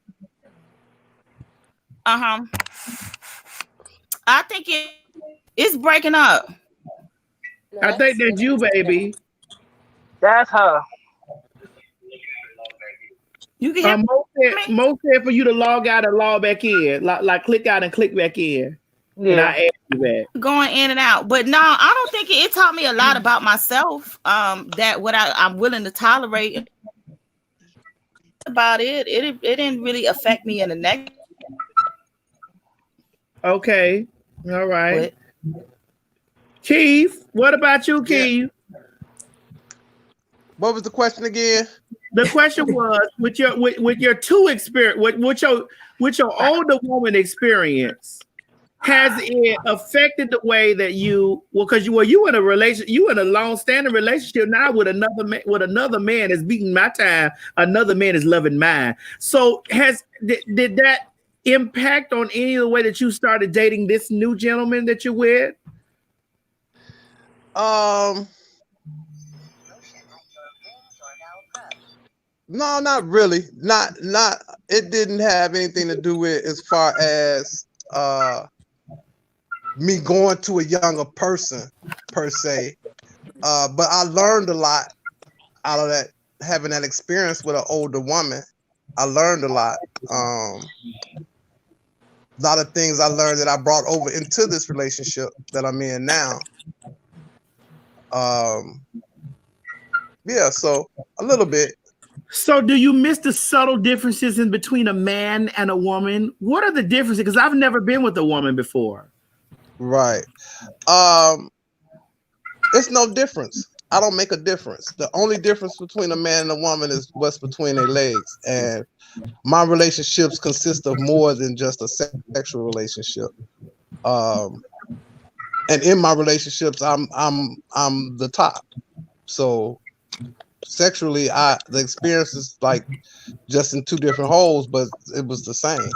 I think it's breaking up. I think that's you, baby. That's her. You can Mo said for you to log out and log back in, like click out and click back in. Yeah. And I add you back. Going in and out, but no, I don't think it taught me a lot about myself. That what I'm willing to tolerate about it. It didn't really affect me in the negative. Okay, all right. Keith, what about you, Keith? What was the question again? The question was with your two experience, with your older woman experience, has it affected the way that you you in a relation, you in a long-standing relationship now with another man is beating my time, another man is loving mine. So did that impact on any of the way that you started dating this new gentleman that you're with? No, not really. Not. It didn't have anything to do with as far as me going to a younger person per se. But I learned a lot out of that, having that experience with an older woman. I learned a lot. A lot of things I learned that I brought over into this relationship that I'm in now. Yeah, so a little bit. So do you miss the subtle differences in between a man and a woman? What are the differences? Because I've never been with a woman before. Right. It's no difference. I don't make a difference. The only difference between a man and a woman is what's between their legs. And my relationships consist of more than just a sexual relationship. And in my relationships, I'm the top. So sexually, the experience is like just in two different holes, but it was the same.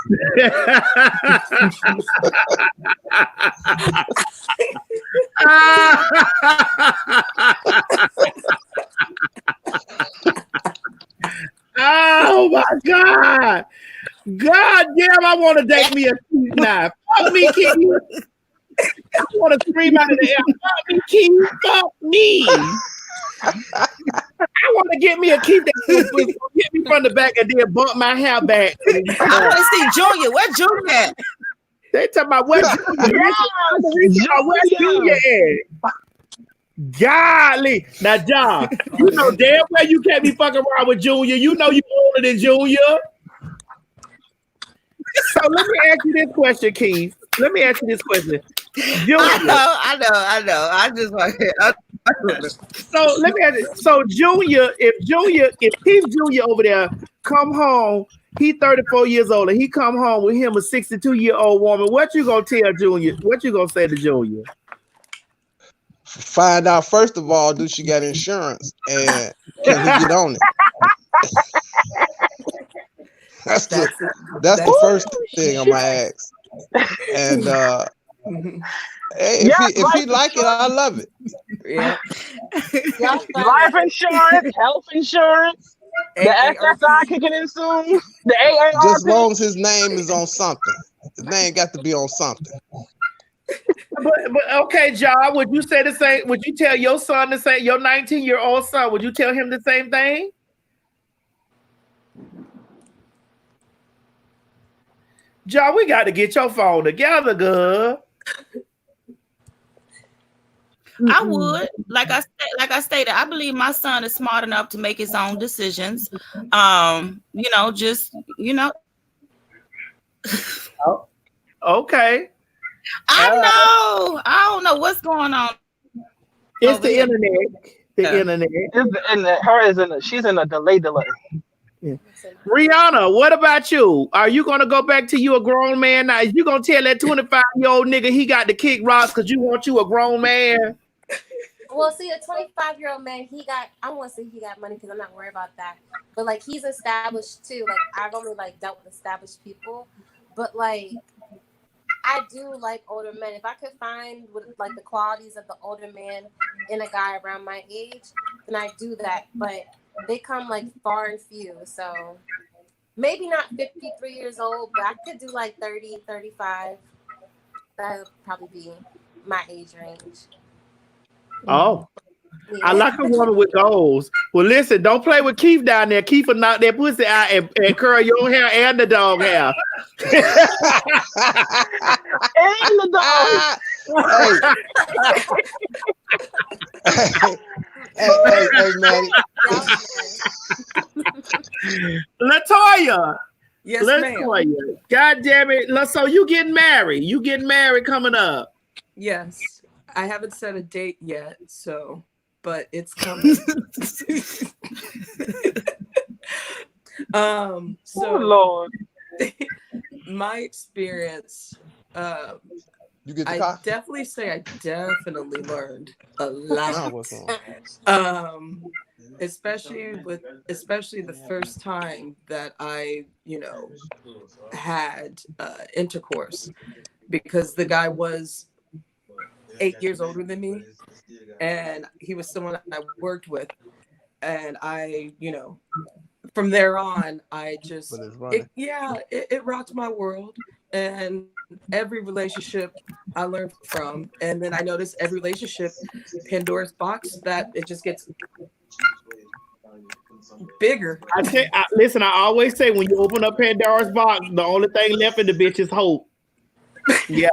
Oh my God. God damn, I want to date me a Keith knife. Fuck me, Keith. I want to scream out of the air. Fuck me, Keith. Fuck me. I want to get me a Keith that will get me from the back and then bump my hair back. I want to see Junior. Where Junior at? They talking about where Junior at. Golly. Now, John, you know damn well you can't be fucking around with Junior. You know you older than Junior. So let me ask you this question, Keith. Let me ask you this question. Junior. I know. I just want to. So let me ask you. So Junior, if Keith Junior over there come home, he 34 years old, and he come home with him a 62-year-old woman, what you gonna tell Junior? What you gonna say to Junior? Find out first of all, do she got insurance, and can he get on it? That's the first thing I'm gonna ask. And hey, if he like it, I love it. Yeah. Life insurance, health insurance, the SSI kicking in soon, the AARP. Just as long as his name is on something. His name got to be on something. But okay, Ja, would you say the same? Would you tell your son the same? Your 19-year-old son, would you tell him the same thing? Ja, we got to get your phone together, girl. I would, like I stated, I believe my son is smart enough to make his own decisions. Oh, okay. I don't know what's going on. It's the internet. Internet. She's in a delay. Yeah. Rihanna, what about you? Are you gonna go back to you a grown man now? Is you gonna tell that 25-year-old nigga he got to kick rocks because you want you a grown man? Well, see, a 25-year-old man, I don't want to say he got money because I'm not worried about that. But like, he's established too. Like, I've only like dealt with established people, but like, I do like older men. If I could find like the qualities of the older man in a guy around my age, then I do that. But they come like far and few. So maybe not 53 years old, but I could do like 30, 35. That would probably be my age range. Oh, yeah. I like a woman with goals. Well, listen, don't play with Keith down there. Keith will knock that pussy out and curl your hair and the dog hair. And the dog. Hey, Maddie. Latoya. Yes, Latoya. ma'am. God damn it. So you getting married. You getting married coming up. Yes. I haven't set a date yet, but it's coming. Oh Lord. My experience, You get the I car? definitely say I definitely learned a lot. Especially the first time that I, had intercourse, because the guy was 8 years older than me, and he was someone I worked with, and I, from there on, I just, it rocked my world, and every relationship I learned from, and then I noticed every relationship, Pandora's box, that it just gets bigger. Listen, I always say when you open up Pandora's box, the only thing left in the bitch is hope. Yeah.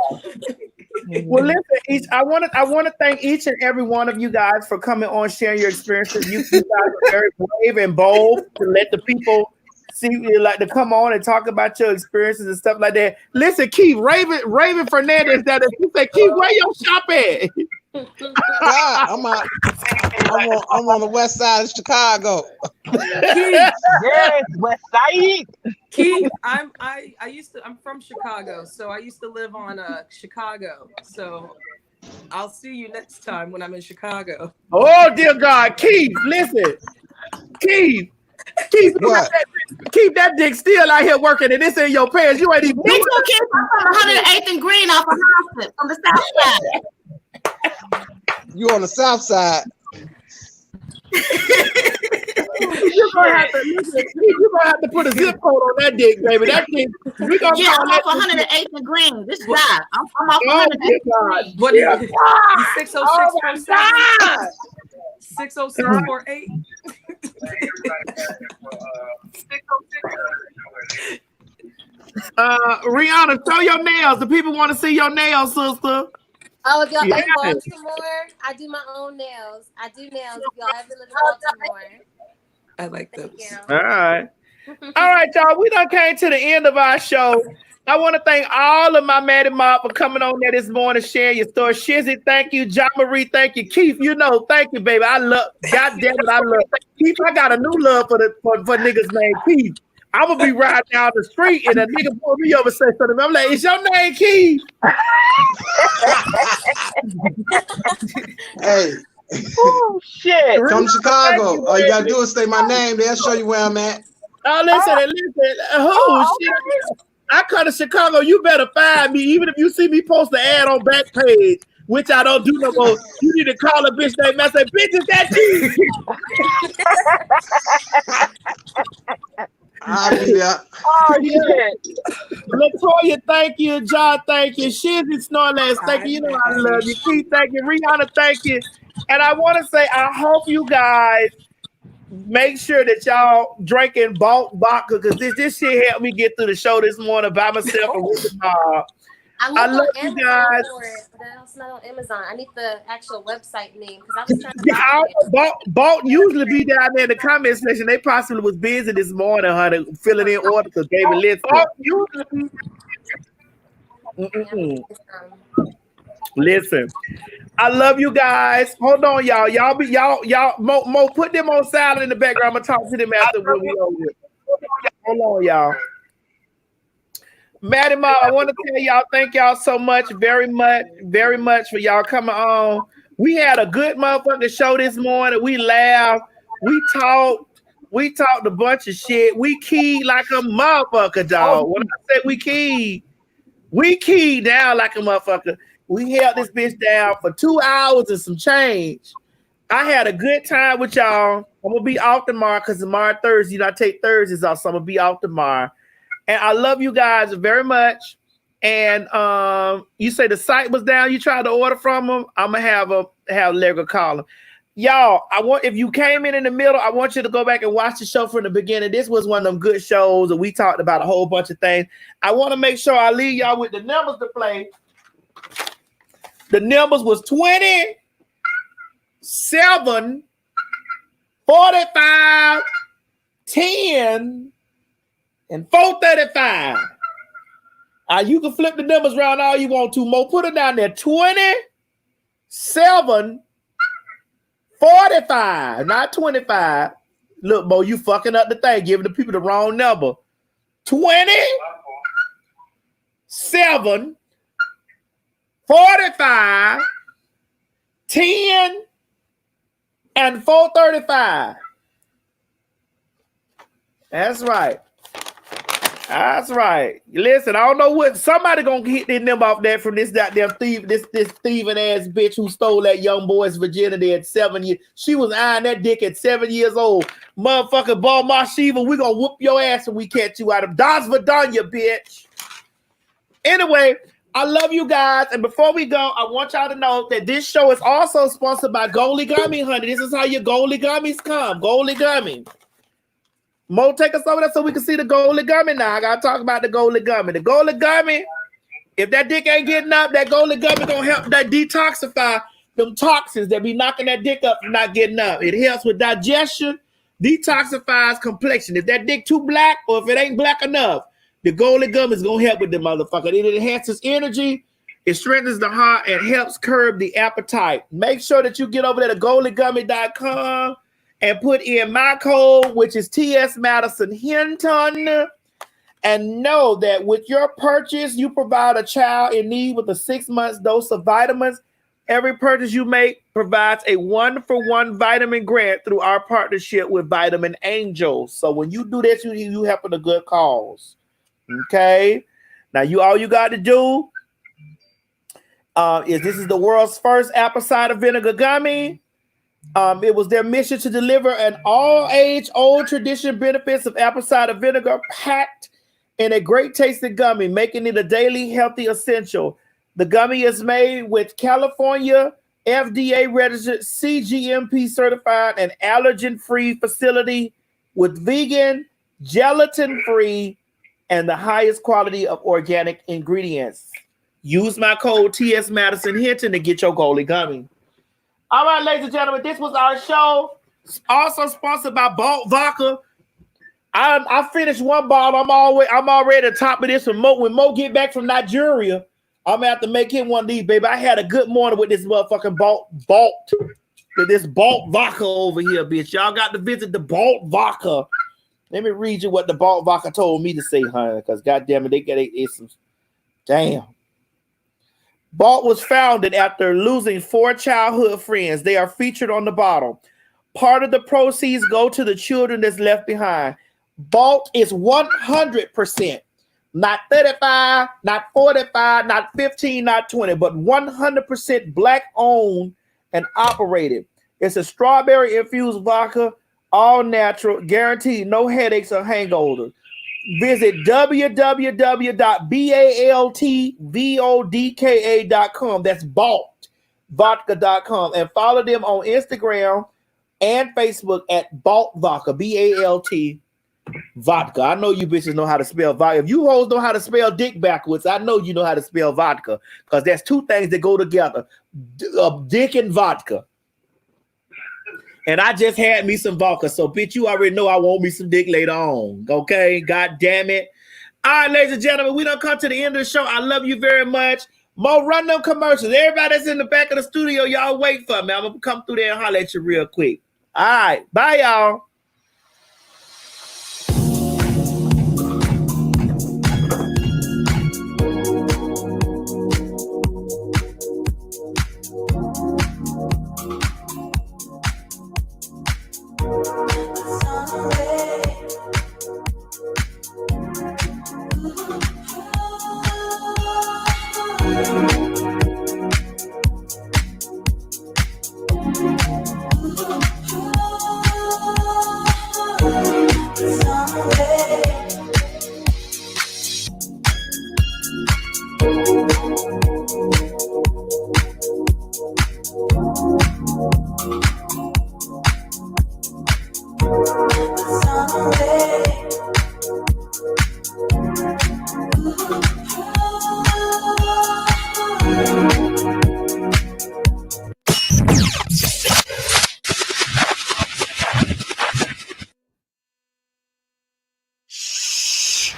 Well, listen, I want to thank each and every one of you guys for coming on, sharing your experiences. You guys are very brave and bold to let the people see, like, to come on and talk about your experiences and stuff like that. Listen, Keith, Raven Fernandez, you say, Keith, where your shop at? I'm on the west side of Chicago. Keith, yes, west side. Keith, I'm from Chicago, so I used to live on Chicago. So I'll see you next time when I'm in Chicago. Oh dear God, Keith, listen, Keith, keep that dick still out here working, and this in your pants. You ain't even. Me too, Keith. I'm from 108th and Green off of Houston on the south side. You on the south side. You're gonna have to put a zip code on that dick, baby. That dick. We gonna I'm off 108th and Green. This guy. I'm off 108th and Green. What? Yeah. 60647? 60648? Rihanna, show your nails. The people want to see your nails, sister. Oh, if y'all Yeah. in Baltimore, I do my own nails. I do nails. If y'all ever live in Baltimore. I like those. All right. All right, y'all. We done came to the end of our show. I want to thank all of my Maddie Mob for coming on there this morning, sharing your story. Shizzy, thank you. John Marie, thank you. Keith, thank you, baby. I love, God damn it, I love Keith. I got a new love for niggas named Keith. I'm gonna be riding down the street and a nigga pull me over and say something. I'm like, is your name Keith? Hey. Oh shit! Come to Chicago. All you gotta do is say my name. They'll show you where I'm at. Oh, listen. Shit. I come to Chicago. You better find me, even if you see me post an ad on Backpage, which I don't do no more. You need to call a bitch named I say, bitch, is that you? I'll be there. Oh shit. Latoya, thank you. John, thank you. Shizzy Snorlax, thank you. You know I love you. Keith, thank you. Rihanna, thank you. And I want to say, I hope you guys make sure that y'all drinking bulk vodka because this shit helped me get through the show this morning by myself and with the mob. I I looked love on you Amazon guys. for it, but it's not on Amazon. I need the actual website name because I was trying to Yeah, buy it. Bolt usually be down there in the comment section. They possibly was busy this morning, honey, filling in orders because David List. Listen, I love you guys. Hold on, y'all. Y'all, Mo, put them on silent in the background. I'm gonna talk to them after when we over here. Hold on, y'all. Maddie Mom, I want to tell y'all, thank y'all so much, very much for y'all coming on. We had a good motherfucking show this morning. We laughed, we talked a bunch of shit. We keyed like a motherfucker, dog. When I say we keyed down like a motherfucker. We held this bitch down for 2 hours and some change. I had a good time with y'all. I'm gonna be off tomorrow because tomorrow Thursday, I take Thursdays off, so I'm gonna be off tomorrow. And I love you guys very much. And you say the site was down. You tried to order from them. I'm gonna have Lego call them. Y'all, if you came in the middle, I want you to go back and watch the show from the beginning. This was one of them good shows, and we talked about a whole bunch of things. I want to make sure I leave y'all with the numbers to play. The numbers was 20, 7, 45, 10. And 435. You can flip the numbers around all you want to. Mo, put it down there. 27, 45, not 25. Look, Mo, you fucking up the thing, giving the people the wrong number. 27, 45, 10, and 435. That's right. That's right. Listen, I don't know what somebody gonna hit their number off that from this goddamn thief, this thieving ass bitch who stole that young boy's virginity at 7 years. She was eyeing that dick at 7 years old. Motherfucker, Balmar Shiva, we gonna whoop your ass when we catch you out of Das Vidanya, bitch. Anyway, I love you guys. And before we go, I want y'all to know that this show is also sponsored by Goalie Gummy, honey. This is how your Goalie Gummies come. Goalie Gummy. Mo, take us over there so we can see the Goalie Gummy now. I gotta talk about the Goalie Gummy. The Goalie Gummy, if that dick ain't getting up, that Goalie Gummy gonna help that detoxify them toxins that be knocking that dick up from not getting up. It helps with digestion, detoxifies complexion. If that dick too black or if it ain't black enough, the Goalie Gummy is gonna help with the motherfucker. It enhances energy, it strengthens the heart, and helps curb the appetite. Make sure that you get over there to goaliegummy.com and put in my code, which is TS Madison Hinton, and know that with your purchase, you provide a child in need with a 6 months dose of vitamins. Every purchase you make provides a 1-for-1 vitamin grant through our partnership with Vitamin Angels. So when you do this, you helping a good cause. Okay. Now all you got to do is this is the world's first apple cider vinegar gummy. It was their mission to deliver an all-age, old tradition benefits of apple cider vinegar packed in a great tasting gummy, making it a daily healthy essential. The gummy is made with California FDA-registered, CGMP certified, and allergen-free facility with vegan, gelatin-free, and the highest quality of organic ingredients. Use my code TS Madison Hinton to get your Goalie Gummy. All right, ladies and gentlemen, this was our show. Also sponsored by Balt Vodka. I finished one bottle. I'm already at the top of this. When Mo get back from Nigeria, I'm gonna have to make him one of these, baby. I had a good morning with this motherfucking Balt Vodka over here, bitch. Y'all got to visit the Balt Vodka. Let me read you what the Balt Vodka told me to say, honey, because goddamn it, they get some. Damn. Balt was founded after losing 4 childhood friends. They are featured on the bottle. Part of the proceeds go to the children that's left behind. Balt is 100%, not 35, not 45, not 15, not 20, but 100% Black owned and operated. It's a strawberry infused vodka All natural, guaranteed, no headaches or hangovers. Visit www.baltvodka.com. That's baltvodka.com. And follow them on Instagram and Facebook at Balt Vodka, BALT Vodka. I know you bitches know how to spell vodka. If you hoes know how to spell dick backwards, I know you know how to spell vodka, because there's two things that go together, dick and vodka. And I just had me some vodka, so bitch, you already know I want me some dick later on. Okay, god damn it. All right, ladies and gentlemen, we done come to the end of the show. I love you very much. Mo, run them commercials. Everybody that's in the back of the studio, y'all wait for me. I'm gonna come through there and holler at you real quick. All right, bye y'all.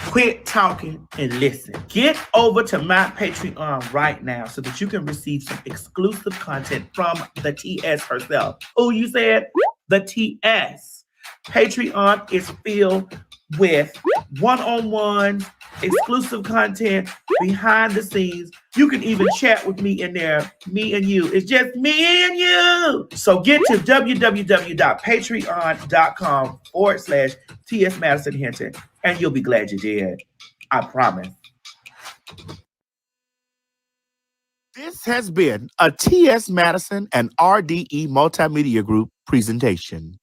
Quit talking and listen. Get over to my Patreon right now so that you can receive some exclusive content from the TS herself. Oh, you said the TS. Patreon is filled with one-on-one exclusive content behind the scenes. You can even chat with me in there, me and you. It's just me and you. So get to www.patreon.com/TS Madison Hinton, and you'll be glad you did. I promise. This has been a TS Madison and RDE Multimedia Group presentation.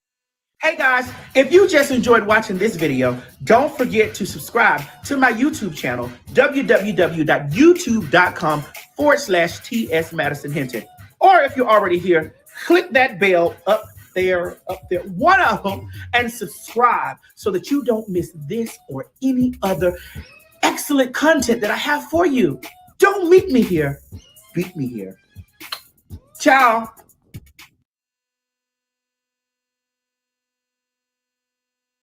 Hey guys, if you just enjoyed watching this video, don't forget to subscribe to my YouTube channel, www.youtube.com/TS Madison Hinton. Or if you're already here, click that bell up there, one of them, and subscribe so that you don't miss this or any other excellent content that I have for you. Don't meet me here, beat me here. Ciao.